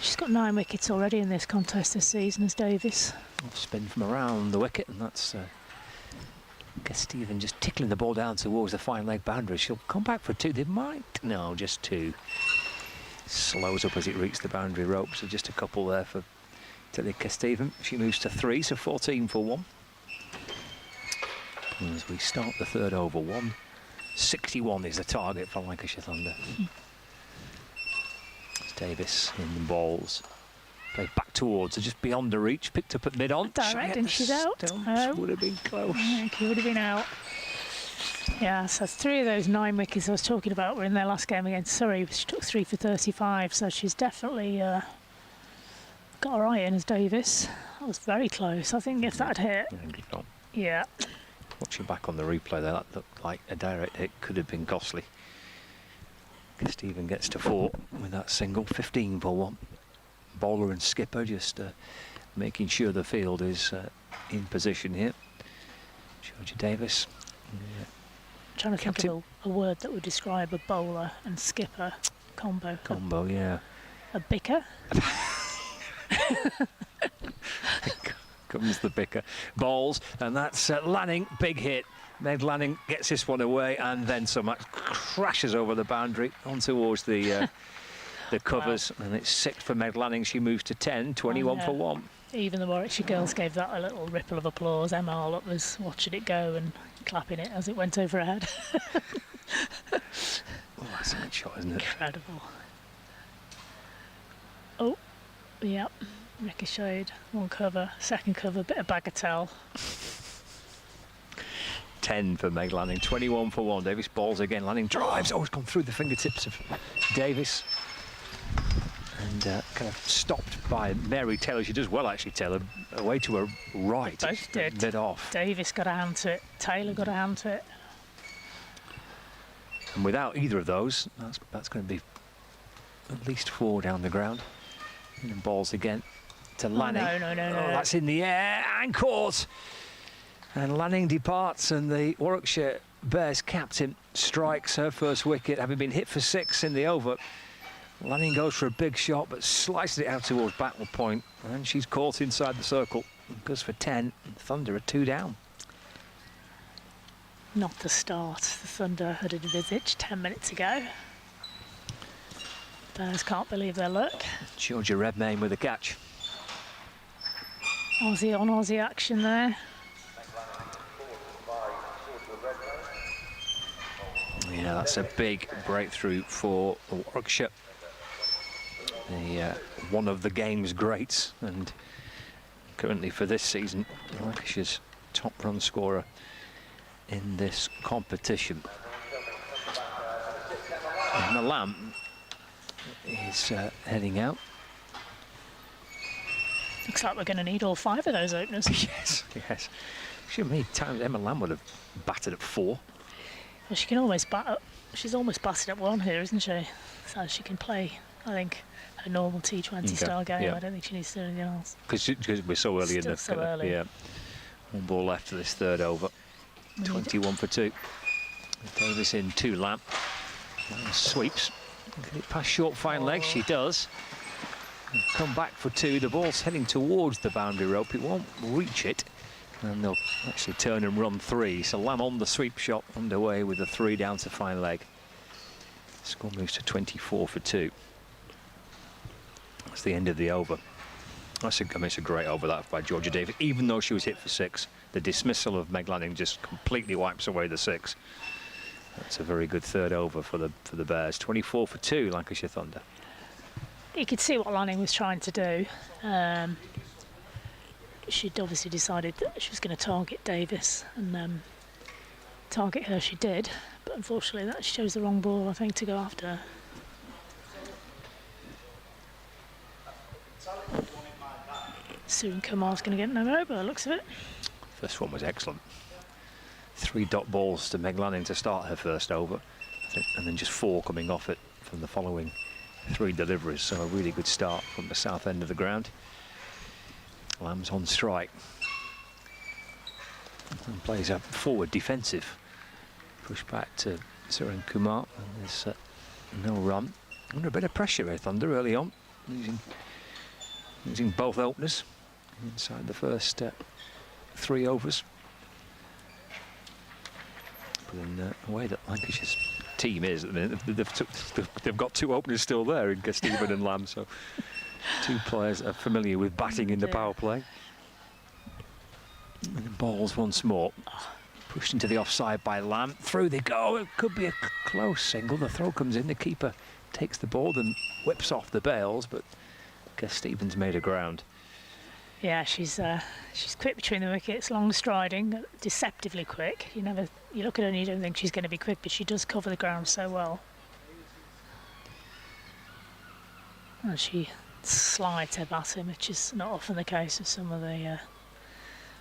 She's got 9 wickets already in this contest this season as Davis. Spin from around the wicket, and that's Stephen just tickling the ball down towards the fine leg boundary. She'll come back for 2. They might. No, just 2. Slows up as it reaches the boundary rope, so just a couple there for Tilika Stephen. She moves to 3, so 14 for 1. And as we start the third over, 161 is the target for Lancashire Thunder. It's Davis in the balls. Played back towards her, just beyond the reach, picked up at mid-on. Direct, and she's out. Oh. Would have been close. I think he would have been out. Yeah, so 3 of those 9 wickets I was talking about were in their last game against Surrey. She took 3 for 35, so she's definitely got her eye in as Davis. That was very close. I think if that had hit, yeah. Watching back on the replay there, that looked like a direct hit, could have been costly. Stephen gets to 4 with that single, 15 for 1. Bowler and skipper just making sure the field is in position here. Georgia Davis. Yeah. Trying to think of a word that would describe a bowler and skipper combo. Combo, yeah. A bicker. Comes the bicker. Bowls, and that's Lanning, big hit. Meg Lanning gets this one away, and then some crashes over the boundary on towards the covers. Wow. And it's 6 for Meg Lanning. She moves to 10, 21 for 1. Even the Warwickshire girls gave that a little ripple of applause. Emma Harlott was watching it go and clapping it as it went over her head. Oh, that's a good shot, isn't it? Incredible. Oh, yep. Ricocheted. 1 cover, 2nd cover, bit of bagatelle. 10 for Meg Lanning, 21 for 1. Davis balls again. Lanning drives. Oh, it's gone through the fingertips of Davis. And kind of stopped by Mary Taylor. She does well, actually, Taylor. Away to her right. Both did. Mid off. Davis got a hand to it. Taylor got a hand to it. And without either of those, that's going to be at least 4 down the ground. And then balls again to Lanning. No. That's in the air and caught. And Lanning departs, and the Warwickshire Bears captain strikes her first wicket, having been hit for 6 in the over. Lanning goes for a big shot, but slices it out towards backward point, and she's caught inside the circle. Goes for 10. Thunder are 2 down. Not the start the Thunder had envisaged 10 minutes ago. Bears can't believe their luck. Georgia Redmayne with a catch. Aussie on Aussie action there. Yeah, that's a big breakthrough for Warwickshire. One of the game's greats, and currently for this season, Lancashire's top run scorer in this competition. And the Lamb is heading out. Looks like we're going to need all 5 of those openers. Yes. How many times Emma Lamb would have batted at 4? Well, she can almost bat up. She's almost batted at 1 here, isn't she? So she can play, I think, a normal T20 style game. Yeah. I don't think she needs to do anything else. Because we're so early in the... so early. Yeah. 1 ball left to this third over. 21 for 2. Davis in 2 Lamb. Sweeps. Get it past short fine legs. She does. Come back for 2. The ball's heading towards the boundary rope. It won't reach it. And they'll actually turn and run 3. So Lamb on the sweep shot underway with the 3 down to fine leg. Score moves to 24 for 2. That's the end of the over. It's a great over that by Georgia Davis. Even though she was hit for 6, the dismissal of Meg Lanning just completely wipes away the 6. That's a very good third over for the Bears. 24 for 2, Lancashire Thunder. You could see what Lanning was trying to do. She'd obviously decided that she was going to target Davis, and target her she did. But unfortunately, that she chose the wrong ball, I think, to go after her. Soon Kamar's going to get no over by the looks of it. First one was excellent. 3 dot balls to Meg Lanning to start her first over, and then just 4 coming off it from the following 3 deliveries. So a really good start from the south end of the ground. Lamb's on strike and plays a forward defensive push back to Suren Kumar, and there's no run. Under a bit of pressure here, Thunder, early on, using both openers inside the first 3 overs. But in the way that Lancashire's team is at the minute, they've got 2 openers still there in Stephen and Lamb, so 2 players are familiar with batting in the power play. And the balls once more. Pushed into the offside by Lamb. Through they go. It could be a close single. The throw comes in. The keeper takes the ball and whips off the bails, but I guess Stevens made a ground. Yeah, she's quick between the wickets, long striding, deceptively quick. You look at her and you don't think she's going to be quick, but she does cover the ground so well. And she slides her batting, which is not often the case with some of the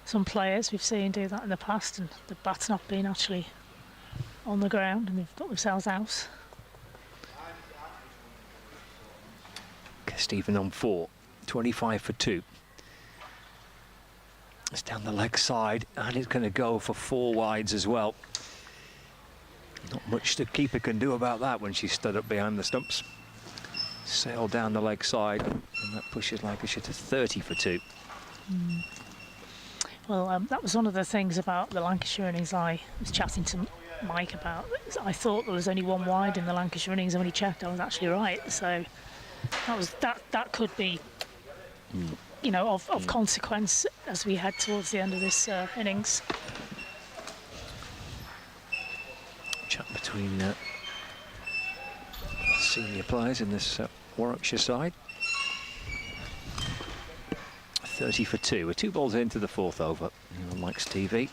some players we've seen do that in the past, and the bat's not been actually on the ground, and they've got themselves out. Stephen on 4, 25 for 2. It's down the leg side, and it's going to go for 4 wides as well. Not much the keeper can do about that when she's stood up behind the stumps. Sail down the leg side, and that pushes Lancashire to 30 for 2. Well, that was one of the things about the Lancashire innings I was chatting to Mike about. I thought there was only 1 wide in the Lancashire innings, and when he checked, I was actually right. So that could be, of consequence as we head towards the end of this innings. Chat between senior players in this Warwickshire side. 30 for 2. We're 2 balls into the 4th over on Mike's TV.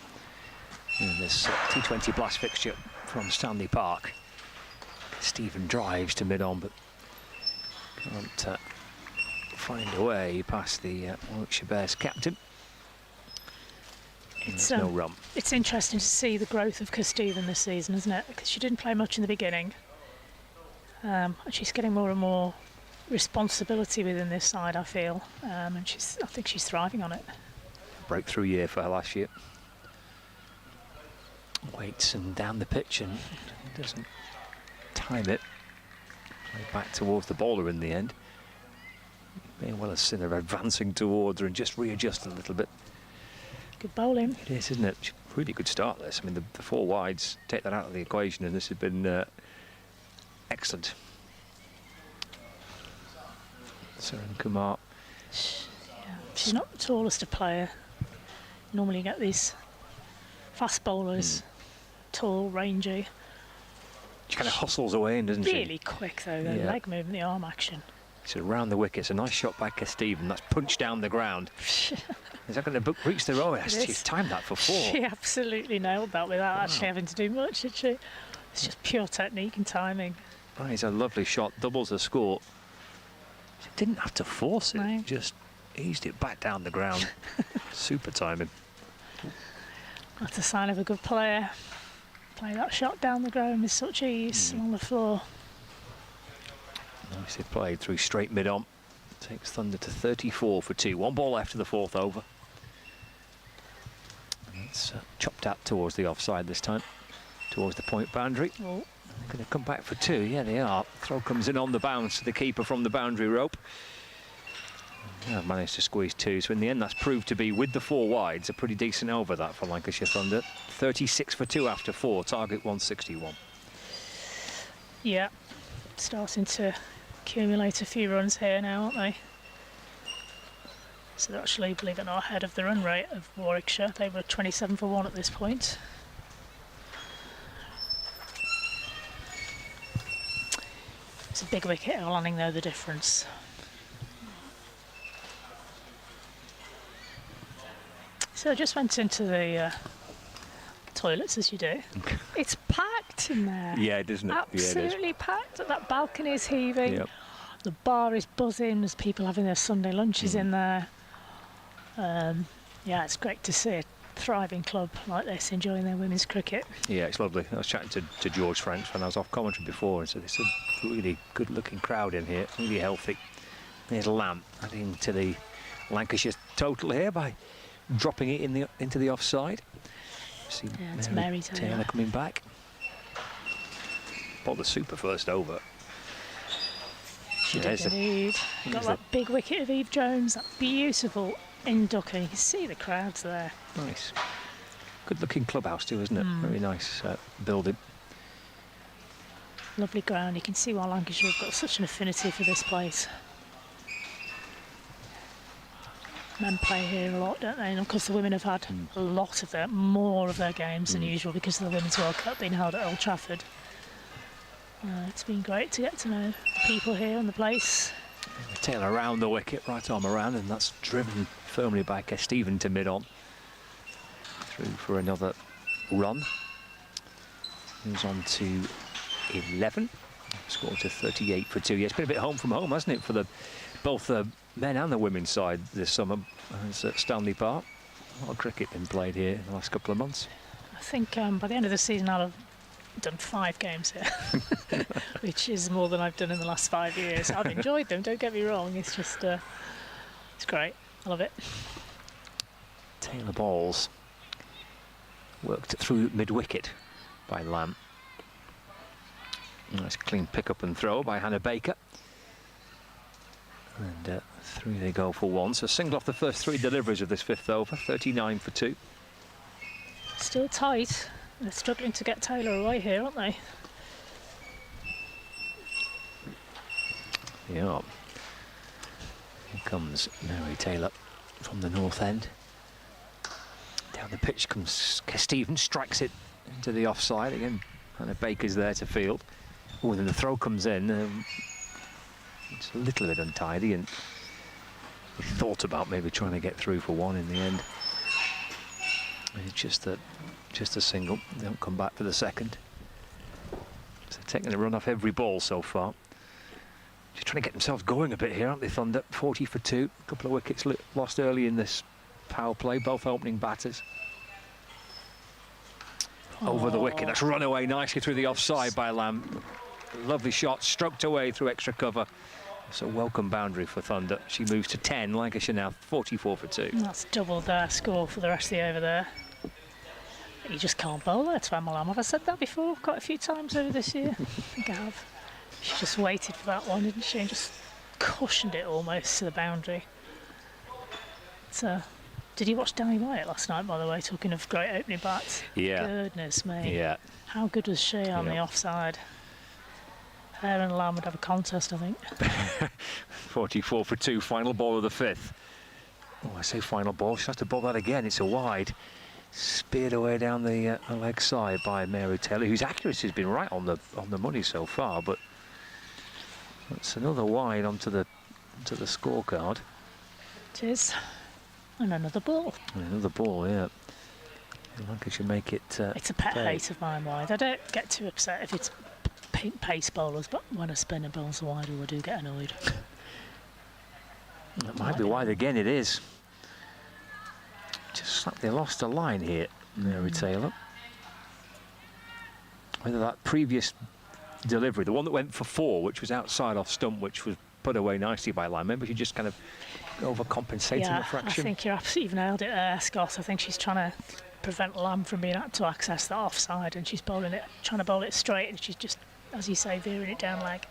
And this T20 blast fixture from Stanley Park. Stephen drives to mid-on, but can't find a way past the Warwickshire Bears captain. There's no run. It's interesting to see the growth of Stephen this season, isn't it? Because she didn't play much in the beginning. And she's getting more and more responsibility within this side, I feel, and I think she's thriving on it. Breakthrough year for her last year. Waits and down the pitch and doesn't time it. Play back towards the bowler in the end. May well have seen her advancing towards her and just readjust a little bit. Good bowling. It is, isn't it? Really good start this. I mean, the 4 wides take that out of the equation, and this has been excellent. Suren Kumar. Yeah, she's not the tallest of player. Normally you get these fast bowlers, tall, rangy. She kind of hustles away in, doesn't she? Really quick though, the leg movement, the arm action. So around the wickets, a nice shot by Stephen. That's punched down the ground. Is that going to reach the row? She's timed that for 4. She absolutely nailed that without actually having to do much, did she? It's just pure technique and timing. That is a lovely shot, doubles the score. She didn't have to force it, no. Just eased it back down the ground. Super timing. That's a sign of a good player. Play that shot down the ground with such ease on the floor. Nicely played through straight mid-on. Takes Thunder to 34 for 2. 1 ball left of the 4th over. And it's chopped out towards the offside this time, towards the point boundary. Oh. They're going to come back for 2. Yeah, they are. Throw comes in on the bounce to the keeper from the boundary rope. Yeah, managed to squeeze 2. So in the end, that's proved to be, with the 4 wides, a pretty decent over that for Lancashire Thunder. 36 for 2 after 4. Target 161. Yeah, starting to accumulate a few runs here now, aren't they? So they're actually, believe it or not, ahead of the run rate of Warwickshire. They were 27 for 1 at this point. It's a big wicket, Lanning though, the difference. So I just went into the toilets, as you do. It's packed in there. Yeah, doesn't it? Absolutely packed. That balcony is heaving. Yep. The bar is buzzing. There's people having their Sunday lunches in there. Yeah, it's great to see a thriving club like this enjoying their women's cricket. Yeah, it's lovely. I was chatting to George Franks when I was off commentary before, and so there's a really good-looking crowd in here, really healthy. There's Lamb adding to the Lancashire total here by dropping it into the offside. See it's Mary Taylor coming back. Bowled the super first over. She did indeed. Got that big wicket of Eve Jones, that beautiful inducker. You can see the crowds there. Nice. Good-looking clubhouse too, isn't it? Very nice building. Lovely ground. You can see why Lancashire have got such an affinity for this place. Men play here a lot, don't they? And of course the women have had a lot of more of their games than usual because of the Women's World Cup being held at Old Trafford. It's been great to get to know the people here and the place. Tail around the wicket, right arm around, and that's driven firmly by Stephen to mid-on. Through for another run. Moves on to 11. Scored to 38 for 2. Yeah, it's been a bit home from home, hasn't it, for both the men and the women's side this summer. It's at Stanley Park. A lot of cricket been played here in the last couple of months. I think by the end of the season I'll have done 5 games here, which is more than I've done in the last 5 years. I've enjoyed them, don't get me wrong. It's just, it's great. I love it. Taylor balls. Worked through mid-wicket by Lamb. Nice clean pick-up and throw by Hannah Baker. And through they go for 1. So single off the first 3 deliveries of this 5th over, 39 for 2. Still tight. They're struggling to get Taylor away here, aren't they? Yeah. Here comes Mary Taylor from the north end. Down the pitch comes Stevens, strikes it into the offside again. Hannah Baker's there to field. Oh, and then the throw comes in. It's a little bit untidy, and he thought about maybe trying to get through for 1 in the end. It's just a single. They don't come back for the second. So taking a run off every ball so far. Just trying to get themselves going a bit here, aren't they, Thunder? 40 for 2. A couple of wickets lost early in this power play, both opening batters. Over the wicket. That's run away nicely through the offside by Lamb. Lovely shot, stroked away through extra cover. It's a welcome boundary for Thunder. She moves to 10. Lancashire now 44 for 2. That's doubled their score for the rest of the over there. You just can't bowl there to Emma Lamb. Have I said that before? Quite a few times over this year. I think I have. She just waited for that one, didn't she? And just cushioned it almost to the boundary. So, did you watch Danny Wyatt last night, by the way, talking of great opening bats? Yeah. Goodness me. Yeah. How good was she on the offside? Her and Lamb would have a contest, I think. 44 for 2, final ball of the 5th. Oh, I say final ball, she has to bowl that again. It's a wide. Speared away down the leg side by Mary Taylor, whose accuracy has been right on the money so far, but that's another wide onto the scorecard. It is. And another ball. And another ball, yeah. Lancashire make it. It's a pet hate of mine, wide. I don't get too upset if it's pace bowlers, but when a spinner bowls a wide, I do get annoyed. That might be wide again. It is. Just slightly lost a line here, Mary Taylor. Whether that previous delivery, the one that went for 4, which was outside off stump, which was put away nicely by Lamb, maybe she just kind of overcompensating a fraction. I think you absolutely nailed it there, Scott. I think she's trying to prevent Lamb from being able to access the offside, and she's bowling it, trying to bowl it straight, and she's just, as you say, veering it down leg.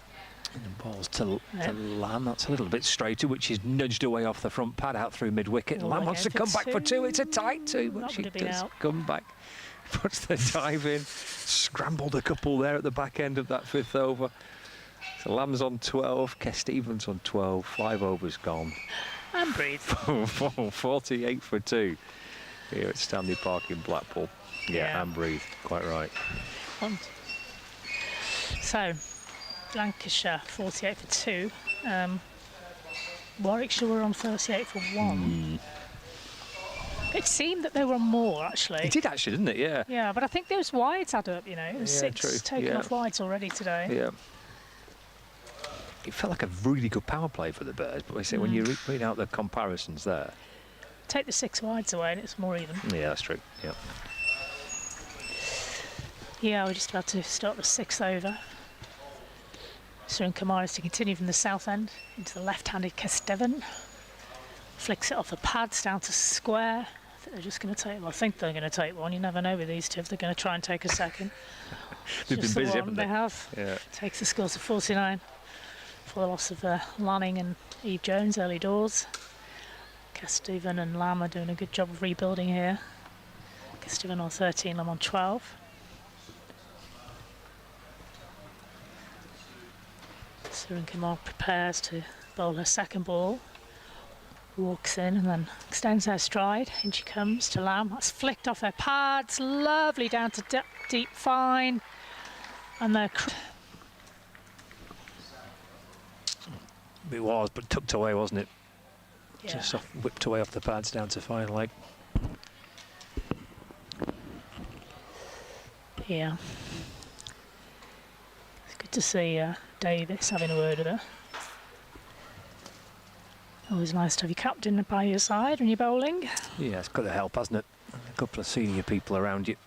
And the balls to Lamb. That's a little bit straighter, which is nudged away off the front pad out through mid-wicket. Lamb wants to come back for 2. It's a tight 2, but she does come back. Puts the dive in. Scrambled a couple there at the back end of that 5th over. So Lamb's on 12, Kes Stevens on 12. 5 overs gone. And breathe. 48 for 2 here at Stanley Park in Blackpool. Yeah, and breathe. Quite right. So, Lancashire 48 for 2. Warwickshire were on 38 for 1. It seemed that they were on more, actually. It did actually, didn't it? Yeah. Yeah, but I think those wides add up, you know. There's Yeah, 6 true. taken off wides already today. Yeah. It felt like a really good power play for the Bears, but I say when you read out the comparisons there. Take the 6 wides away and it's more even. Yeah, that's true. Yeah. Yeah, we're just about to start the 6th over. Surin Kumar is to continue from the south end into the left-handed Kestevan. Flicks it off the pads down to square. I think they're just going to take. Well, I think they're going to take one. You never know with these two if they're going to try and take a second. They've been busy, haven't they? They have. Yeah. Takes the score to 49 for the loss of Lanning and Eve Jones early doors. Kestevan and Lamb are doing a good job of rebuilding here. Kestevan on 13, Lamb on 12. Surin Kumar prepares to bowl her second ball. Walks in and then extends her stride. In she comes to Lamb. That's flicked off her pads. Lovely down to deep fine. And they're... It was, but tucked away, wasn't it? Yeah. Just whipped away off the pads down to fine leg. Yeah. It's good to see Davis having a word with her. Always nice to have your captain by your side when you're bowling. Yeah, it's got to help, hasn't it? A couple of senior people around you.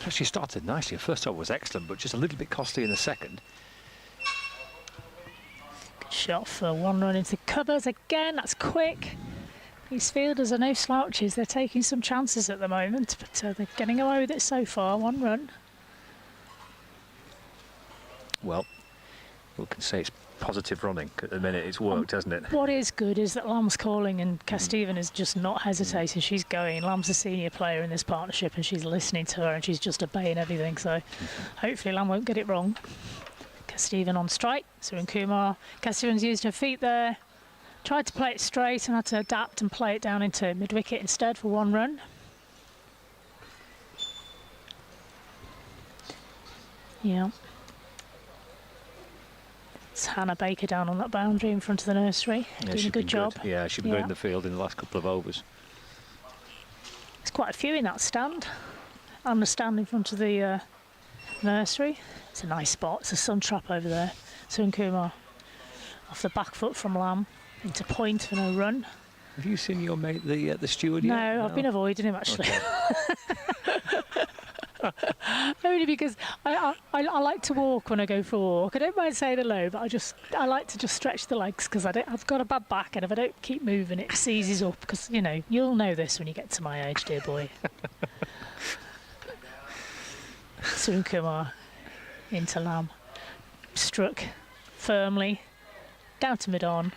Actually started nicely. The first over was excellent, but just a little bit costly in the second. Good shot for 1 run into the covers again. That's quick. These fielders are no slouches. They're taking some chances at the moment, but they're getting away with it so far. 1 run. Well, we can say it's positive running at the minute. It's worked, hasn't it? What is good is that Lamb's calling and Kestevan is just not hesitating. She's going. Lamb's a senior player in this partnership and she's listening to her and she's just obeying everything. So hopefully Lamb won't get it wrong. Kestevan on strike. Surin Kumar. Kestevan's used her feet there. Tried to play it straight and had to adapt and play it down into mid-wicket instead for 1 run. Yeah. It's Hannah Baker down on that boundary in front of the nursery, doing a good job. Yeah, she's been good in the field in the last couple of overs. There's quite a few in that stand. And the stand in front of the nursery. It's a nice spot. It's a sun trap over there. Surin Kumar off the back foot from Lamb into point for no run. Have you seen your mate, the steward yet? No, I've been avoiding him actually. Okay. Only because I like to walk when I go for a walk. I don't mind saying hello, but I like to just stretch the legs because I've got a bad back, and if I don't keep moving, it seizes up. Because you'll know this when you get to my age, dear boy. Surin Kumar into Lamb, struck firmly down to mid-on.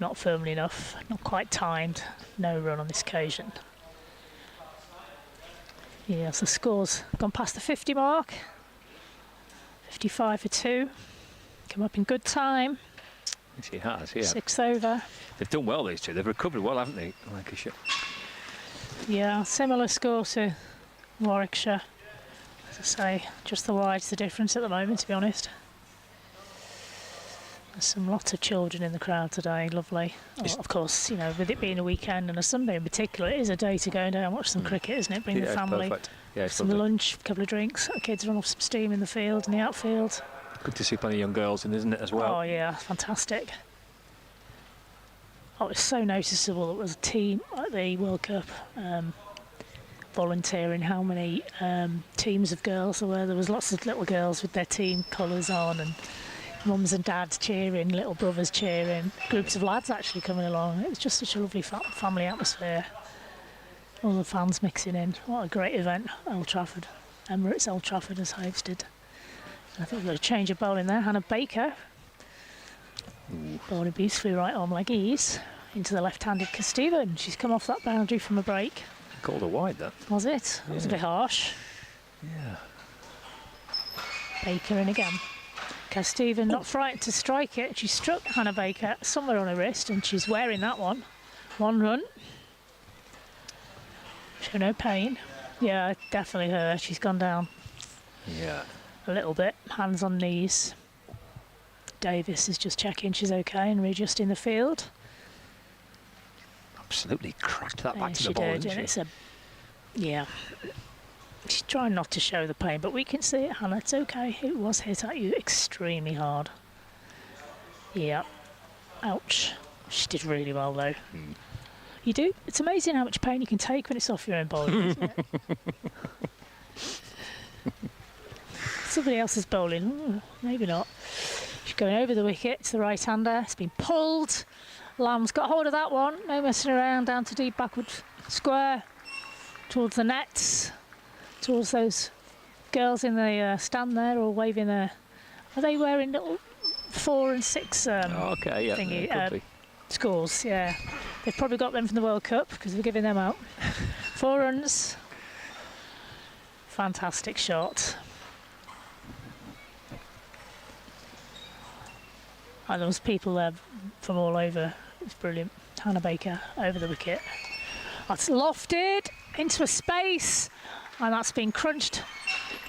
Not firmly enough, not quite timed. No run on this occasion. Yes, the score's gone past the 50 mark. 55 for 2. Come up in good time. Yes, he has, yeah. 6th over. They've done well, these two. They've recovered well, haven't they, Lancashire? Yeah, similar score to Warwickshire. As I say, just the wide's the difference at the moment, to be honest. There's lots of children in the crowd today, lovely. Oh, of course, with it being a weekend and a Sunday in particular, it is a day to go down and watch some cricket, isn't it? Bring the family, some lunch, a couple of drinks, kids run off some steam in the field and the outfield. Good to see plenty of young girls in, isn't it, as well? Oh yeah, fantastic. Oh, it's so noticeable. It was a team at the World Cup volunteering how many teams of girls there were. There was lots of little girls with their team colours on and mums and dads cheering, little brothers cheering, groups of lads actually coming along. It was just such a lovely family atmosphere. All the fans mixing in. What a great event, Old Trafford. Emirates Old Trafford has hosted. I think we've got a change of bowling there. Hannah Baker. Bowling beautifully right arm leg ease into the left-handed Kestevan. She's come off that boundary from a break. Called a wide, that. Was it? It was a bit harsh. Yeah. Baker in again. Stephen not frightened to strike it. She struck Hannah Baker somewhere on her wrist, and she's wearing that one. One run. Show no pain. Yeah, definitely her. She's gone down. Yeah. A little bit. Hands on knees. Davis is just checking she's okay and readjusting the field. Absolutely cracked that Yeah, back to she the ball, did, didn't and she? it's yeah. She's trying not to show the pain, but we can see it, Hannah. It's okay. It was hit at you extremely hard. Yeah. Ouch. She did really well, though. You do. It's amazing how much pain you can take when it's off your own bowling, isn't it? Somebody else is bowling. Maybe not. She's going over the wicket. It's the right-hander. It's been pulled. Lamb's got hold of that one. No messing around. Down to deep backward square. Towards the nets. Towards those girls in the stand there, all waving their... Are they wearing little 4 and 6 Okay, yeah, thingy, could be. scores? Yeah. They've probably got them from the World Cup because we're giving them out. 4 runs. Fantastic shot. And there was people there from all over. It's brilliant. Hannah Baker over the wicket. That's lofted into a space, and that's been crunched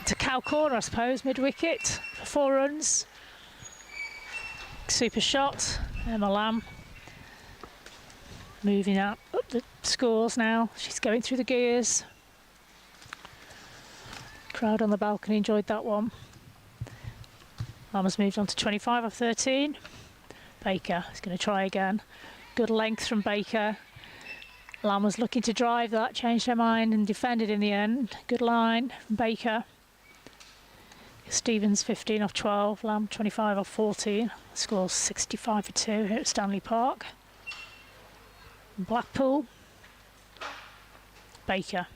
to cow corner, I suppose, mid-wicket for 4 runs. Super shot. Emma Lamb moving up the scores now. She's going through the gears. Crowd on the balcony enjoyed that one. Lamb has moved on to 25 of 13. Baker is going to try again. Good length from Baker. Lamb was looking to drive that, changed her mind and defended in the end. Good line from Baker. Stevens 15 off 12, Lamb 25 off 14. Scores 65 for 2 here at Stanley Park. Blackpool. Baker.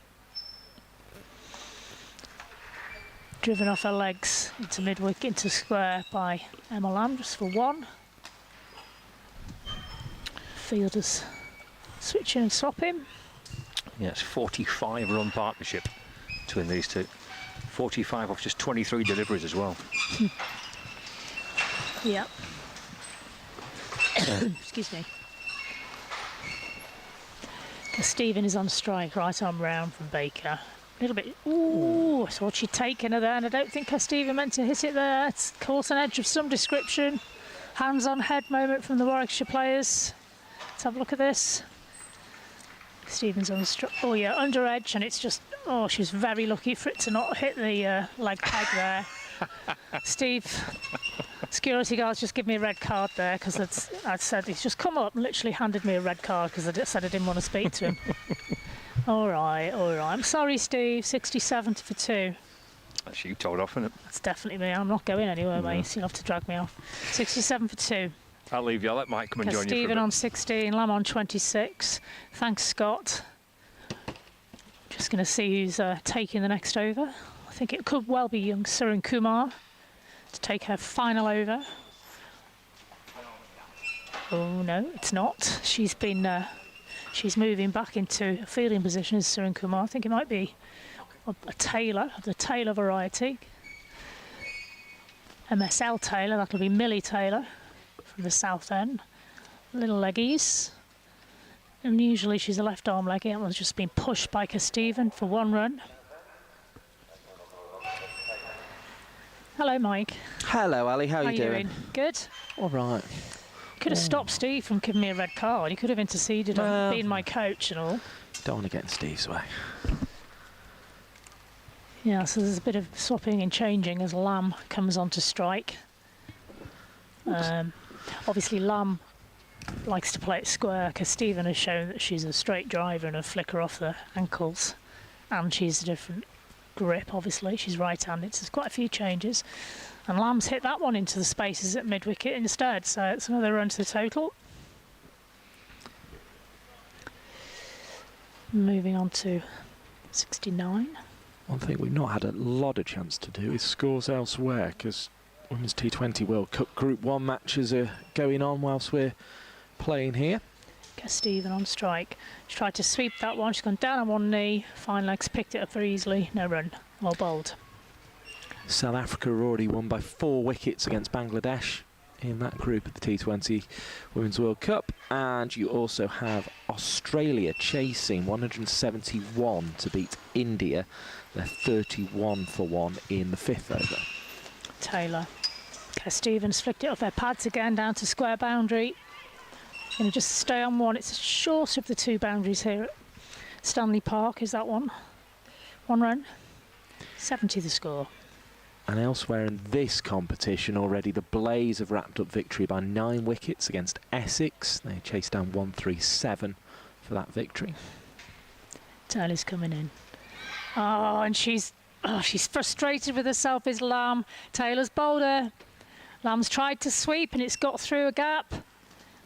Driven off her legs into mid-wicket, into square by Emma Lamb, just for 1. Fielders switching and swapping. Yes, 45 run partnership between these two. 45 off just 23 deliveries as well. Yeah. Excuse me. Stephen is on strike, right arm round from Baker. A little bit. Ooh, I thought she'd taken her there, and I don't think Stephen meant to hit it there. It's caught an edge of some description. Hands on head moment from the Warwickshire players. Let's have a look at this. Stevens on the oh yeah, under edge, and it's just, oh, she was very lucky for it to not hit the leg peg there. Steve, security guards just give me a red card there, because I'd said he's just come up and literally handed me a red card because I said I didn't want to speak to him. All right. I'm sorry, Steve. 67 for 2. That's you told off, isn't it? That's definitely me. I'm not going anywhere, mate. You'll have to drag me off. 67 for 2. I'll leave you. I'll let Mike come and join you for a Stephen bit. on 16, Lamb on 26. Thanks, Scott. Just going to see who's taking the next over. I think it could well be young Surun Kumar to take her final over. Oh no, it's not. She's been she's moving back into a fielding position as Surun Kumar. I think it might be a Taylor, of the Taylor variety. MSL Taylor, that'll be Millie Taylor from the south end. Little leggies. And usually she's a left arm leggy. That one's just been pushed by Stephen for 1 run. Hello, Mike. Hello, Ali. How are you doing? Good. All right. Could have stopped Steve from giving me a red card. He could have interceded on being my coach and all. Don't want to get in Steve's way. Yeah, so there's a bit of swapping and changing as Lamb comes on to strike. Obviously, Lamb likes to play it square because Stephen has shown that she's a straight driver and a flicker off the ankles, and she's a different grip. Obviously, she's right-handed, so there's quite a few changes. And Lamb's hit that one into the spaces at mid-wicket instead, so it's another run to the total. Moving on to 69. One thing we've not had a lot of chance to do is scores elsewhere, because Women's T20 World Cup Group 1 matches are going on whilst we're playing here. Stephen on strike. She tried to sweep that one. She's gone down on one knee. Fine legs picked it up very easily. No run. Well bowled. South Africa already won by 4 wickets against Bangladesh in that group of the T20 Women's World Cup. And you also have Australia chasing 171 to beat India. They're 31 for 1 in the 5th over. Taylor. Stevens flicked it off their pads again down to square boundary. Going to just stay on one. It's short of the 2 boundaries here at Stanley Park. Is that one? 1 run. 70 the score. And elsewhere in this competition already, the Blaze have wrapped up victory by 9 wickets against Essex. They chased down 137 for that victory. Taylor's coming in. Oh, and she's frustrated with herself, is Lamb. Taylor's bowled her. Lamb's tried to sweep and it's got through a gap.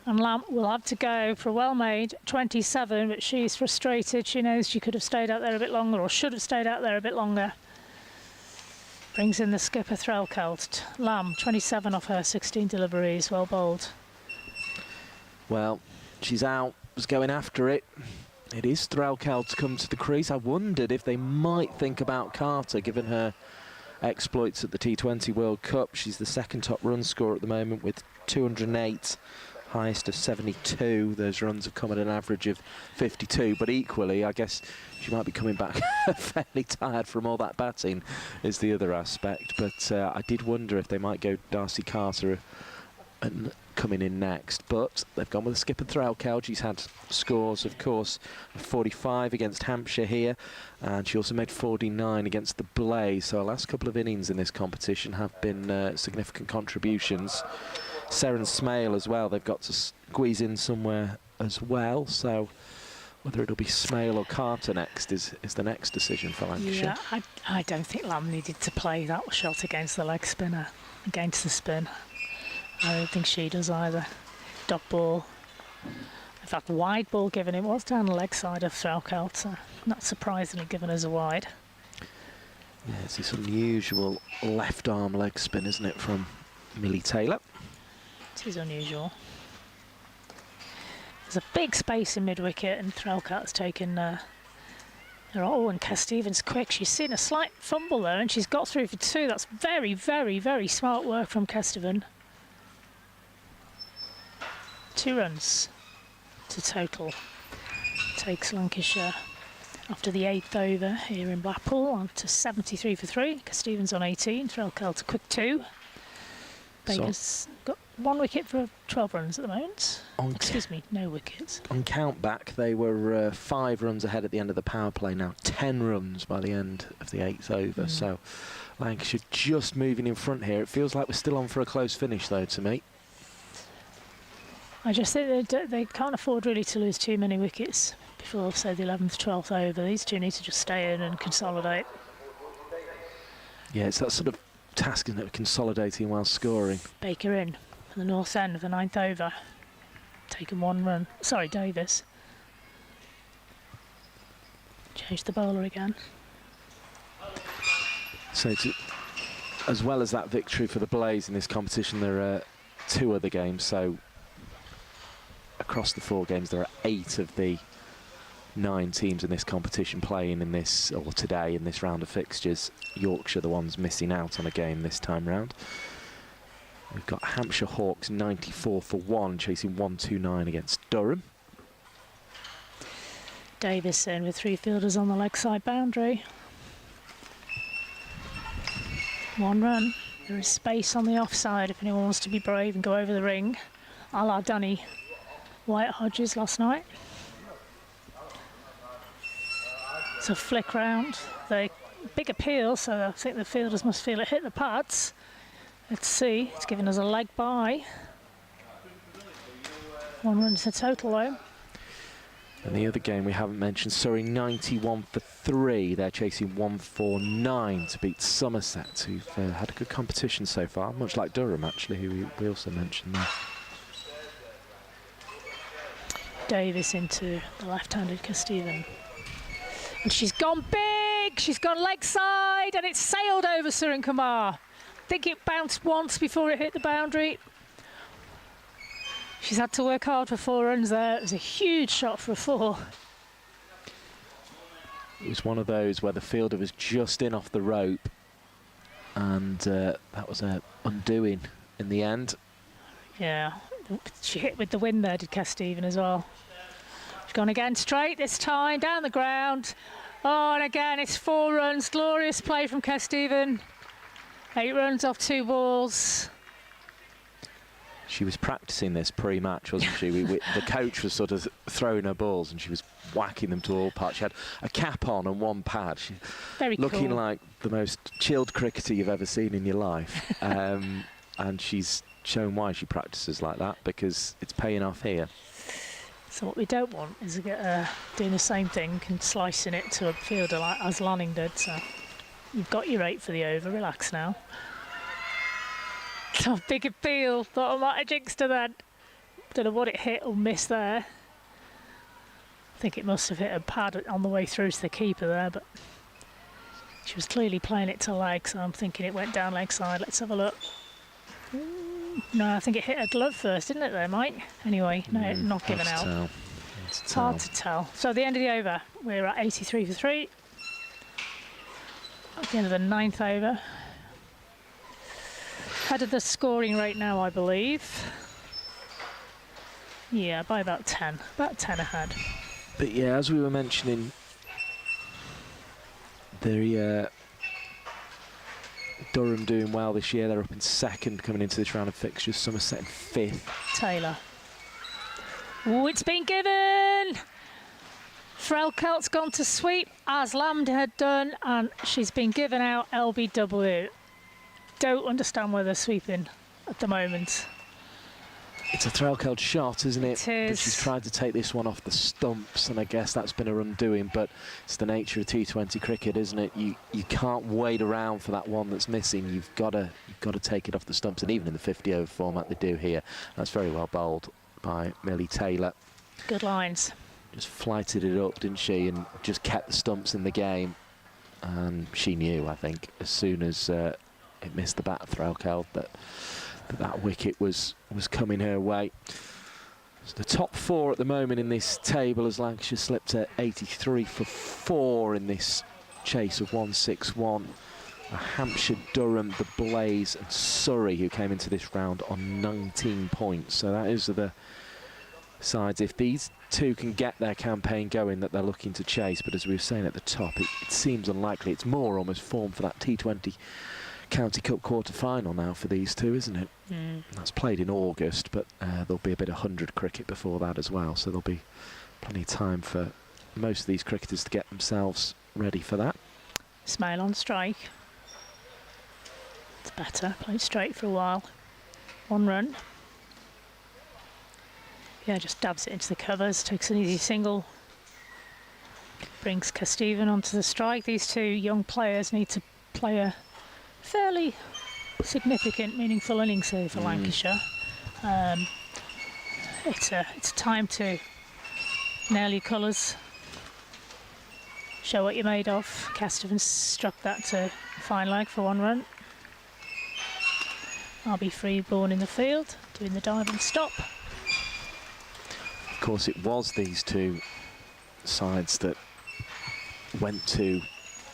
And Lamb will have to go for a well-made 27, but she's frustrated. She knows she could have stayed out there a bit longer, or should have stayed out there a bit longer. Brings in the skipper Threlkeld. Lamb, 27 off her 16 deliveries, well bowled. Well, she's out, was going after it. It is Threlkeld to come to the crease. I wondered if they might think about Carter, given her exploits at the T20 World Cup. She's the 2nd top run scorer at the moment with 208, highest of 72. Those runs have come at an average of 52, but equally, I guess she might be coming back fairly tired from all that batting, is the other aspect. But I did wonder if they might go Darcy Carter and coming in next, but they've gone with the skipper Threlkeld. She's had scores, of course, 45 against Hampshire here, and she also made 49 against the Blaze. So her last couple of innings in this competition have been significant contributions. Seren Smale as well, they've got to squeeze in somewhere as well. So whether it'll be Smale or Carter next is the next decision for Lancashire. Yeah, I don't think Lamb needed to play that shot against the leg spinner, against the spin. I don't think she does either. Dot ball. In fact, wide ball given. It was down the leg side of Threlkeld, so not surprisingly given as a wide. Yeah, it's this unusual left arm leg spin, isn't it, from Millie Taylor? It is unusual. There's a big space in mid-wicket, and Threlkeld's taken oh, and Cass Stevens quick. She's seen a slight fumble there, and she's got through for 2. That's very, very, very smart work from Kesteven. 2 runs to total. Takes Lancashire after the 8th over here in Blackpool on to 73 for 3. Stevens on 18. Threlkeld to quick 2. Baker's got 1 wicket for 12 runs at the moment. Excuse me, no wickets. On count back, they were 5 runs ahead at the end of the power play. Now 10 runs by the end of the 8th over. So Lancashire just moving in front here. It feels like we're still on for a close finish, though, to me. I just think they can't afford really to lose too many wickets before, say, the 11th, 12th over. These two need to just stay in and consolidate. Yeah, it's that sort of task, isn't it, consolidating while scoring. Baker in for the north end of the 9th over. Taken 1 run. Sorry, Davis. Change the bowler again. So as well as that victory for the Blaze in this competition, there are 2 other games. So across the 4 games, there are 8 of the 9 teams in this competition playing in this, or today, in this round of fixtures. Yorkshire, the ones missing out on a game this time round. We've got Hampshire Hawks 94 for 1, chasing 129 against Durham. Davis in with 3 fielders on the leg side boundary. 1 run. There is space on the offside if anyone wants to be brave and go over the ring, a la Danny White Hodges last night. It's a flick round. The big appeal, so I think the fielders must feel it hit the pads. Let's see. It's given us a leg by. 1 run to total though. And the other game we haven't mentioned, Surrey 91 for 3. They're chasing 149 to beat Somerset, who've had a good competition so far, much like Durham actually, who we also mentioned there. Davis into the left-handed Kesteven. And she's gone big! She's gone leg side, and it's sailed over Surin Kumar. I think it bounced once before it hit the boundary. She's had to work hard for 4 runs there. It was a huge shot for a 4. It was one of those where the fielder was just in off the rope, and that was a undoing in the end. Yeah, she hit with the wind there, did Stephen as well. She's gone again straight this time, down the ground. Oh, and again, it's 4 runs. Glorious play from Stephen. 8 runs off 2 balls. She was practicing this pre-match, wasn't she? The coach was sort of throwing her balls and she was whacking them to all parts. She had a cap on and 1 pad. Very looking cool. like the most chilled cricketer you've ever seen in your life. And she's shown why she practices like that, because it's paying off here. So what we don't want is to get her doing the same thing and slicing it to a fielder like as Lanning did. So you've got your 8 for the over. Relax now. Oh, big appeal. Thought I might have jinxed her then. Don't know what it hit or missed there. I think it must have hit a pad on the way through to the keeper there, but she was clearly playing it to leg, so I'm thinking it went down leg side. Let's have a look. No, I think it hit her glove first, didn't it there, Mike? Anyway, no, not given out. It's hard to tell. So at the end of the over, we're at 83 for 3. At the end of the 9th over. Head of the scoring rate now, I believe. Yeah, by about 10. About 10 ahead. But yeah, as we were mentioning, Durham doing well this year. They're up in 2nd coming into this round of fixtures. Somerset in 5th. Taylor. Oh, it's been given! Threlkelt's gone to sweep, as Lamb had done, and she's been given out LBW. Don't understand where they're sweeping at the moment. It's a Threlkeld shot, isn't it? It is. But she's tried to take this one off the stumps, and I guess that's been her undoing. But it's the nature of T20 cricket, isn't it? You can't wait around for that one that's missing. You've got to take it off the stumps, and even in the 50-over format they do here. That's very well bowled by Millie Taylor. Good lines. Just flighted it up, didn't she, and just kept the stumps in the game. And she knew, I think, as soon as it missed the bat of Threlkeld, that wicket was coming her way. So the top 4 at the moment in this table, as Lancashire slipped at 83 for 4 in this chase of 161. Hampshire, Durham, the Blaze and Surrey, who came into this round on 19 points. So that is the sides, if these 2 can get their campaign going, that they're looking to chase. But as we were saying at the top, it seems unlikely. It's more almost form for that T20 County Cup quarter-final now for these 2, isn't it? That's played in August, but there'll be a bit of 100 cricket before that as well, so there'll be plenty of time for most of these cricketers to get themselves ready for that. Smale on strike. It's better. Played straight for a while. 1 run. Yeah, just dabs it into the covers, takes an easy single. Brings Stephen onto the strike. These 2 young players need to play a fairly significant, meaningful innings here for Lancashire. It's a time to nail your colours, show what you're made of. Castivan struck that to fine leg for 1 run. RB Freeborn in the field, doing the dive and stop. Of course, it was these 2 sides that went to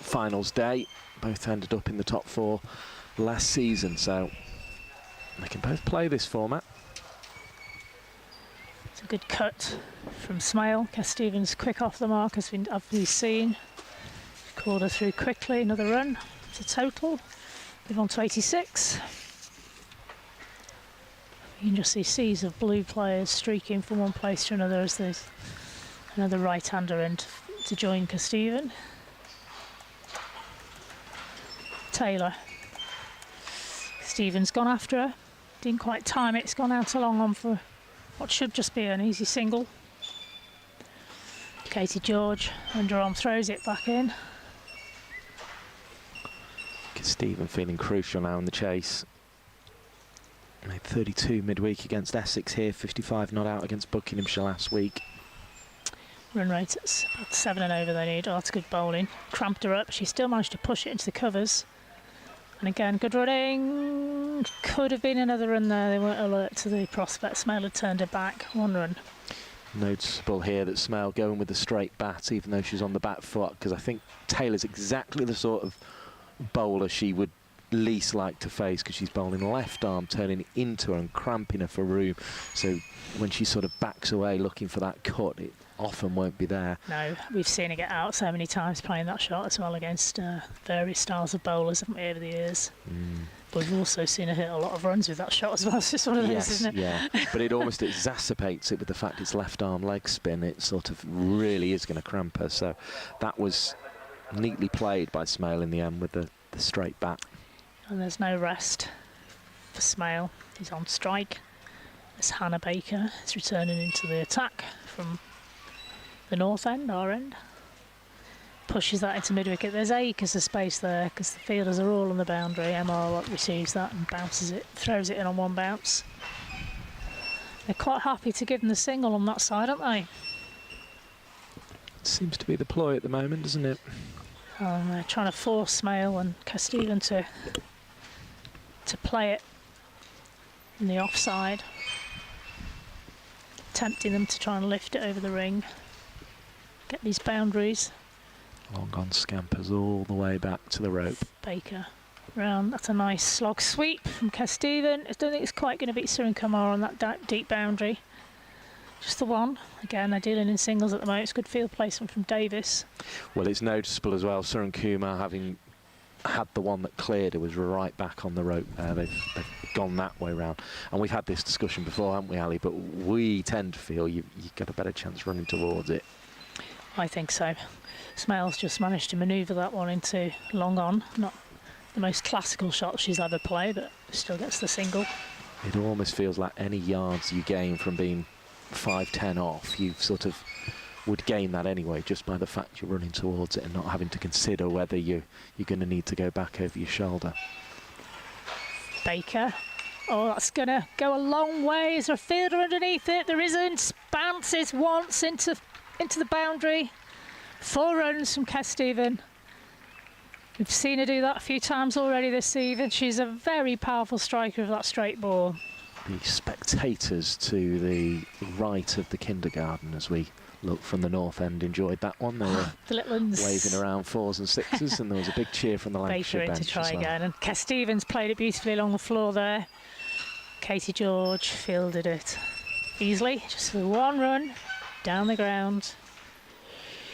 finals day. Both ended up in the top 4 last season, so they can both play this format. It's a good cut from Smale. Stevens quick off the mark, as we've seen. Called her through quickly, another run. It's a total. Move on to 86. You can just see seas of blue players streaking from one place to another as there's another right-hander in to join Stephen. Taylor. Stephen's gone after her. Didn't quite time it. It's gone out a long on for what should just be an easy single. Katie George, underarm throws it back in. Stephen feeling crucial now in the chase. Made 32 midweek against Essex here, 55 not out against Buckinghamshire last week. Run rate at about 7 and over they need. Oh, that's good bowling. Cramped her up. She still managed to push it into the covers. And again, good running. Could have been another run there. They weren't alert to the prospect. Smale had turned her back. 1 run. Noticeable here that Smale going with the straight bat, even though she's on the back foot, because I think Taylor's exactly the sort of bowler she would least like to face, because she's bowling left arm, turning into her and cramping her for room. So when she sort of backs away looking for that cut, it often won't be there. No, we've seen her get out so many times playing that shot as well against various styles of bowlers, haven't we, over the years? But we've also seen her hit a lot of runs with that shot as well. It's just one of those, isn't it? Yeah, but it almost exacerbates it with the fact it's left arm leg spin. It sort of really is going to cramp her. So that was neatly played by Smale in the end with the straight bat. And there's no rest for Smale. He's on strike. As Hannah Baker is returning into the attack from the north end, our end. Pushes that into mid-wicket. There's acres of space there because the fielders are all on the boundary. MR receives that and bounces it, throws it in on one bounce. They're quite happy to give them the single on that side, aren't they? Seems to be the ploy at the moment, doesn't it? They're trying to force Smale and Casteven to play it in the offside, tempting them to try and lift it over the ring, get these boundaries. Long on scampers all the way back to the rope. Baker round. That's a nice slog sweep from Casteven. I don't think it's quite going to beat Surin Kumar on that deep boundary. Just the one. Again, they're dealing in singles at the moment. It's good field placement from Davis. Well, it's noticeable as well. Surin Kumar, having had the one that cleared, it was right back on the rope there. They've gone that way round. And we've had this discussion before, haven't we, Ali? But we tend to feel you've got a better chance running towards it. I think so. Smale's just managed to manoeuvre that one into long on. Not the most classical shot she's ever played, but still gets the single. It almost feels like any yards you gain from being 5-10 off, you sort of would gain that anyway, just by the fact you're running towards it and not having to consider whether you're going to need to go back over your shoulder. Baker. Oh, that's going to go a long way. Is there a fielder underneath it? There isn't. Bounces once into the boundary. 4 runs from Casteven. We've seen her do that a few times already this season. She's a very powerful striker of that straight ball. The spectators to the right of the kindergarten, as we look from the north end, enjoyed that one. They were the little ones waving around 4s and 6s, and there was a big cheer from the Lancashire Baker in bench to try as well. again, and Casteven's played it beautifully along the floor there. Katie George fielded it easily, just with 1 run down the ground.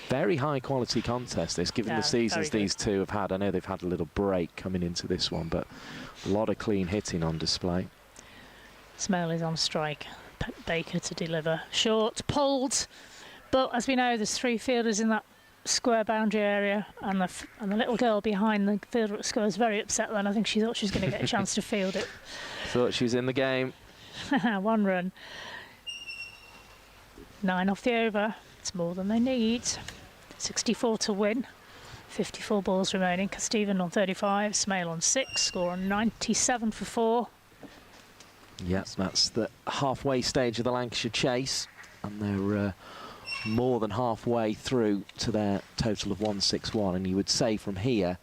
Very high quality contest this, given the seasons these two have had. I know they've had a little break coming into this one, but a lot of clean hitting on display. Smale is on strike. Baker to deliver. Short, pulled, but as we know, there's 3 fielders in that square boundary area, and the little girl behind the fielder at square is very upset then. I think she thought she was going to get a chance to field it. Thought she was in the game. 1 run. 9 off the over. It's more than they need. 64 to win. 54 balls remaining. Casteven on 35. Smale on 6. Score on 97 for 4. Yes, that's the halfway stage of the Lancashire chase, and they're more than halfway through to their total of 161. And you would say from here,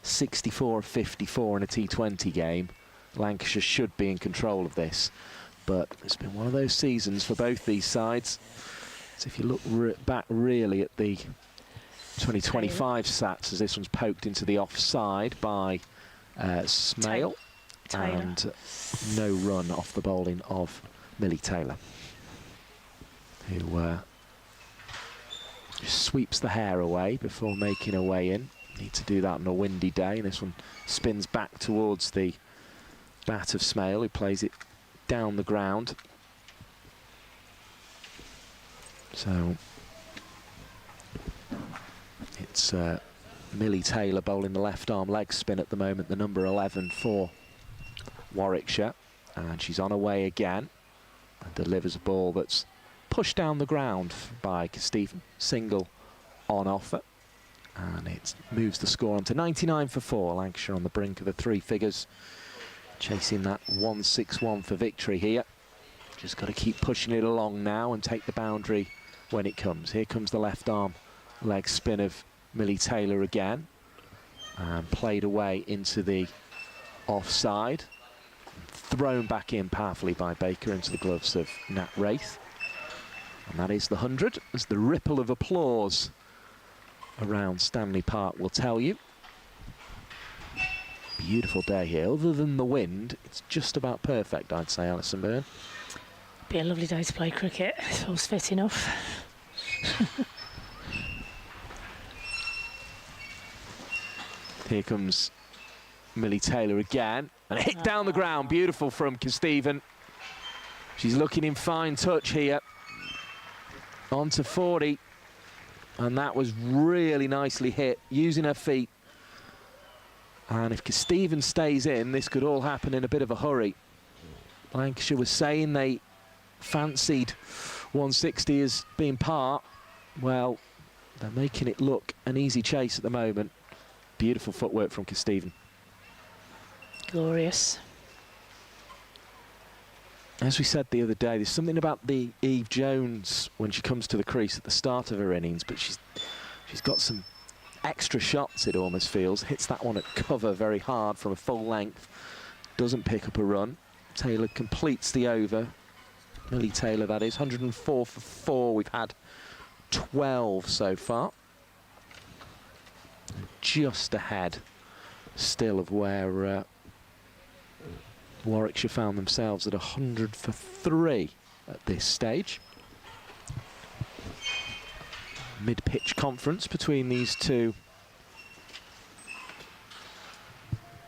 64 of 54 in a T20 game, Lancashire should be in control of this. But it's been one of those seasons for both these sides. So if you look back really at the 2025 stats, as this one's poked into the offside by Smale, and no run off the bowling of Millie Taylor, who just sweeps the hair away before making her way in. Need to do that on a windy day, and this one spins back towards the bat of Smale, who plays it down the ground. So it's Millie Taylor bowling the left arm leg spin at the moment, the number 11 for Warwickshire, and she's on her way again and delivers a ball that's pushed down the ground by Casteven. Single on offer, and it moves the score on to 99 for 4. Lancashire on the brink of the 3 figures, chasing that 161 for victory here. Just got to keep pushing it along now and take the boundary when it comes. Here comes the left arm leg spin of Millie Taylor again, and played away into the offside, thrown back in powerfully by Baker into the gloves of Nat Wraith. And that is the 100, as the ripple of applause around Stanley Park will tell you. Beautiful day here. Other than the wind, it's just about perfect, I'd say, Alison Byrne. Be a lovely day to play cricket. If I was fit enough. Here comes Millie Taylor again. And a hit down the ground. Beautiful from Stephen. She's looking in fine touch here. On to 40. And that was really nicely hit, using her feet. And if Stephen stays in, this could all happen in a bit of a hurry. Lancashire was saying they fancied 160 as being par. Well, they're making it look an easy chase at the moment. Beautiful footwork from Stephen. Glorious. As we said the other day, there's something about the Eve Jones when she comes to the crease at the start of her innings, but she's got some extra shots, it almost feels. Hits that one at cover very hard from a full length. Doesn't pick up a run. Taylor completes the over. Millie Taylor, that is. 104 for 4. We've had 12 so far. Just ahead still of where Warwickshire found themselves at 100 for 3 at this stage. Mid-pitch conference between these two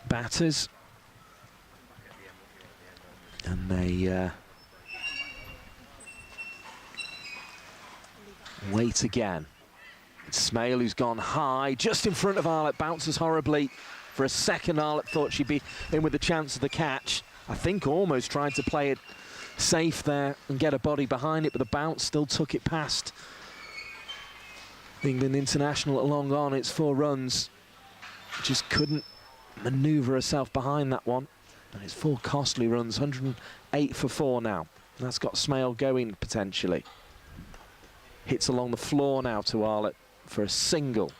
batters. And they wait again. It's Smale who's gone high, just in front of Arlett, bounces horribly. For a second, Arlett thought she'd be in with the chance of the catch. I think almost tried to play it safe there and get a body behind it, but the bounce still took it past the England international at long on. It's 4 runs. Just couldn't manoeuvre herself behind that one. And it's 4 costly runs, 108 for 4 now. And that's got Smale going potentially. Hits along the floor now to Arlett for a single.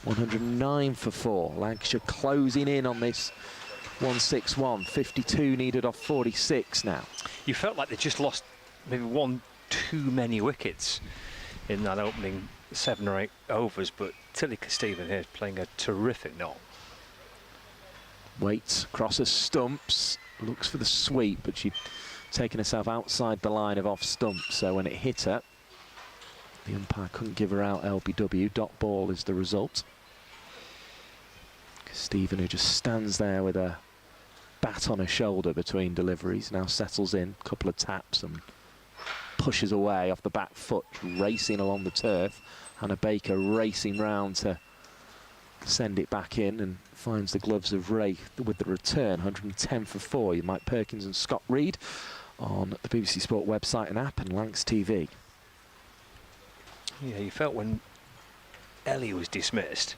109 for 4. Lancashire closing in on this 161. 52 needed off 46 now. You felt like they just lost maybe one too many wickets in that opening 7 or 8 overs, but Tilly Stephen here is playing a terrific knock. Waits, crosses stumps, looks for the sweep, but she'd taken herself outside the line of off stump, so when it hit her, the umpire couldn't give her out LBW. Dot ball is the result. Stephen, who just stands there with a bat on her shoulder between deliveries, now settles in, a couple of taps and pushes away off the back foot, racing along the turf. Hannah Baker racing round to send it back in and finds the gloves of Ray with the return. 110 for 4. Mike Perkins and Scott Reed on the BBC Sport website and app and Lancs TV. Yeah, you felt when Ellie was dismissed.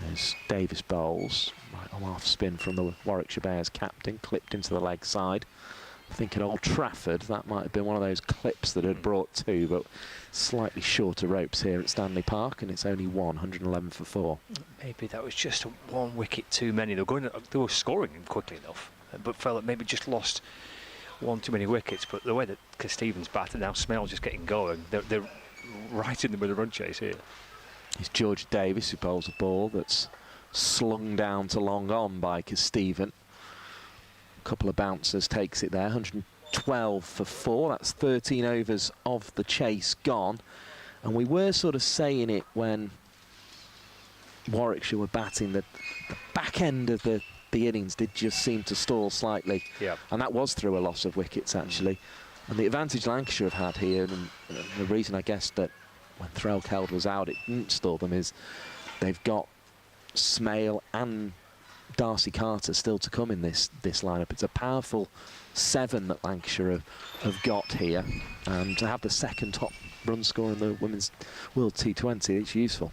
There's Davis bowls, right on off spin from the Warwickshire Bears captain, clipped into the leg side. I think at Old Trafford that might have been one of those clips that had brought 2, but slightly shorter ropes here at Stanley Park, and it's only 111 for 4. Maybe that was just 1 wicket too many. They were scoring quickly enough, but felt like maybe just lost 1 too many wickets. But the way that Stevens batted, now Smale just getting going, they're right in them with a run chase here. It's George Davis who bowls a ball that's slung down to long on by Stephen. Couple of bouncers, takes it there. 112 for 4. That's 13 overs of the chase gone. And we were sort of saying it when Warwickshire were batting that the back end of the innings did just seem to stall slightly. Yeah. And that was through a loss of wickets, actually. And the advantage Lancashire have had here, and the reason I guess that when Threlkeld was out it didn't stall them, is they've got Smale and Darcy Carter still to come in this lineup. It's a powerful 7 that Lancashire have got here, and to have the second top run scorer in the Women's World T20, it's useful.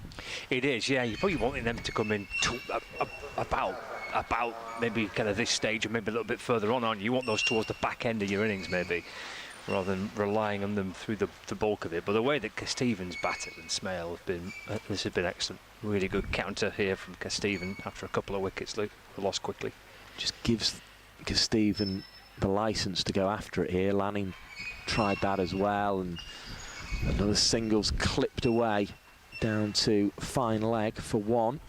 It is, yeah. You're probably wanting them to come in about maybe kind of this stage and maybe a little bit further on, aren't you? You want those towards the back end of your innings maybe, rather than relying on them through the bulk of it. But the way that Stevens batted and Smale have been, this has been excellent. Really good counter here from Stephen after a couple of wickets lost quickly. Just gives Stephen the licence to go after it here. Lanning tried that as well, and another single's clipped away down to fine leg for 1.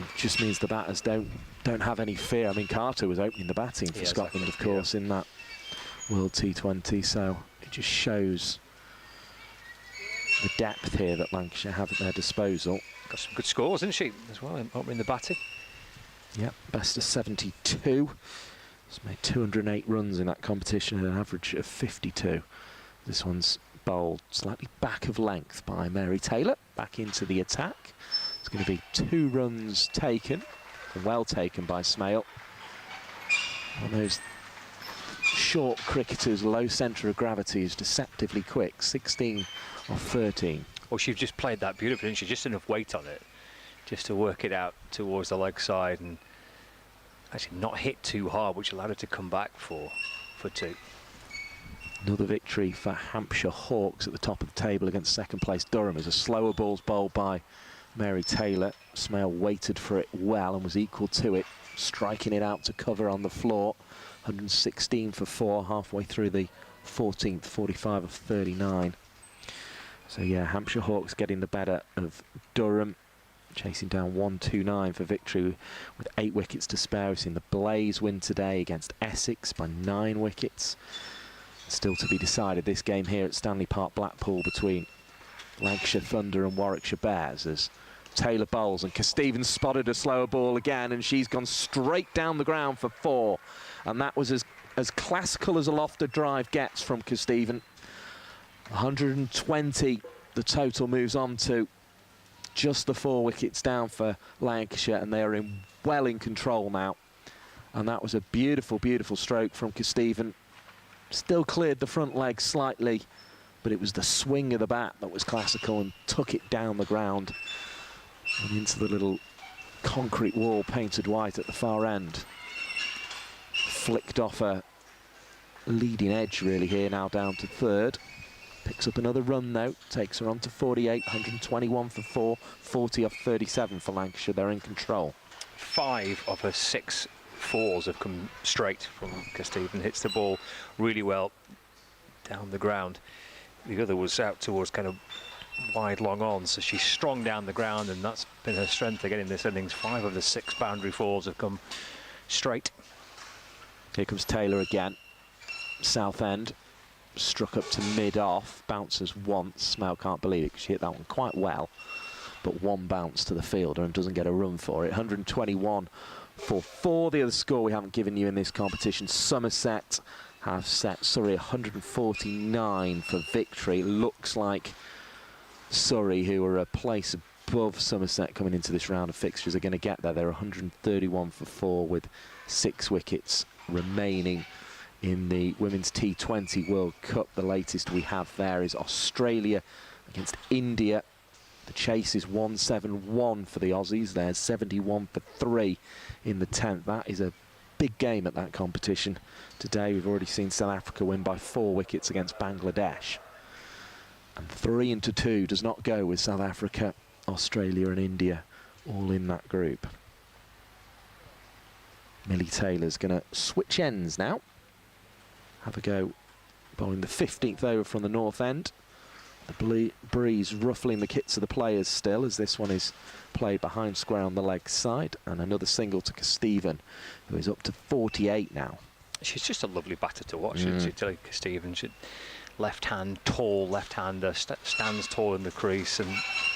It just means the batters don't have any fear. I mean, Carter was opening the batting for Scotland, of course, in that World T20, so it just shows the depth here that Lancashire have at their disposal. Got some good scores, isn't she, as well, opening the batting? Yep, best of 72. It's made 208 runs in that competition at an average of 52. This one's bowled slightly back of length by Mary Taylor, back into the attack. It's going to be 2 runs taken, well taken by Smale. On those short cricketers, low centre of gravity is deceptively quick, 16 off 13. Well, she just played that beautifully, didn't she? Just enough weight on it, just to work it out towards the leg side and actually not hit too hard, which allowed her to come back for 2. Another victory for Hampshire Hawks at the top of the table against second place Durham as a slower ball's bowled by Mary Taylor. Smale waited for it well and was equal to it, striking it out to cover on the floor. 116 for 4, halfway through the 14th, 45 of 39. So yeah, Hampshire Hawks getting the better of Durham, chasing down 129 for victory with 8 wickets to spare. We've seen the Blaze win today against Essex by 9 wickets. Still to be decided, this game here at Stanley Park, Blackpool, between Lancashire Thunder and Warwickshire Bears, as Taylor bowls and Stevens spotted a slower ball again, and she's gone straight down the ground for 4, and that was as classical as a lofted drive gets from Steven. 120 the total moves on to, just the 4 wickets down for Lancashire, and they are well in control now. And that was a beautiful, beautiful stroke from Steven. Still cleared the front leg slightly, but it was the swing of the bat that was classical and took it down the ground and into the little concrete wall painted white at the far end. Flicked off a leading edge really here, now down to 3rd. Picks up another run though, takes her on to 48, 121 for 4, 40 off 37 for Lancashire. They're in control. 5 of her 6 4s have come straight from Steven. Hits the ball really well down the ground. The other was out towards kind of wide long on, so she's strong down the ground, and that's been her strength again in this innings. 5 of the 6 boundary 4s have come straight. Here comes Taylor again. South end, struck up to mid-off, bounces once. Smale can't believe it because she hit that one quite well, but 1 bounce to the fielder and doesn't get a run for it. 121 for 4. The other score we haven't given you in this competition, Somerset have set Surrey 149 for victory. Looks like Surrey, who are a place above Somerset coming into this round of fixtures, are going to get there. They're 131 for 4 with 6 wickets remaining in the Women's T20 World Cup. The latest we have there is Australia against India. The chase is 171 for the Aussies. There's 71 for 3 in the 10th. That is a big game at that competition. Today we've already seen South Africa win by 4 wickets against Bangladesh. And 3-2 does not go with South Africa, Australia and India all in that group. Millie Taylor's going to switch ends now. Have a go bowling the 15th over from the north end. The breeze ruffling the kits of the players still, as this one is played behind square on the leg side. And another single to Steven, who is up to 48 now. She's just a lovely batter to watch, Steven. Left hand, tall left-hander, stands tall in the crease, and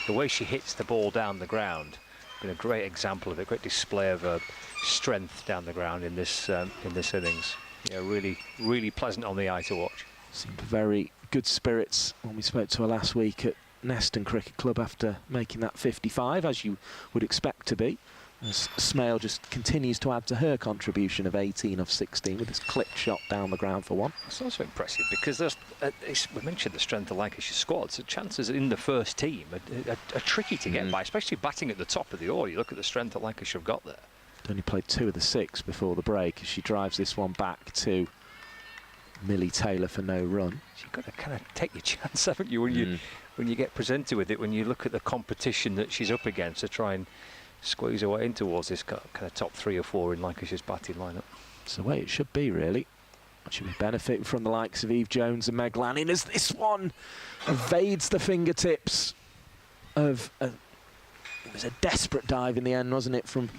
the way she hits the ball down the ground, been a great example of it, great display of her strength down the ground in this innings. Yeah, really, really pleasant on the eye to watch. Seemed very good spirits when we spoke to her last week at Neston Cricket Club after making that 55, as you would expect to be. As Smale just continues to add to her contribution of 18 of 16 with his clip shot down the ground for 1. It's also impressive because there's, we mentioned the strength of Lancashire squad, so chances in the first team are tricky to get by, especially batting at the top of the order. You look at the strength that Lancashire have got there. Only played 2 of the 6 before the break as she drives this one back to Millie Taylor for no run. You've got to kind of take your chance, haven't you, when you get presented with it, when you look at the competition that she's up against, to try and squeeze her way in towards this kind of top 3 or 4 in Lancashire's batting lineup. It's the way it should be, really. Should be benefiting from the likes of Eve Jones and Meg Lanning, as this one evades the fingertips of It was a desperate dive in the end, wasn't it, from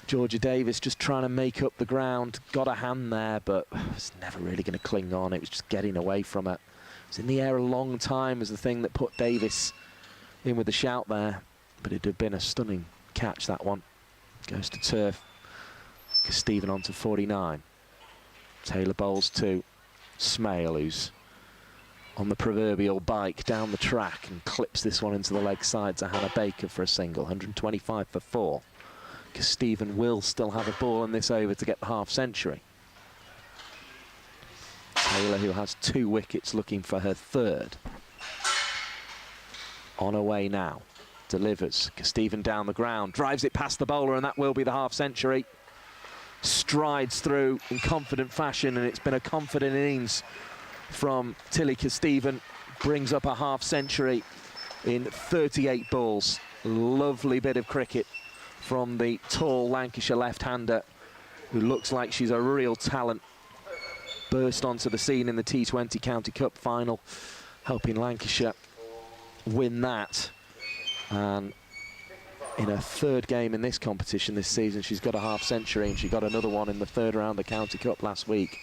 Georgia Davis, just trying to make up the ground. Got a hand there, but was never really going to cling on. It was just getting away from it. It was in the air a long time was the thing that put Davis in with the shout there, but it had been a stunning catch, that one. Goes to turf. Stephen on to 49. Taylor bowls to Smale, who's on the proverbial bike down the track and clips this one into the leg side to Hannah Baker for a single. 125 for 4. Stephen will still have a ball in this over to get the half century. Taylor, who has 2 wickets, looking for her 3rd. On her way now. Delivers. Stephen down the ground, drives it past the bowler, and that will be the half century. Strides through in confident fashion, and it's been a confident innings from Tilly Stephen. Brings up a half century in 38 balls. Lovely bit of cricket from the tall Lancashire left-hander, who looks like she's a real talent. Burst onto the scene in the T20 County Cup final, helping Lancashire win that. And in her 3rd game in this competition this season, she's got a half century, and she got another one in the 3rd round of the County Cup last week.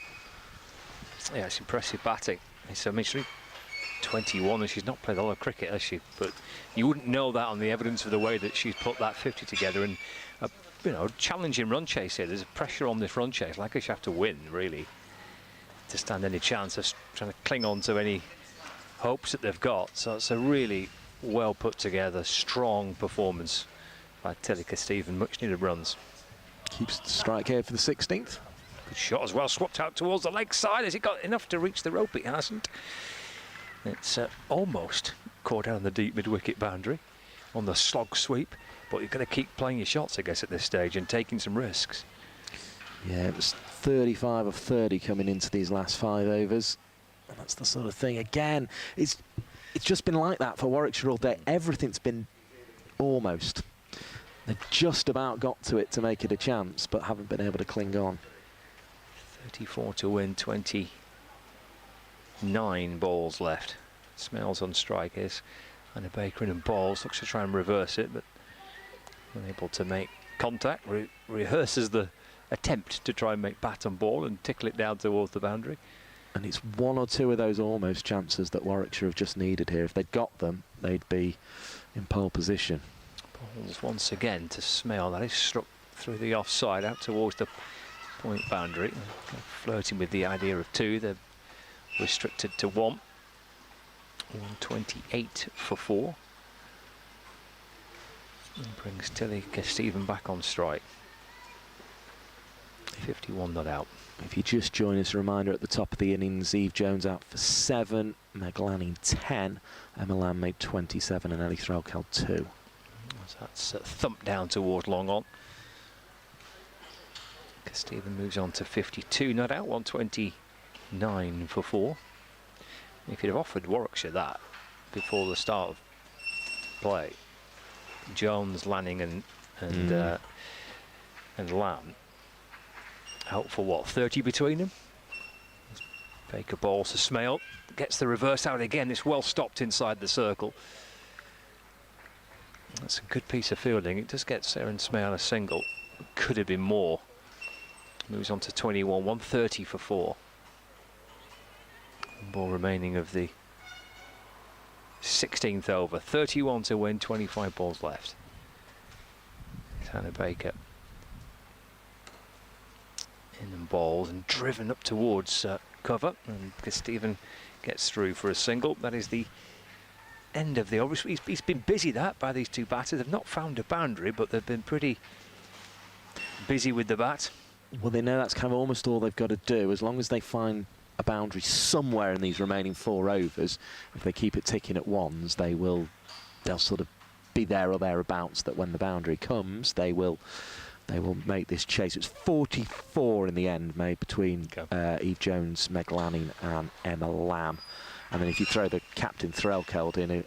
Yeah, it's impressive batting. It's, I mean, she's 21 and she's not played a lot of cricket, has she? But you wouldn't know that on the evidence of the way that she's put that 50 together. And you know, challenging run chase here. There's pressure on this run chase. Like, she have to win, really, to stand any chance of trying to cling on to any hopes that they've got. So it's a really well put together, strong performance by Tilly Stephen. Much needed runs. Keeps the strike here for the 16th. Good shot as well, swapped out towards the leg side. Has it got enough to reach the rope? It hasn't. It's almost caught down the deep mid-wicket boundary on the slog sweep, but you've got to keep playing your shots, I guess, at this stage and taking some risks. Yeah, it was 35 of 30 coming into these last 5 overs. And that's the sort of thing, again, it's just been like that for Warwickshire all day. Everything's been almost. They've just about got to it to make it a chance, but haven't been able to cling on. 34 to win, 29 balls left. Smells on strike is Hannah Baker in balls. Looks to try and reverse it, but unable to make contact. Rehearses the attempt to try and make bat on ball and tickle it down towards the boundary. And it's 1 or 2 of those almost chances that Warwickshire have just needed here. If they'd got them, they'd be in pole position. Balls once again to Smale. That is struck through the offside out towards the point boundary. They're flirting with the idea of 2. They're restricted to 1. 128 for 4. And brings Tilly Stephen back on strike. 51 not out. If you just join us, a reminder at the top of the innings, Eve Jones out for 7, Meg Lanning 10, Emma Lamb made 27, and Ellie Threlkeld 2. So that's thumped down towards long on. Stephen moves on to 52 not out, 129 for 4. If you'd have offered Warwickshire that before the start of play, Jones, Lanning and Lamb out for what, 30 between them? Baker balls to Smale, gets the reverse out again. It's well stopped inside the circle. That's a good piece of fielding. It does get Sarah Smale a single. Could have been more. Moves on to 21, 130 for 4. Ball remaining of the 16th over. 31 to win, 25 balls left. It's Hannah Baker in and balls and driven up towards cover, and Stephen gets through for a single. That is the end of the over. He's been busy by these 2 batters. They've not found a boundary, but they've been pretty busy with the bat. Well, they know that's kind of almost all they've got to do. As long as they find a boundary somewhere in these remaining 4 overs, if they keep it ticking at ones, they'll sort of be there or thereabouts, that when the boundary comes, they will make this chase. It's 44 in the end made between Eve Jones, Meg Lanning and Emma Lamb. And then if you throw the captain Threlkeld in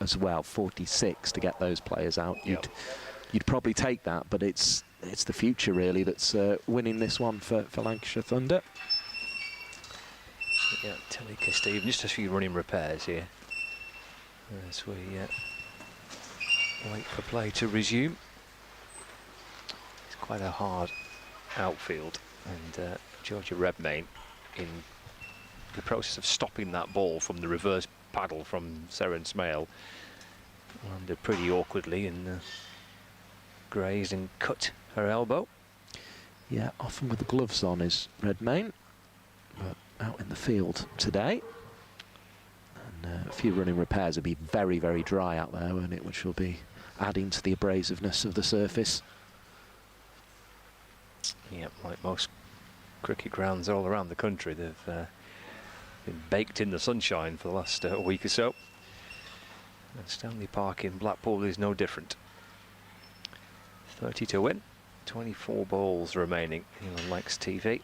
as well, 46 to get those players out. You'd probably take that, but it's the future really that's winning this one for Lancashire Thunder. Yeah, Tilly Stephen, just a few running repairs here as we wait for play to resume. It's quite a hard outfield, and Georgia Redmayne, in the process of stopping that ball from the reverse paddle from Seren Smale, landed pretty awkwardly and grazed and cut her elbow. Yeah, often with the gloves on is Redmayne, but out in the field today. And a few running repairs will be very, very dry out there, won't it, which will be adding to the abrasiveness of the surface. Yeah, like most cricket grounds all around the country, they've been baked in the sunshine for the last week or so. And Stanley Park in Blackpool is no different. 30 to win, 24 balls remaining here on Lancs TV.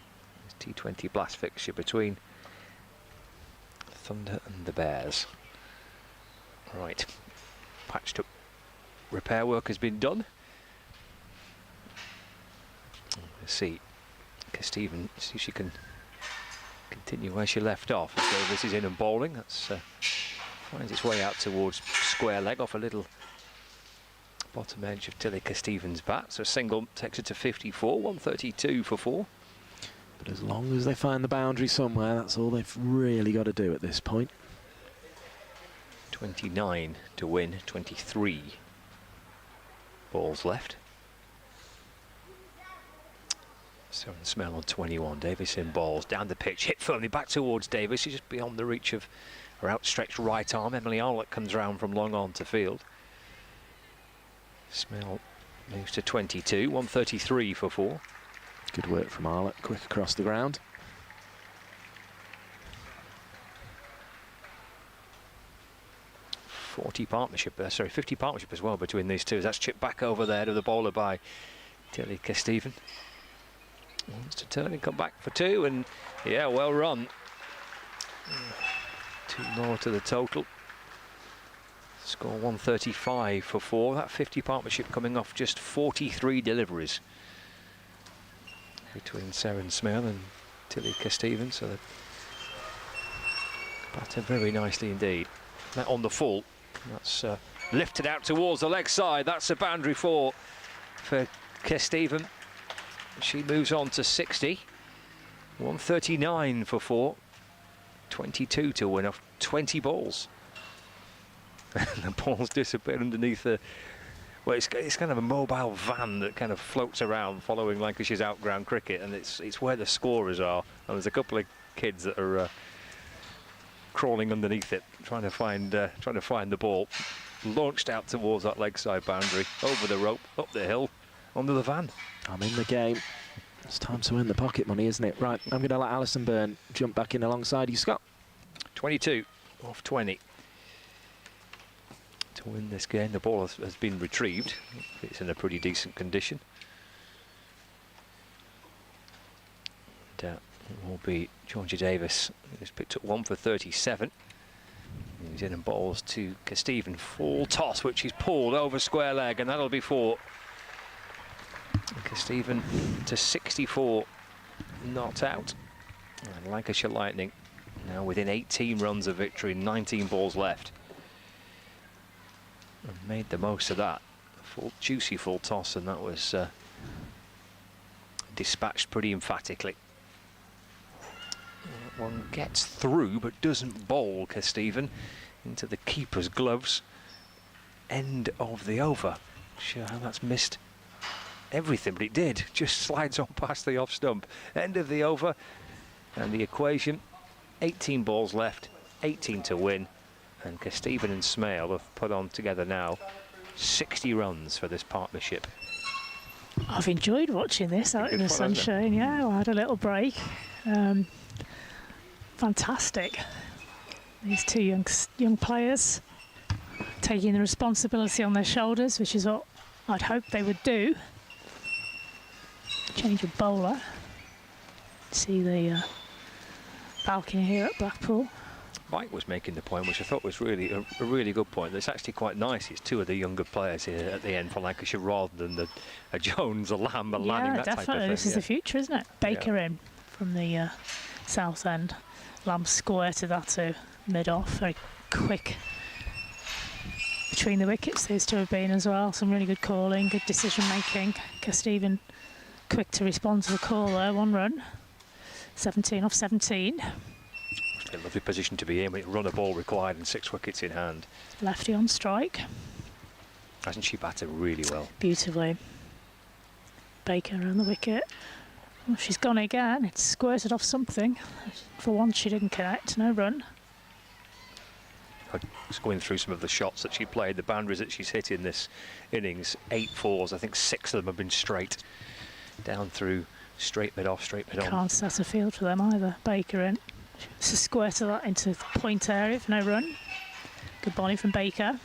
T20 blast fixture between Thunder and the Bears. Right, patched up repair work has been done. Let's see, Stephen, see if she can continue where she left off. As Davis is in and bowling. That's finds its way out towards square leg off a little bottom edge of Tilly Stevens' bat. So single takes it to 54, 132 for 4. But as long as they find the boundary somewhere, that's all they've really got to do at this point. 29 to win, 23 balls left. Seren Smale on 21, Davis in balls, down the pitch, hit firmly back towards Davis. She's just beyond the reach of her outstretched right arm. Emily Arlott comes round from long on to field. Smale moves to 22, 133 for 4. Good work from Arlott, quick across the ground. Sorry, 50 partnership as well between these two. That's chipped back over there to the bowler by Tilly Stephen. Wants to turn and come back for 2, and yeah, well run. 2 more to the total. Score 135 for 4. That 50 partnership coming off just 43 deliveries between Seren Smale and Tilly Stephen. So they batter very nicely indeed. That on the full. That's lifted out towards the leg side. That's a boundary for Stephen. She moves on to 60. 139 for 4. 22 to win off 20 balls. The balls disappear underneath the... Well, it's kind of a mobile van that kind of floats around following Lancashire's outground cricket, and it's where the scorers are. And there's a couple of kids that are crawling underneath it, trying to find the ball. Launched out towards that leg side boundary, over the rope, up the hill, under the van. I'm in the game. It's time to win the pocket money, isn't it? Right, I'm going to let Alison Byrne jump back in alongside you, Scott. 22 off 20. To win this game, the ball has been retrieved. It's in a pretty decent condition. And, it will be Georgia Davis, who's picked up 1 for 37. He's in and bowls to Stephen. Full toss, which is pulled over square leg, and that'll be 4. Stephen to 64, not out. And Lancashire Lightning now within 18 runs of victory, 19 balls left. And made the most of that. Juicy full toss, and that was dispatched pretty emphatically. One gets through but doesn't bowl Stephen into the keeper's gloves. End of the over. Not sure how that's missed everything, but it did. Just slides on past the off stump. End of the over, and the equation: 18 balls left, 18 to win, and Stephen and Smale have put on together now 60 runs for this partnership. I've enjoyed watching this out in the sunshine. Yeah, I had a little break. Fantastic. These two young players taking the responsibility on their shoulders, which is what I'd hope they would do. Change of bowler. See the balcony here at Blackpool. Mike was making the point, which I thought was really a really good point. It's actually quite nice. It's 2 of the younger players here at the end for Lancashire, rather than a Jones, a Lamb, a Lanning, that definitely. type of thing. This is the future, isn't it? Baker in from the south end. Lamb square to that mid-off. Very quick between the wickets, these two have been as well. Some really good calling, good decision making. Stephen quick to respond to the call there, 1 run. 17 off 17. A lovely position to be in with run a ball required and 6 wickets in hand. Lefty on strike. Hasn't she batted really well? Beautifully. Baker around the wicket. Well, she's gone again. It's squirted off something. For once she didn't connect, no run. Just going through some of the shots that she played, the boundaries that she's hit in this innings, 8 fours, I think 6 of them have been straight. Down through, straight mid off, straight mid on. Can't set a field for them either. Baker in. It's a squirt of that into the point area for no run. Good bowling from Baker.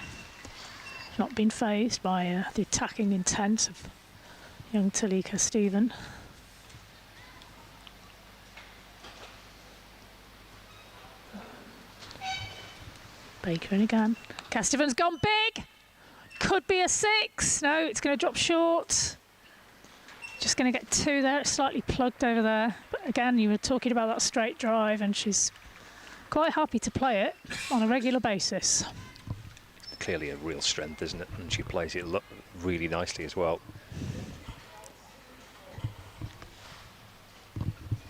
Not been phased by the attacking intent of young Talika Stephen. Baker in again. Castivan's gone big. Could be a 6. No, it's going to drop short. Just going to get 2 there. It's slightly plugged over there. But again, you were talking about that straight drive, and she's quite happy to play it on a regular basis. Clearly a real strength, isn't it? And she plays it really nicely as well.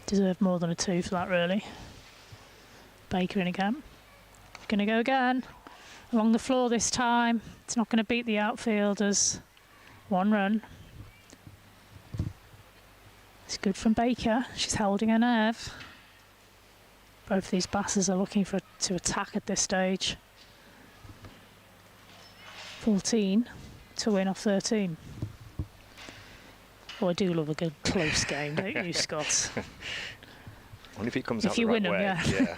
Deserved more than a 2 for that, really. Baker in again. Going to go again. Along the floor this time. It's not going to beat the outfielders. 1 run. It's good from Baker. She's holding her nerve. Both these batters are looking to attack at this stage. 14 to win off 13. Oh, I do love a good close game, don't you, Scott? Only if it comes out If the you right win them, way. yeah.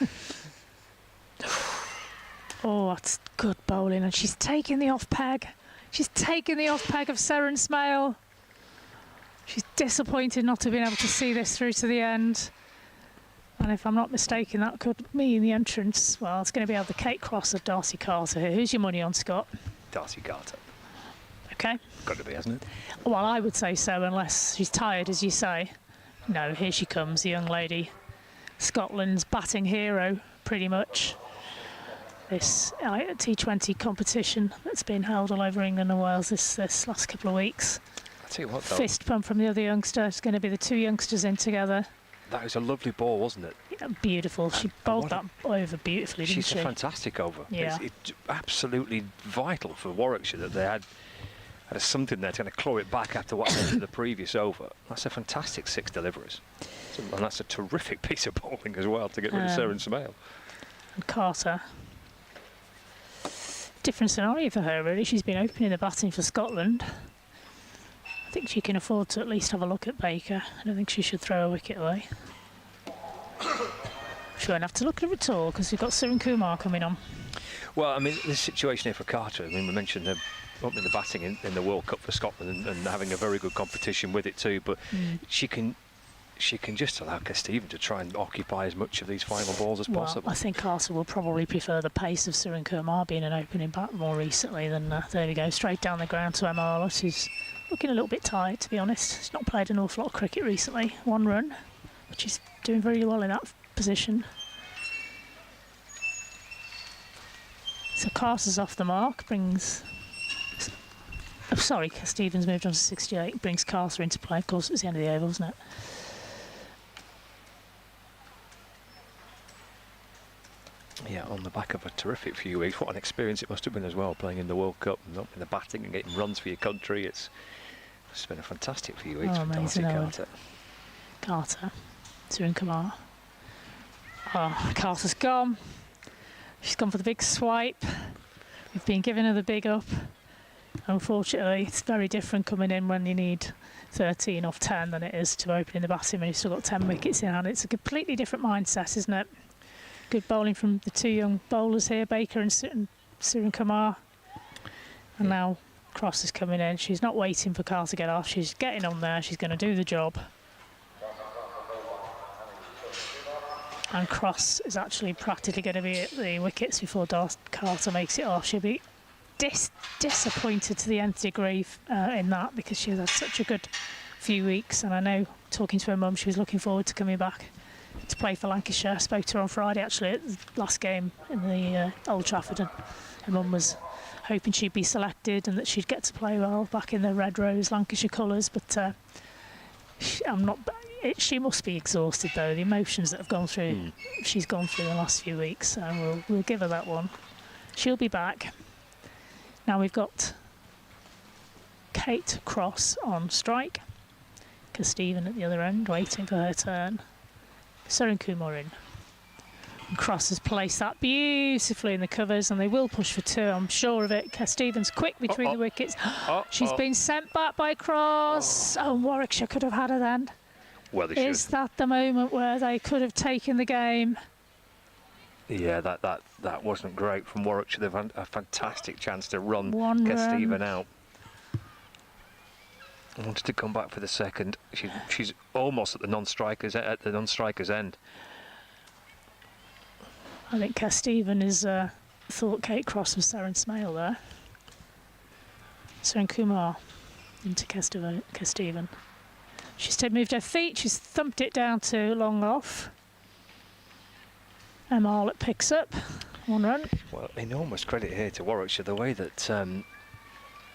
Oh, that's good bowling, and she's taking the off peg. She's taking the off peg of Seren Smale. She's disappointed not to have been able to see this through to the end. And if I'm not mistaken, that could mean the entrance. Well, it's going to be the Kate Cross of Darcy Carter here. Who's your money on, Scott? Darcy Carter. Okay. Got to be, hasn't it? Well, I would say so, unless she's tired, as you say. No, here she comes, the young lady. Scotland's batting hero, pretty much. This T20 competition that's been held all over England and Wales this last couple of weeks. I tell you what, though, Fist pump from the other youngster. It's going to be the 2 youngsters in together. that was a lovely ball, wasn't it? Yeah, beautiful. She bowled that over beautifully, didn't She's she? a fantastic over. Yeah. It's absolutely vital for Warwickshire that they had something there to kind of claw it back after what happened in the previous over. That's a fantastic 6 deliveries. And that's a terrific piece of bowling as well to get rid of Seren Smale. And Carter. Different scenario for her, really. She's been opening the batting for Scotland. I think she can afford to at least have a look at Baker. I don't think she should throw a wicket away. She won't have to look at her at all because we've got Siren Kumar coming on. Well, I mean, this situation here for Carter, I mean, we mentioned the opening the batting in the World Cup for Scotland and having a very good competition with it too, but she can just allow Stephen to try and occupy as much of these final balls as possible. I think Carter will probably prefer the pace of Siren Kumar being an opening bat more recently than there we go, straight down the ground to Amala. She's looking a little bit tired, to be honest. She's not played an awful lot of cricket recently. 1 run, but she's doing very well in that position. So Carter's off the mark, brings... Oh, sorry, Stephen's moved on to 68, brings Carter into play. Of course, it was the end of the over, wasn't it? Yeah, on the back of a terrific few weeks. What an experience it must have been as well, playing in the World Cup and up in the batting and getting runs for your country. It's been a fantastic few weeks for Darcy Carter. Carter, Siren Kumar. Oh, Carter's gone. She's gone for the big swipe. We've been giving her the big up. Unfortunately, it's very different coming in when you need 13 off 10 than it is to opening the batting when you've still got 10 wickets in hand. It's a completely different mindset, isn't it? Good bowling from the 2 young bowlers here, Baker and Siren Kumar. And now Cross is coming in. She's not waiting for Carl to get off. She's getting on there. She's going to do the job. And Cross is actually practically going to be at the wickets before Carter makes it off. She'll be disappointed to the nth degree in that, because she's had such a good few weeks. And I know, talking to her mum, she was looking forward to coming back to play for Lancashire. I spoke to her on Friday, actually, at the last game in the Old Trafford, and her mum was hoping she'd be selected and that she'd get to play well back in the red rose Lancashire colours. But she must be exhausted, though. The emotions that have gone through, she's gone through the last few weeks. So we'll give her that one. She'll be back. Now we've got Kate Cross on strike. Stephen at the other end, waiting for her turn. Surin Kumar in. And Cross has placed that beautifully in the covers, and they will push for two, I'm sure of it. Stephen's quick between the wickets. She's been sent back by Cross. Oh, Warwickshire could have had her then. Well, they should. Is that the moment where they could have taken the game? Yeah, that wasn't great from Warwickshire. They've had a fantastic chance to run Stephen out. Wanted to come back for the second. She's almost at the non-strikers end. I think Stephen is thought Kate Cross was Saren Smale there. Surin Kumar into Stephen. She's moved her feet. She's thumped it down to long off. Emma Arlett picks up 1 run. Well, enormous credit here to Warwickshire, the way that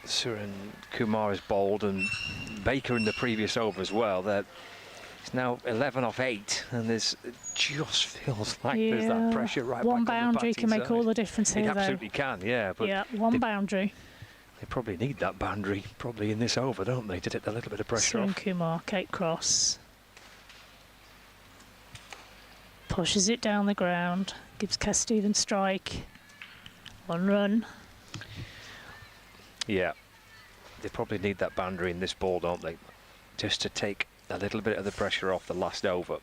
Surin Kumar is bowled, and Baker in the previous over as well. It's now 11 off 8, and it just feels like there's that pressure right one back on the boundary can make side. all the difference here, It absolutely can, yeah. But yeah, one boundary. They probably need that boundary, probably in this over, don't they, to take a little bit of pressure Surin off. Kumar, Kate Cross. Pushes it down the ground, gives Stephen strike. 1 run. Yeah, they probably need that boundary in this ball, don't they? Just to take a little bit of the pressure off the last over.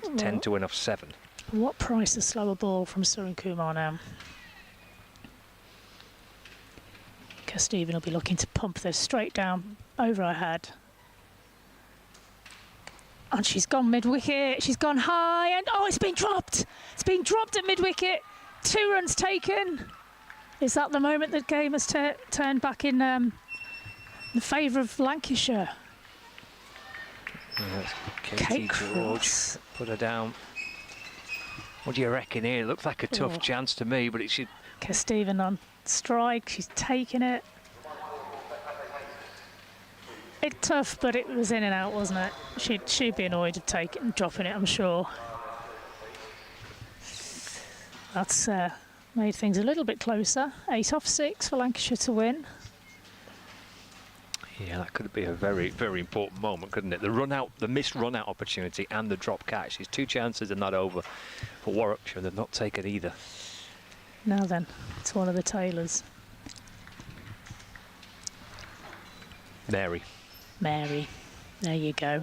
It's 10 to win off 7. What price a slower ball from Surin Kumar now? Stephen will be looking to pump this straight down over her head. And she's gone mid-wicket. She's gone high, and it's been dropped. It's been dropped at mid-wicket. 2 runs taken. Is that the moment that game has turned back in the favour of Lancashire? Yeah, Kate George Cross. put her down. What do you reckon here? It looks like a tough chance to me, but it should. Stephen on strike. She's taken it. It's tough, but it was in and out, wasn't it? She'd be annoyed of taking and dropping it, I'm sure. That's made things a little bit closer. 8 off 6 for Lancashire to win. Yeah, that could be a very, very important moment, couldn't it? The run out, the missed run out opportunity, and the drop catch. There's 2 chances in that over for Warwickshire, and they've not taken either. Now then, it's one of the Taylors. Mary, there you go.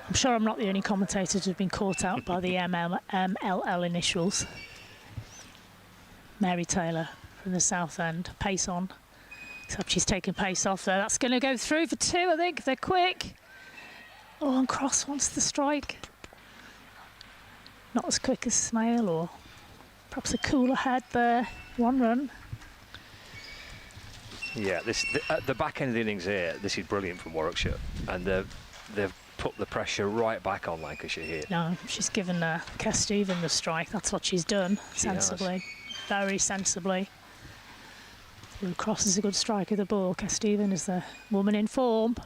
I'm sure I'm not the only commentators who've been caught out by the MLL initials. Mary Taylor from the South End, pace on. Except she's taken pace off there. That's going to go through for 2, I think, if they're quick. Oh, and Cross wants the strike. Not as quick as Smale, or perhaps a cooler head there. 1 run. yeah, at the back end of the innings here, this is brilliant from Warwickshire, and they've put the pressure right back on Lancashire here. No, she's given Stephen the strike. That's what she's done, sensibly, very sensibly. Cross is a good striker of the ball. Stephen is the woman in form.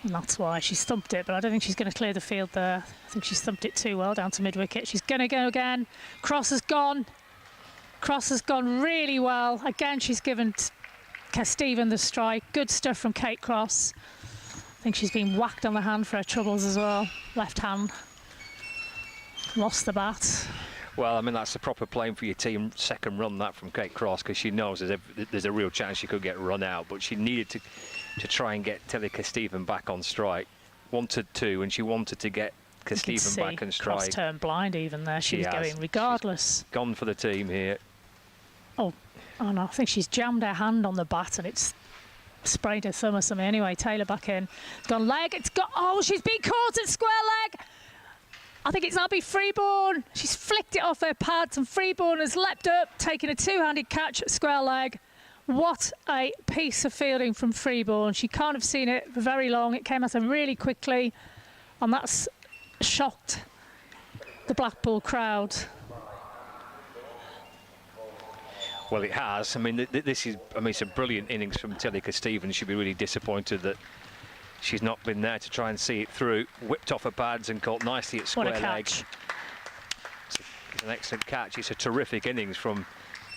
And that's why she's thumped it, but I don't think she's going to clear the field there. I think she's thumped it too well down to mid-wicket. She's going to go again. Cross has gone. Cross has gone really well. Again, she's given Stephen the strike. Good stuff from Kate Cross. I think she's been whacked on the hand for her troubles as well. Left hand. Lost the bat. Well, I mean, that's the proper playing for your team. Second run that from Kate Cross, because she knows there's a real chance she could get run out, but she needed to try and get Telika Stephen back on strike. Wanted to, and she wanted to get Stephen back on strike. Cross turned blind even there. She was going regardless. She's gone for the team here. Oh no, I think she's jammed her hand on the bat and it's sprayed her thumb or something. Anyway, Taylor back in. It's gone leg. It's got. Oh, she's been caught at square leg. I think it's Abby Freeborn. She's flicked it off her pads, and Freeborn has leapt up, taken a 2-handed catch at square leg. What a piece of fielding from Freeborn. She can't have seen it for very long. It came at her really quickly, and that's shocked the Blackpool crowd. Well, it has. I mean, this is. I mean, it's a brilliant innings from Tilika Stevens. She'll be really disappointed that she's not been there to try and see it through. Whipped off her pads and caught nicely at square What a leg. catch. It's an excellent catch. It's a terrific innings from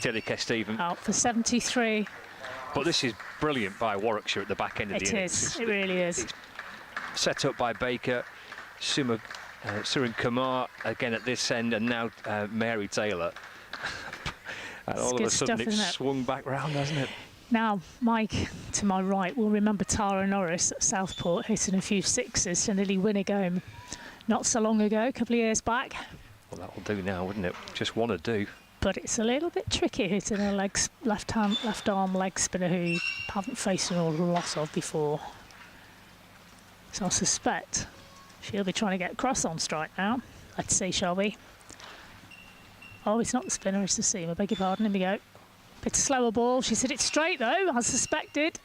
Tilika Stevens. Out for 73. But this is brilliant by Warwickshire at the back end of the innings. It is. It really is. It's set up by Baker, Surin Kumar again at this end, and now Mary Taylor. And all of a sudden stuff, it's swung back round, hasn't it? Now, Mike, to my right, will remember Tara Norris at Southport hitting a few sixes to nearly win a game not so long ago, a couple of years back. Well, that will do now, wouldn't it? Just want to do. But it's a little bit tricky hitting a left arm leg spinner who you haven't faced an awful lot of before. So I suspect she'll be trying to get across on strike now. Let's see, shall we? Oh, it's not the spinner, it's the seam. I beg your pardon. Here we go. Bit slower ball. She's hit it straight though, as suspected.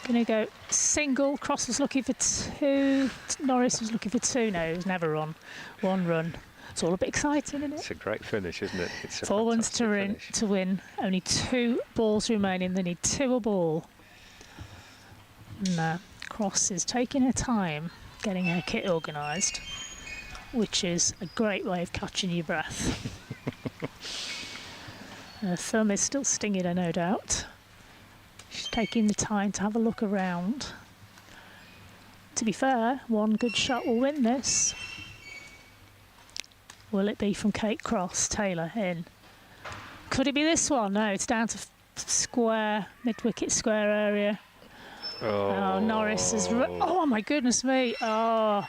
Going to go single. Cross was looking for 2. Norris was looking for 2. No, it was never on. 1 run. It's all a bit exciting, isn't it? It's a great finish, isn't it? It's a 4 ones fantastic to win. Only 2 balls remaining. They need 2 a ball. And, Cross is taking her time getting her kit organised, which is a great way of catching your breath. Her thumb is still stinging her, no doubt. She's taking the time to have a look around. To be fair, 1 good shot will win this. Will it be from Kate Cross? Taylor in. Could it be this one? No, it's down to square, mid-wicket square area. Oh, Norris has oh my goodness me. Oh,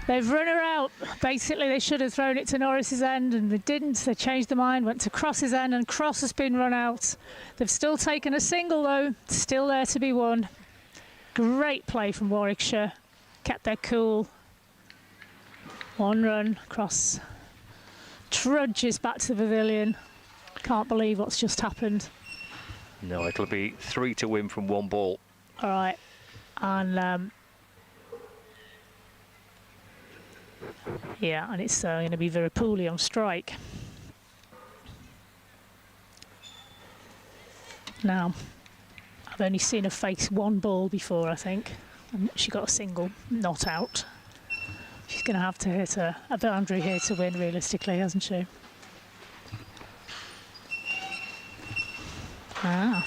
they've run her out. Basically, they should have thrown it to Norris's end, and they didn't. They changed their mind, went to Cross's end, and Cross has been run out. They've still taken a single, though. Still there to be won. Great play from Warwickshire. Kept their cool. 1 run. Cross trudges back to the pavilion. Can't believe what's just happened. No, it'll be 3 to win from 1 ball. All right. And yeah, and it's going to be Virapuli on strike. Now, I've only seen her face 1 ball before, I think. And she got a single, not out. She's going to have to hit a boundary here to win, realistically, hasn't she? Ah.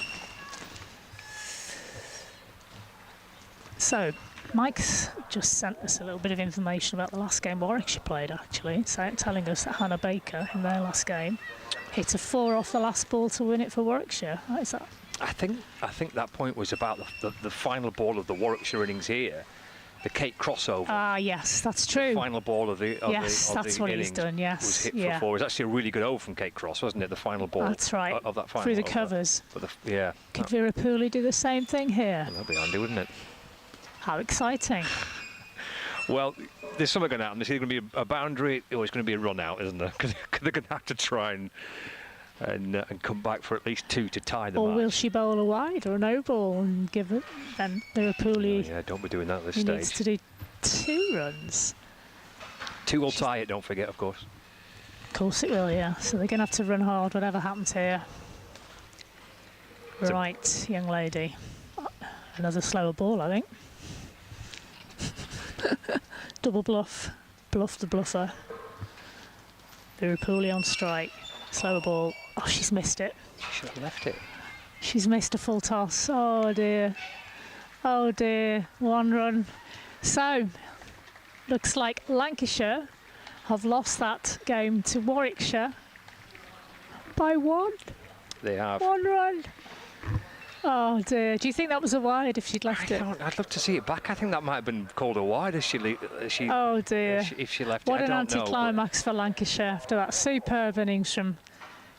So, Mike's just sent us a little bit of information about the last game Warwickshire played, actually, so telling us that Hannah Baker, in their last game, hit a 4 off the last ball to win it for Warwickshire. What is that? I think that point was about the final ball of the Warwickshire innings here, the Kate crossover. Ah, yes, that's true. The final ball of the yes, that's what he's done. Yes, was hit for 4. It was actually a really good over from Kate Cross, wasn't it? The final ball. That's right. Of that final through the over. covers. Yeah. Could Virapuli do the same thing here? Well, that'd be handy, wouldn't it? How exciting! Well, there's something going to happen. There's either going to be a boundary or it's going to be a run out, isn't there? Because they're going to have to try and come back for at least 2 to tie the or match. will she bowl a wide or a no ball and give it? Then Virapuli Yeah, don't be doing that at this needs stage. to do 2 runs. 2 will tie it, don't forget, of course. Of course it will, yeah. So they're going to have to run hard, whatever happens here. Right, young lady. Another slower ball, I think. Double bluff. Bluff the bluffer. Virapuli on strike. Slower ball. Oh, she's missed it. She should have left it. She's missed a full toss. Oh, dear. Oh, dear. 1 run. So, looks like Lancashire have lost that game to Warwickshire by 1. They have. 1 run. Oh dear. Do you think that was a wide if she'd left it? I'd love to see it back. I think that might have been called a wide if she oh dear. If she left what it. What an know, anticlimax for Lancashire after that superb innings from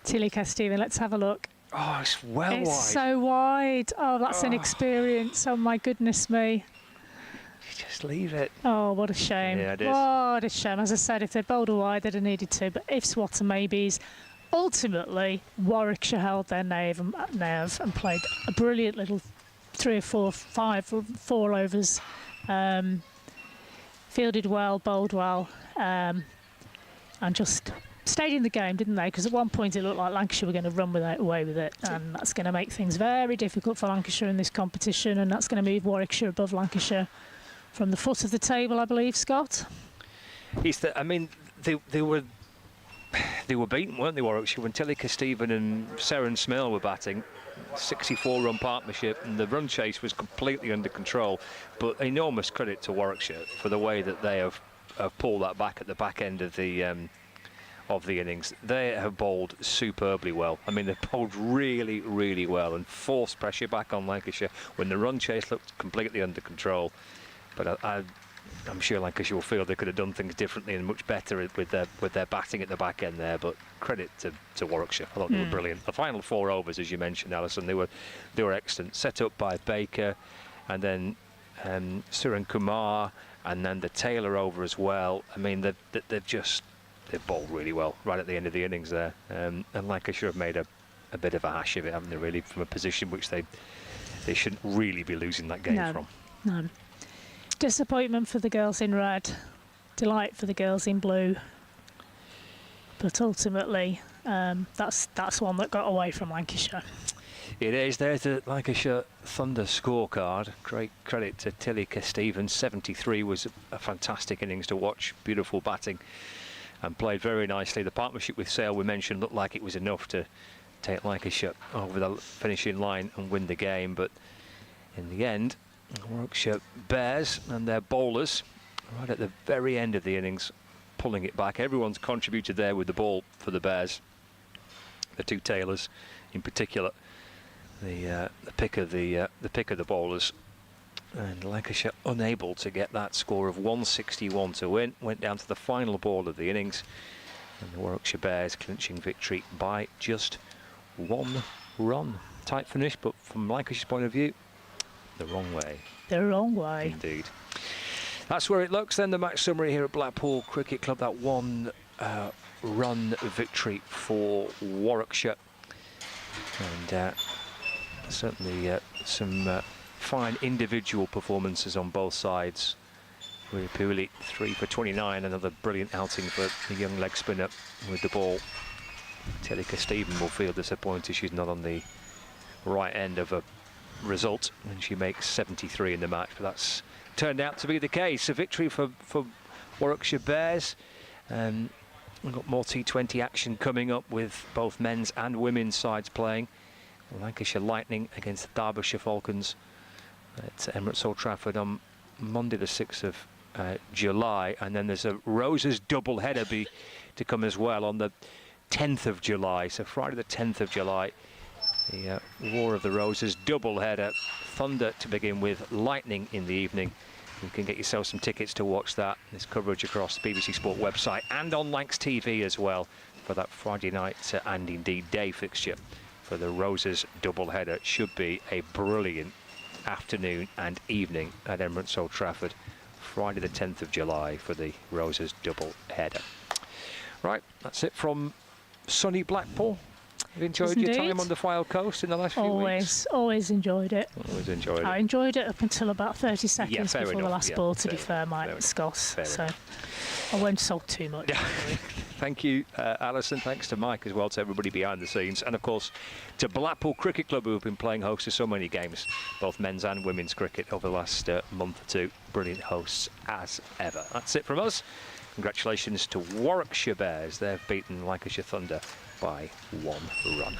Tilika Stevens. Let's have a look. Oh, it's well wide. It's so wide. Oh, that's inexperience. Oh my goodness me. Just leave it. Oh, what a shame. Yeah, it is. What a shame. As I said, if they'd bowled a wide, they'd have needed to. But ifs, what, and maybes. ultimately, Warwickshire held their nerve and played a brilliant little 3 or 4, 5, 4 overs. Fielded well, bowled well, and just stayed in the game, didn't they? Because at one point it looked like Lancashire were going to run away with it, and that's going to make things very difficult for Lancashire in this competition, and that's going to move Warwickshire above Lancashire from the foot of the table, I believe, Scott. I mean, they were beaten, weren't they, Warwickshire, when Tilly Stephen and Seren Smale were batting. 64-run partnership, and the run chase was completely under control. But enormous credit to Warwickshire for the way that they have pulled that back at the back end of the innings. They have bowled superbly well. I mean, they've bowled really, really well and forced pressure back on Lancashire when the run chase looked completely under control. But I'm sure Lancashire will feel they could have done things differently and much better with their batting at the back end there. But credit to Warwickshire. I thought they were brilliant. The final 4 overs, as you mentioned, Alison, they were excellent. Set up by Baker, and then Suren Kumar, and then the Taylor over as well. I mean, they've bowled really well right at the end of the innings there. And Lancashire have made a bit of a hash of it, haven't they? Really, from a position which they shouldn't really be losing that game from. No. Disappointment for the girls in red, delight for the girls in blue, but ultimately that's one that got away from Lancashire. It is. There's the Lancashire Thunder scorecard. Great credit to Tilly Stevens. 73 was a fantastic innings to watch. Beautiful batting and played very nicely. The partnership with Sale we mentioned looked like it was enough to take Lancashire over the finishing line and win the game, but in the end, Warwickshire Bears and their bowlers right at the very end of the innings pulling it back. Everyone's contributed there with the ball for the Bears. The 2 Taylors in particular, the pick of the bowlers, and Lancashire unable to get that score of 161 to win. Went down to the final ball of the innings, and the Warwickshire Bears clinching victory by just 1 run. Tight finish, but from Lancashire's point of view, the wrong way. The wrong way. Indeed. That's where it looks. Then the match summary here at Blackpool Cricket Club. That 1 run victory for Warwickshire. And certainly some fine individual performances on both sides. Really Puli, 3 for 29. Another brilliant outing for the young leg spinner with the ball. Tilly Stephen will feel disappointed she's not on the right end of a result, and she makes 73 in the match, but that's turned out to be the case. A victory for Warwickshire Bears. We've got more T20 action coming up with both men's and women's sides playing. Lancashire Lightning against Derbyshire Falcons at Emirates Old Trafford on Monday the 6th of July, and then there's a Roses double header to come as well on the 10th of July, so Friday the 10th of July. The War of the Roses double header. Thunder to begin with, Lightning in the evening. You can get yourself some tickets to watch that. There's coverage across the BBC Sport website and on Lancs TV as well for that Friday night and indeed day fixture for the Roses double header. Should be a brilliant afternoon and evening at Emirates Old Trafford. Friday the 10th of July for the Roses double header. Right, that's it from sunny Blackpool. Have you enjoyed your time on the Fylde Coast in the last few weeks? Always enjoyed it. Always enjoyed it. I enjoyed it up until about 30 seconds before enough. the last ball, to be fair, Mike Scott. So I won't sulk too much. Thank you, Alison. Thanks to Mike as well, to everybody behind the scenes. And, of course, to Blackpool Cricket Club, who have been playing host to so many games, both men's and women's cricket, over the last month or two. Brilliant hosts as ever. That's it from us. Congratulations to Warwickshire Bears. They've beaten Lancashire Thunder by 1 run.